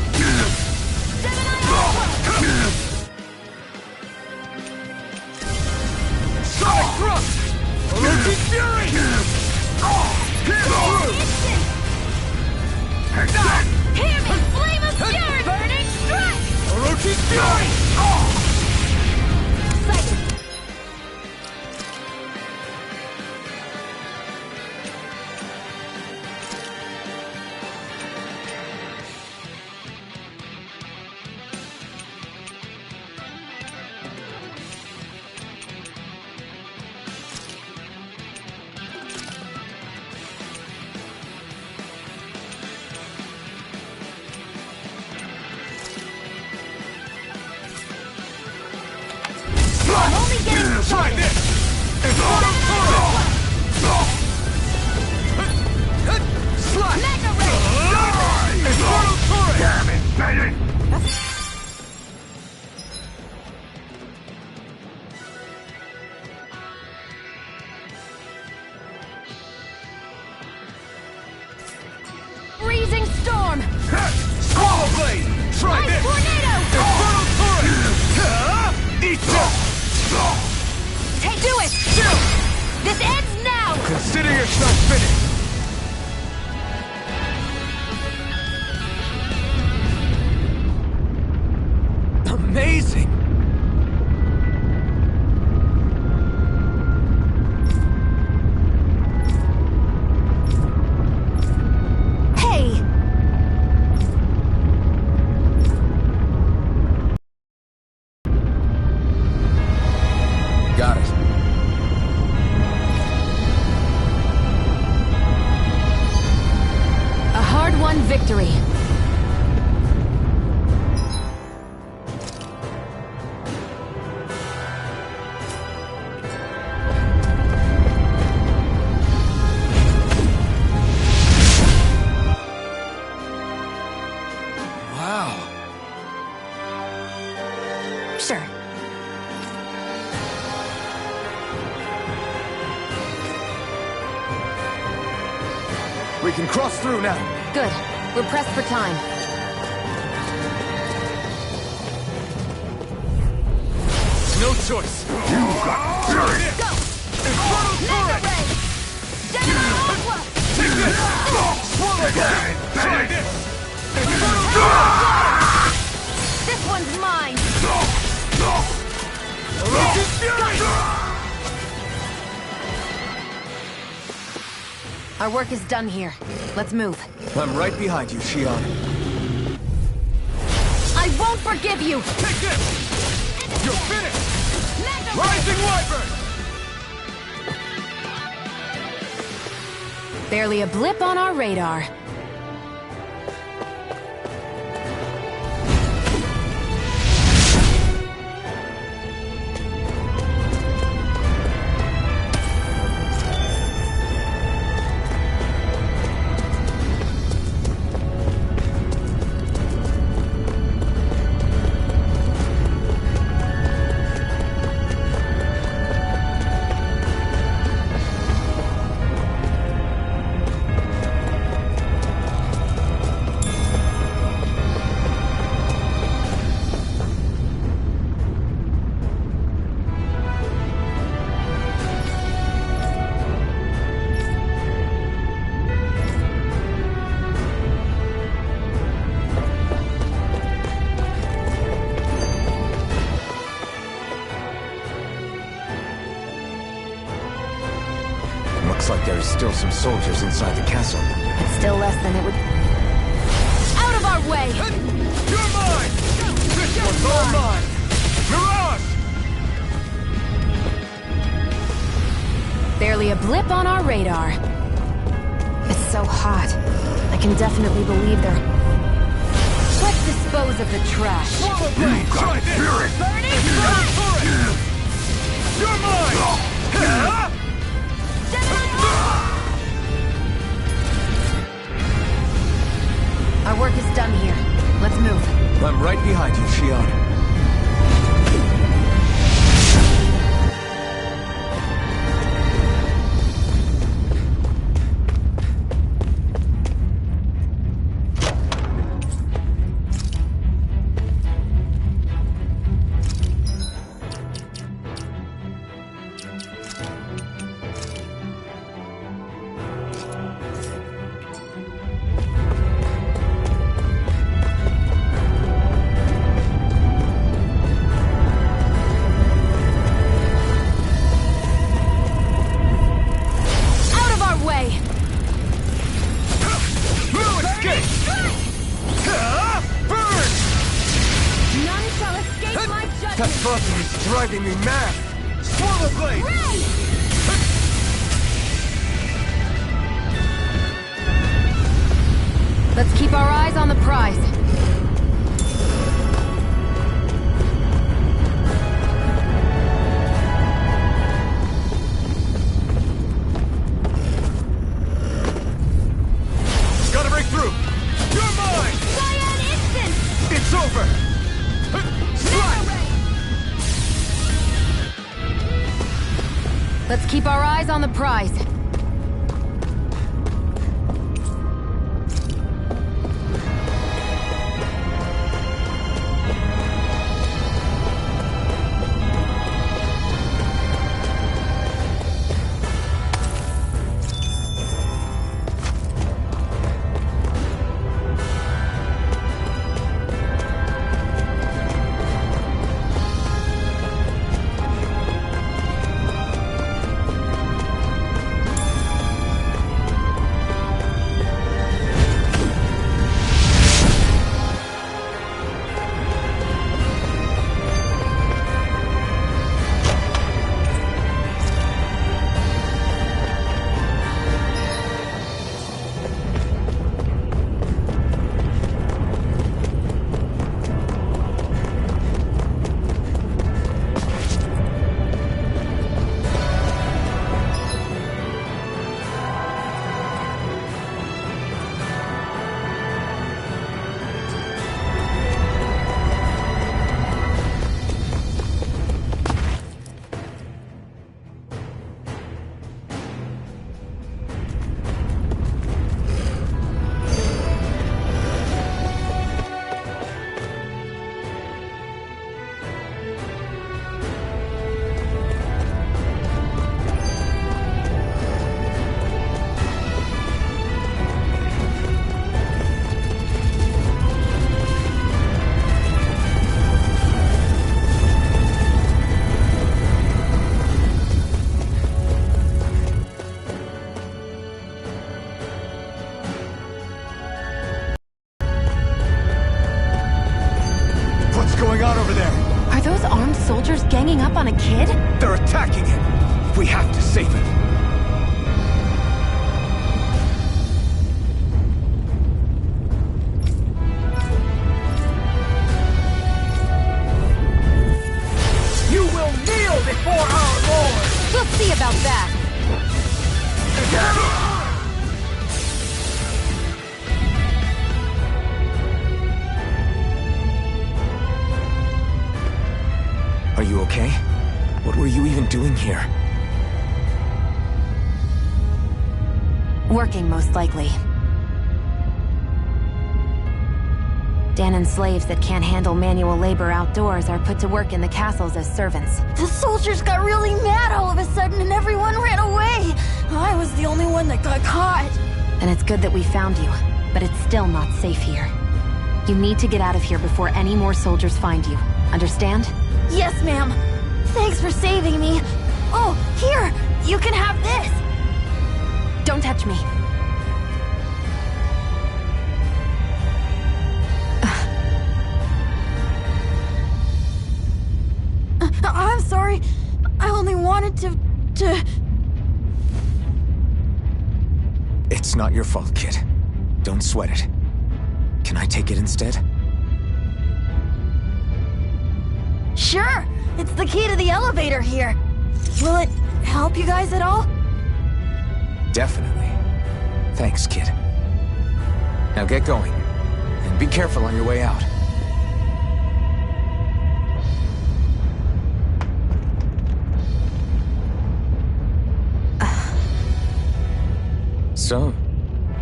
Speaker 12: Sonic thrust! Orochi Fury!
Speaker 4: Hear me! Flame of Fury! Burning strike!
Speaker 12: Orochi Fury!
Speaker 4: Sighted! I'm only getting started! Mega Ray!
Speaker 12: Infernal Torrent!
Speaker 14: Damn it, baby!
Speaker 4: Freezing storm!
Speaker 12: Swallow Blade! Try
Speaker 4: Ice
Speaker 12: this!
Speaker 4: tornado!
Speaker 12: Infernal Torrent! Eat this!
Speaker 4: Do it! This ends now!
Speaker 12: Consider yourself finished! Amazing!
Speaker 4: Hey!
Speaker 12: Got it.
Speaker 4: A hard-won victory.
Speaker 12: Wow.
Speaker 4: Sure.
Speaker 12: We can cross through now.
Speaker 4: Good. We're pressed for time.
Speaker 12: No choice.
Speaker 14: You got fury!
Speaker 4: Go!
Speaker 12: Infernal
Speaker 4: Mega
Speaker 12: Torrent!
Speaker 4: Ray! Dynamo Aqua!
Speaker 12: Take this! Swallow Blade! Try this! Infernal
Speaker 4: This one's mine!
Speaker 12: Orochi Fury!
Speaker 10: Our work is done here. Let's move.
Speaker 12: I'm right behind you, Shion.
Speaker 4: I won't forgive you!
Speaker 12: Take this! You're finished!
Speaker 4: Mega
Speaker 12: Rising Wyvern!
Speaker 10: Barely a blip on our radar.
Speaker 5: there's still some soldiers inside the castle.
Speaker 10: It's still less than it would... Out of our way!
Speaker 12: You're mine! This one's all mine! Mirage!
Speaker 10: Barely a blip on our radar. It's so hot. I can definitely believe they're... Let's dispose of the trash.
Speaker 12: Swallow blade! Try this! Burning for it! You're mine!
Speaker 10: Our work is done here. Let's move.
Speaker 5: I'm right behind you, Shion.
Speaker 12: That buzzing is driving me mad! Swallow blade!
Speaker 10: Let's keep our eyes on the prize.
Speaker 12: Gotta break through! You're mine!
Speaker 4: Cyan instant!
Speaker 12: It's over!
Speaker 10: Let's keep our eyes on the prize. Soldiers ganging up on a kid?
Speaker 5: They're attacking him! We have to save him!
Speaker 12: You will kneel before our Lord!
Speaker 10: We'll see about that!
Speaker 5: Are you okay? What were you even doing here?
Speaker 10: Working, most likely. Danan's slaves that can't handle manual labor outdoors are put to work in the castles as servants.
Speaker 4: The soldiers got really mad all of a sudden and everyone ran away. I was the only one that got caught.
Speaker 10: And it's good that we found you, but it's still not safe here. You need to get out of here before any more soldiers find you. Understand?
Speaker 4: Yes, ma'am. Thanks for saving me. Oh, here! You can have this!
Speaker 10: touch me.
Speaker 4: I'm sorry. I only wanted to...
Speaker 5: It's not your fault, kid. Don't sweat it. Can I take it instead?
Speaker 4: Sure! It's the key to the elevator here. Will it help you guys at all?
Speaker 5: Definitely. Thanks, kid. Now get going. And be careful on your way out. So,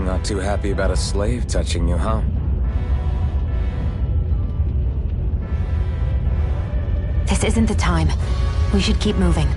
Speaker 5: not too happy about a slave touching you, huh?
Speaker 10: This isn't the time. We should keep moving.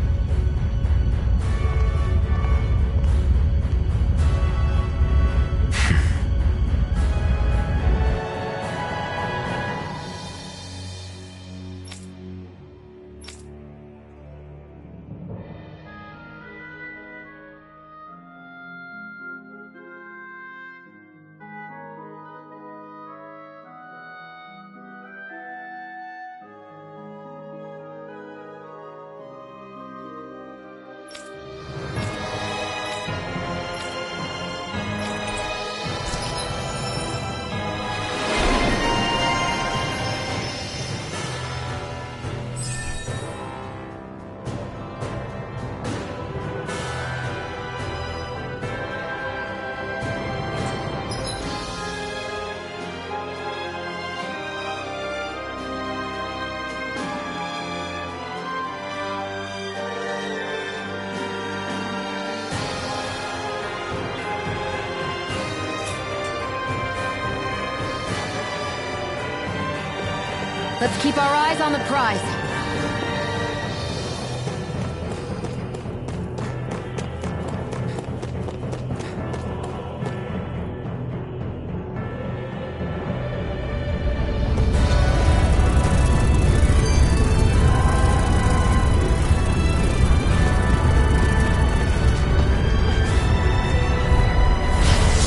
Speaker 10: Let's keep our eyes on the prize.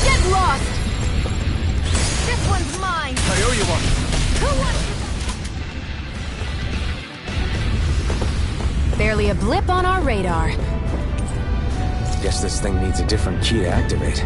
Speaker 10: Get lost! This one's mine!
Speaker 12: I owe you one.
Speaker 4: Who wants... Barely a blip on our radar.
Speaker 5: Guess this thing needs a different key to activate.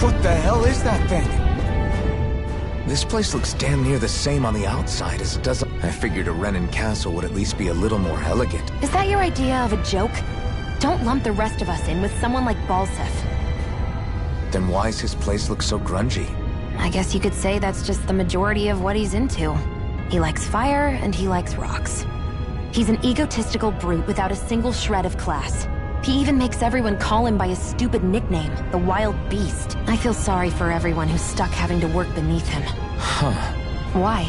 Speaker 5: What the hell is that thing? This place looks damn near the same on the outside as it does. I figured a Renan castle would at least be a little more elegant.
Speaker 10: Is that your idea of a joke? Don't lump the rest of us in with someone like Balsef.
Speaker 5: Then why's his place look so grungy?
Speaker 10: I guess you could say that's just the majority of what he's into. He likes fire and he likes rocks. He's an egotistical brute without a single shred of class. He even makes everyone call him by his stupid nickname, the Wild Beast. I feel sorry for everyone who's stuck having to work beneath him.
Speaker 5: Huh.
Speaker 10: Why?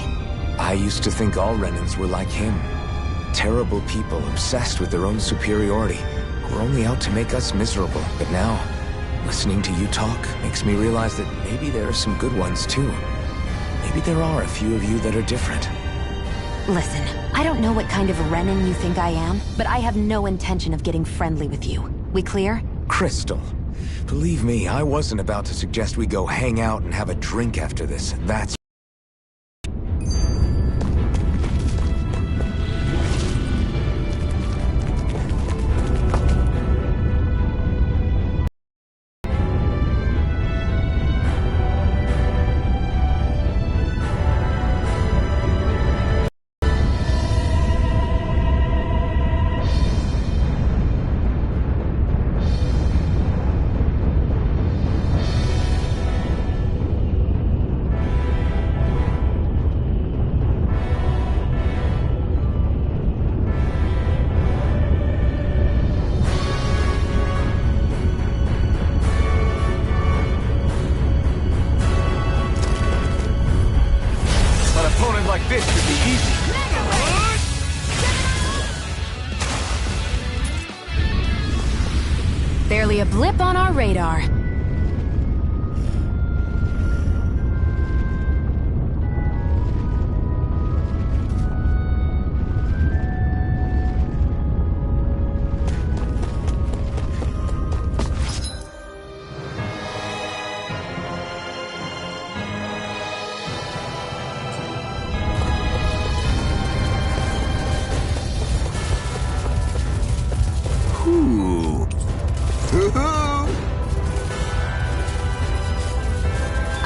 Speaker 5: I used to think all Renans were like him. Terrible people obsessed with their own superiority, who are only out to make us miserable. But now, listening to you talk makes me realize that maybe there are some good ones too. Maybe there are a few of you that are different.
Speaker 10: Listen, I don't know what kind of Renan you think I am, but I have no intention of getting friendly with you. We clear?
Speaker 5: Crystal, believe me, I wasn't about to suggest we go hang out and have a drink after this. That's...
Speaker 10: Barely a blip on our radar.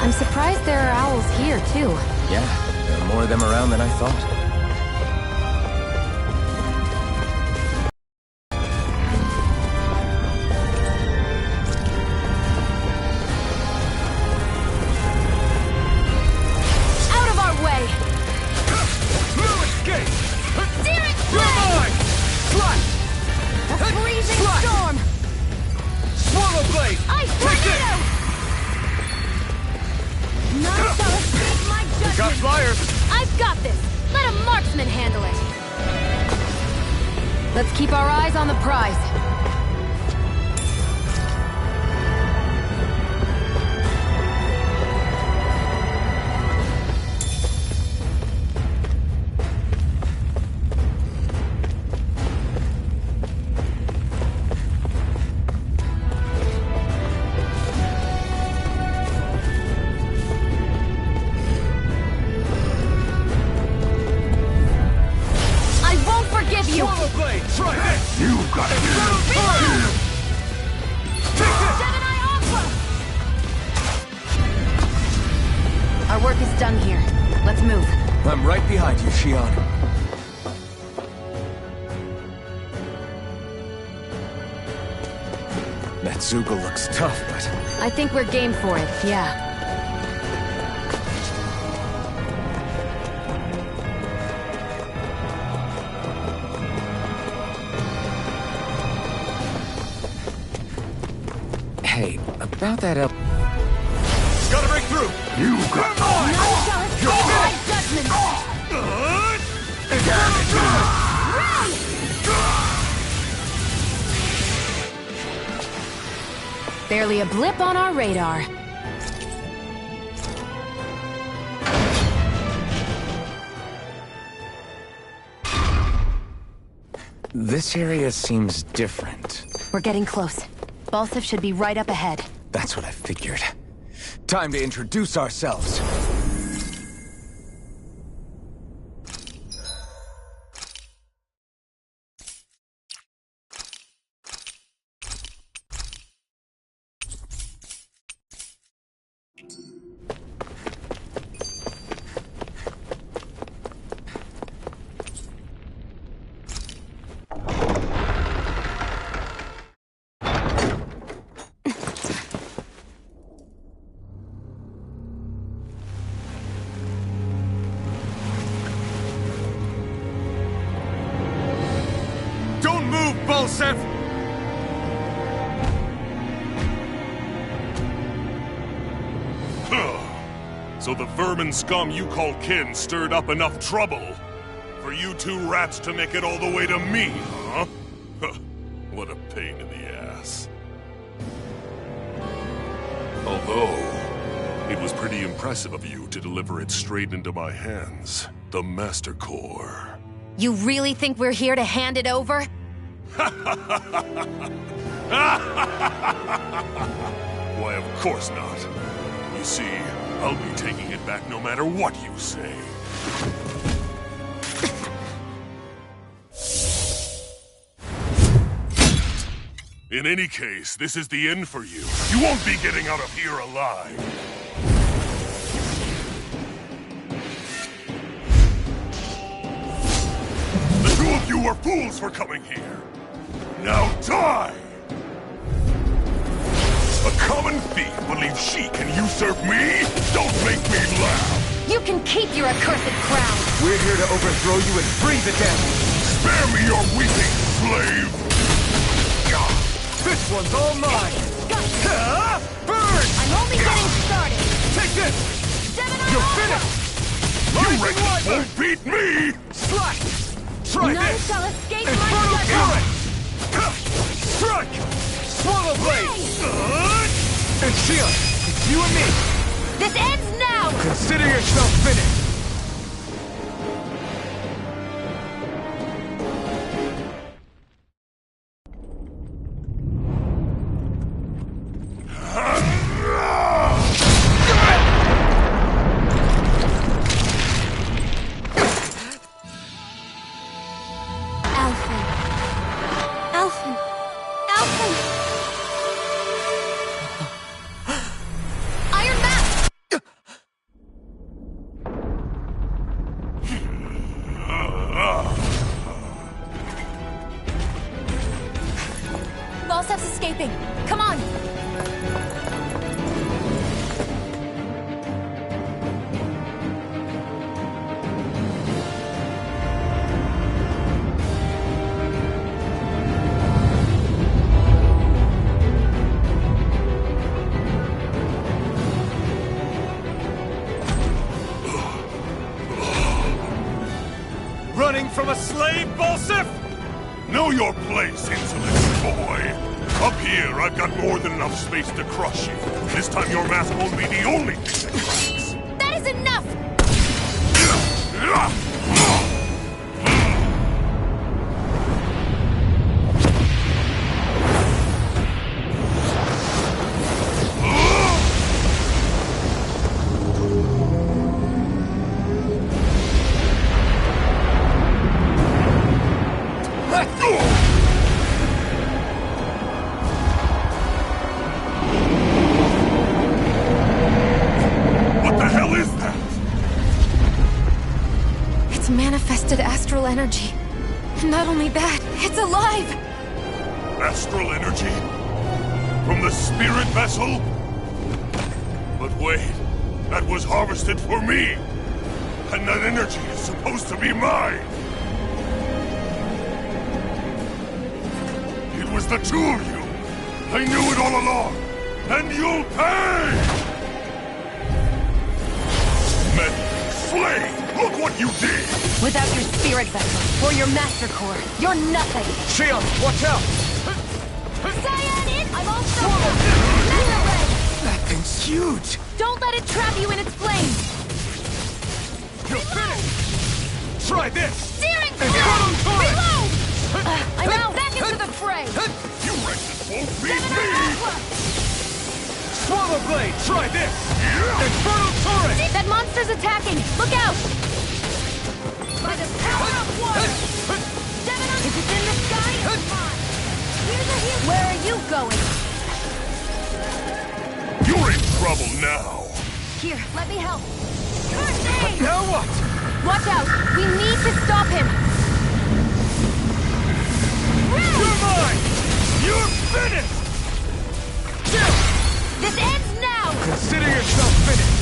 Speaker 10: I'm surprised there are owls here, too.
Speaker 12: Yeah, there are more of them around than I thought.
Speaker 10: Out of our way!
Speaker 12: No escape!
Speaker 10: Searing
Speaker 12: You're mine! Slash!
Speaker 10: A freezing
Speaker 12: Slash!
Speaker 10: storm!
Speaker 12: Swallow blade!
Speaker 10: Ice
Speaker 12: Take
Speaker 10: tornado! None shall escape my judgment!
Speaker 12: Got flyers!
Speaker 10: I've got this! Let a marksman handle it! Let's keep our eyes on the prize. I won't forgive you!
Speaker 12: Swallow blade! Try this!
Speaker 6: You got it!
Speaker 10: Gemini Aqua! Our work is done here. Let's move.
Speaker 12: I'm right behind you, Shion. That Zoogle looks tough, but...
Speaker 10: I think we're game for it, yeah.
Speaker 12: Hey, about that up...
Speaker 3: Gotta break through!
Speaker 6: You got it!
Speaker 10: None shall escape my judgment! Barely a blip on our radar.
Speaker 5: This area seems different.
Speaker 10: We're getting close. Balsif should be right up ahead.
Speaker 5: That's what I figured. Time to introduce ourselves.
Speaker 3: Don't move, Balsef!
Speaker 2: So the vermin scum you call kin stirred up enough trouble for you two rats to make it all the way to me, huh? What a pain in the ass. Although, it was pretty impressive of you to deliver it straight into my hands. The Master Core.
Speaker 10: You really think we're here to hand it over?
Speaker 2: Why, of course not. You see, I'll be taking it back no matter what you say. In any case, this is the end for you. You won't be getting out of here alive. The two of you were fools for coming here. Now die! A common thief believes she can usurp me? Don't make me laugh!
Speaker 10: You can keep your accursed crown!
Speaker 12: We're here to overthrow you and bring the damage!
Speaker 2: Spare me your weeping, slave!
Speaker 12: This one's all mine!
Speaker 2: Burn!
Speaker 10: I'm only getting started!
Speaker 12: Take this!
Speaker 10: Gemini
Speaker 12: You're
Speaker 10: Aqua!
Speaker 12: finished!
Speaker 2: You
Speaker 12: Rising
Speaker 2: wretches
Speaker 12: Wyvern!
Speaker 2: won't beat me!
Speaker 12: Slash! Try
Speaker 10: None
Speaker 12: this!
Speaker 10: shall escape
Speaker 12: Infernal
Speaker 10: my judgment!
Speaker 12: Fury! Strike! Swallow blade! And Shion, it's you and me!
Speaker 4: This ends now!
Speaker 12: Consider yourself finished!
Speaker 4: Falstaff's escaping. Come on!
Speaker 3: Running from a slave, Balsif?
Speaker 2: Know your place, insolent boy. Up here, I've got more than enough space to crush you. This time your mask won't be the only thing that cracks.
Speaker 4: That is enough!
Speaker 10: Manifested astral energy. Not only that, it's alive!
Speaker 2: Astral energy? From the spirit vessel? But wait, that was harvested for me! And that energy is supposed to be mine! It was the two of you! I knew it all along! And you'll pay! Men, slave! Look what you did!
Speaker 4: Without your spirit vessel, or your master core, you're nothing!
Speaker 12: Shion, watch out!
Speaker 4: Cyan, I'm also...
Speaker 12: That thing's huge!
Speaker 4: Don't let it trap you in its flames!
Speaker 12: You're finished! Try this!
Speaker 4: Steering
Speaker 12: Infernal turret!
Speaker 4: Reload! I'm out! Back into the fray!
Speaker 2: You wretches won't beat me!
Speaker 12: Swallow blade! Try this! Infernal turret!
Speaker 4: That monster's attacking! Look out! By the power of water! If it's in the sky, it's mine! Here's a hero! Where are you going?
Speaker 2: You're in trouble now!
Speaker 4: Here, let me help! Curse!
Speaker 12: Now what?
Speaker 4: Watch out! We need to stop him!
Speaker 12: You're mine! You're finished!
Speaker 4: This ends now!
Speaker 12: Consider yourself finished!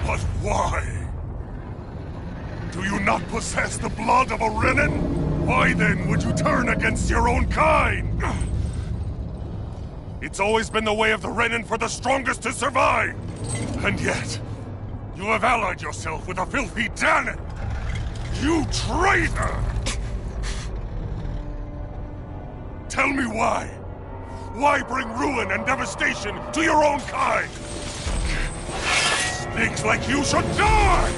Speaker 2: But why? Do you not possess the blood of a Renin? Why then would you turn against your own kind? It's always been the way of the Renin for the strongest to survive! And yet, you have allied yourself with a filthy Danon! You traitor! Tell me why? Why bring ruin and devastation to your own kind? Snakes like you should die!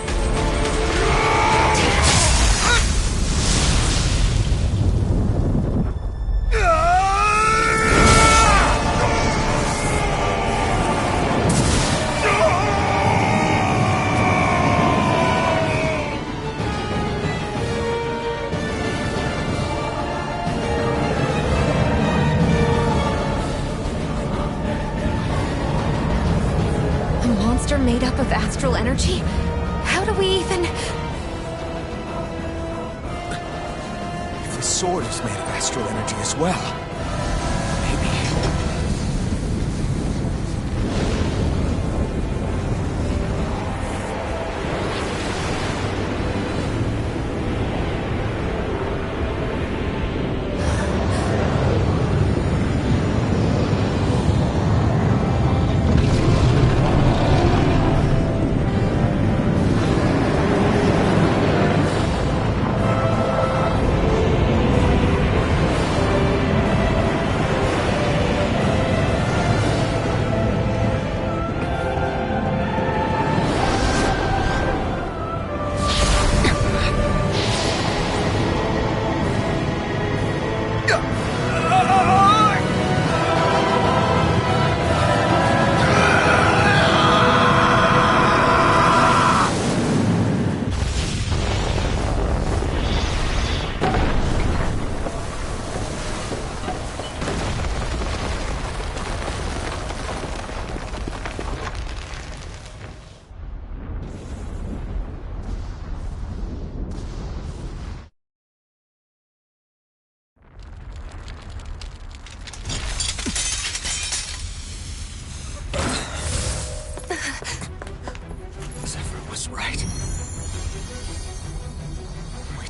Speaker 10: Made up of astral energy? How do we even...
Speaker 12: If the sword is made of astral energy as well, maybe...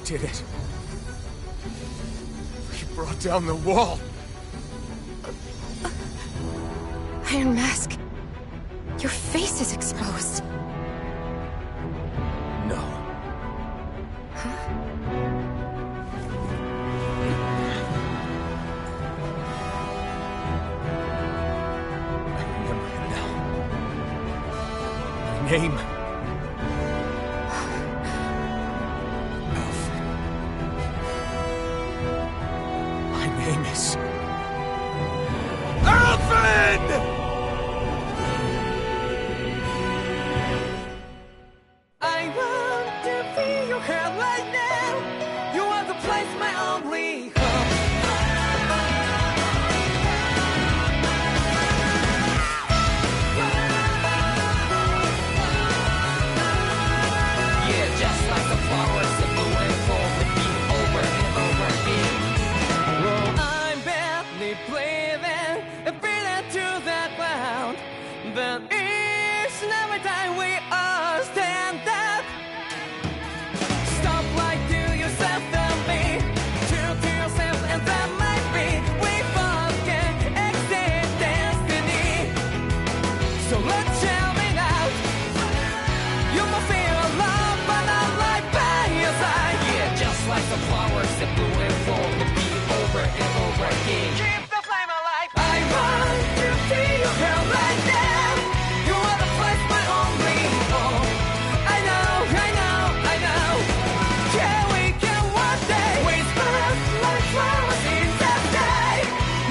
Speaker 12: did it. You brought down the wall.
Speaker 10: Iron Mask, your face is exposed.
Speaker 12: No. I remember it now. My name. Alfred. My name is... Alfred!
Speaker 1: I want to feel your hair right now. You are the place, my only home. Yeah, just like the flowers that bloom and fall with me over and over again. Well, I'm barely breathing and breathing to that ground. But each and every time we all stand up, stop right to yourself and me. True to yourself, and that might be we both can exist destiny. So let's tell me now. You must feel love, but I'm right by your side. Yeah, just like the flowers that bloom and fall to be over and over again. Keep the flame alive. I want to feel your hair right now. You are the place, my only home. I know, I know, I know. Yeah, we can one day whisper like flowers in the sky.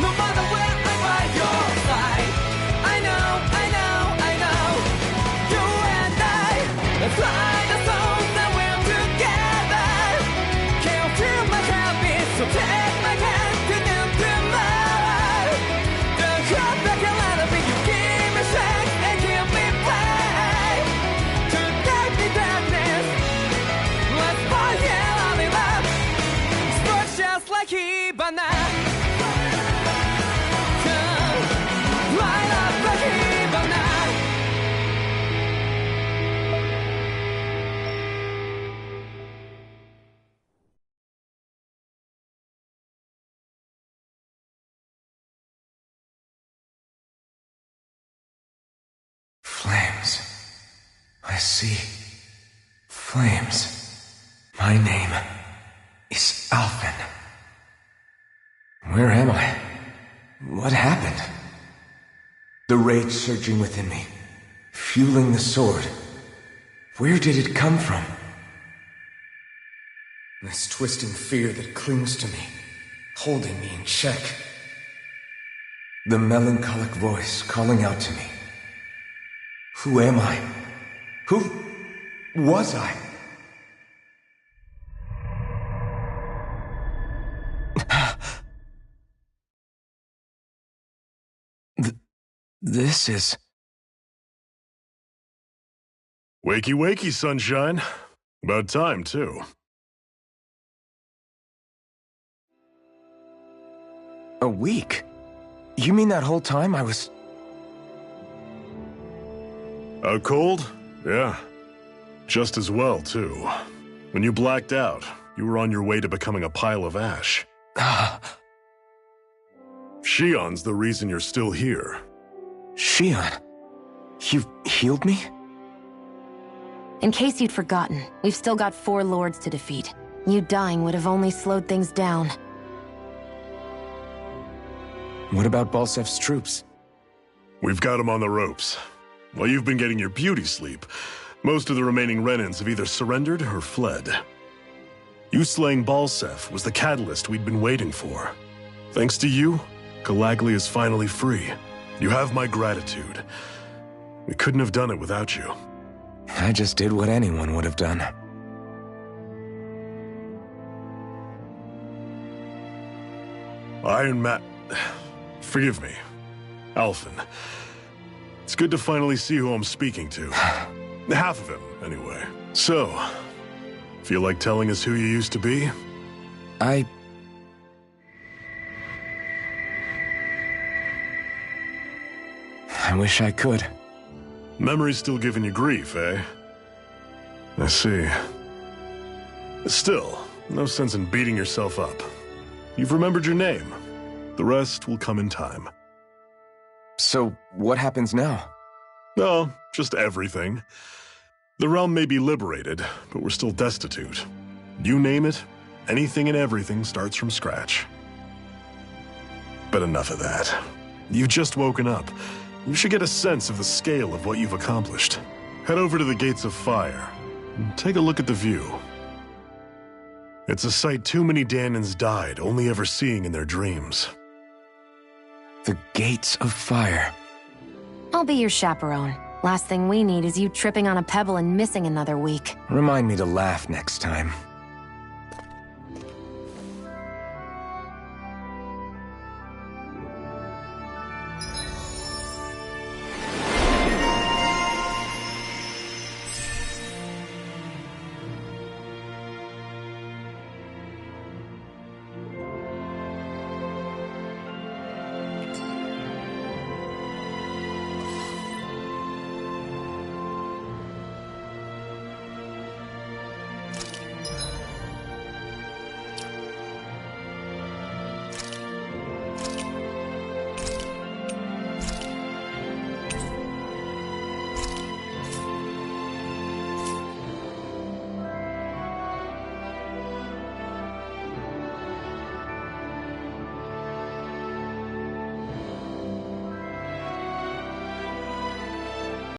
Speaker 1: No matter where I'm by your side. I know, I know, I know. You and I, let's fly the souls that we're together. Can't feel my habits, so take my hand to them tomorrow. The crowd that can let it be, you give me strength and give me faith. To take the darkness, let's fall yeah, all in love. Spark just like Hibana. Light up like Hibana.
Speaker 5: Flames. I see. Flames. My name is Alfin. Where am I? What happened? The rage surging within me, fueling the sword. Where did it come from? This twisting fear that clings to me, holding me in check. The melancholic voice calling out to me. Who am I? Who was I? This is...
Speaker 2: Wakey, wakey, sunshine. About time, too.
Speaker 5: A week? You mean that whole time I was...
Speaker 2: Out cold? Yeah. Just as well, too. When you blacked out, you were on your way to becoming a pile of ash. Shion's the reason you're still here.
Speaker 5: Shion? You've healed me?
Speaker 10: In case you'd forgotten, we've still got 4 lords to defeat. You dying would have only slowed things down.
Speaker 5: What about Balsef's troops?
Speaker 2: We've got them on the ropes. While you've been getting your beauty sleep, most of the remaining Renans have either surrendered or fled. You slaying Balsef was the catalyst we'd been waiting for. Thanks to you, Calaglia is finally free. You have my gratitude. We couldn't have done it without you.
Speaker 5: I just did what anyone would have done.
Speaker 2: Forgive me. Alfin. It's good to finally see who I'm speaking to. Half of him, anyway. So, feel like telling us who you used to be?
Speaker 5: I wish I could.
Speaker 2: Memory's still giving you grief, eh? I see. Still, No sense in beating yourself up. You've remembered your name. The rest will come in time.
Speaker 5: So, what happens now?
Speaker 2: Oh, just everything. The realm may be liberated, but we're still destitute. You name it, anything and everything starts from scratch. But enough of that. You've just woken up. You should get a sense of the scale of what you've accomplished. Head over to the Gates of Fire, and take a look at the view. It's a sight too many Danans died only ever seeing in their dreams.
Speaker 5: The Gates of Fire.
Speaker 10: I'll be your chaperone. Last thing we need is you tripping on a pebble and missing another week.
Speaker 5: Remind me to laugh next time.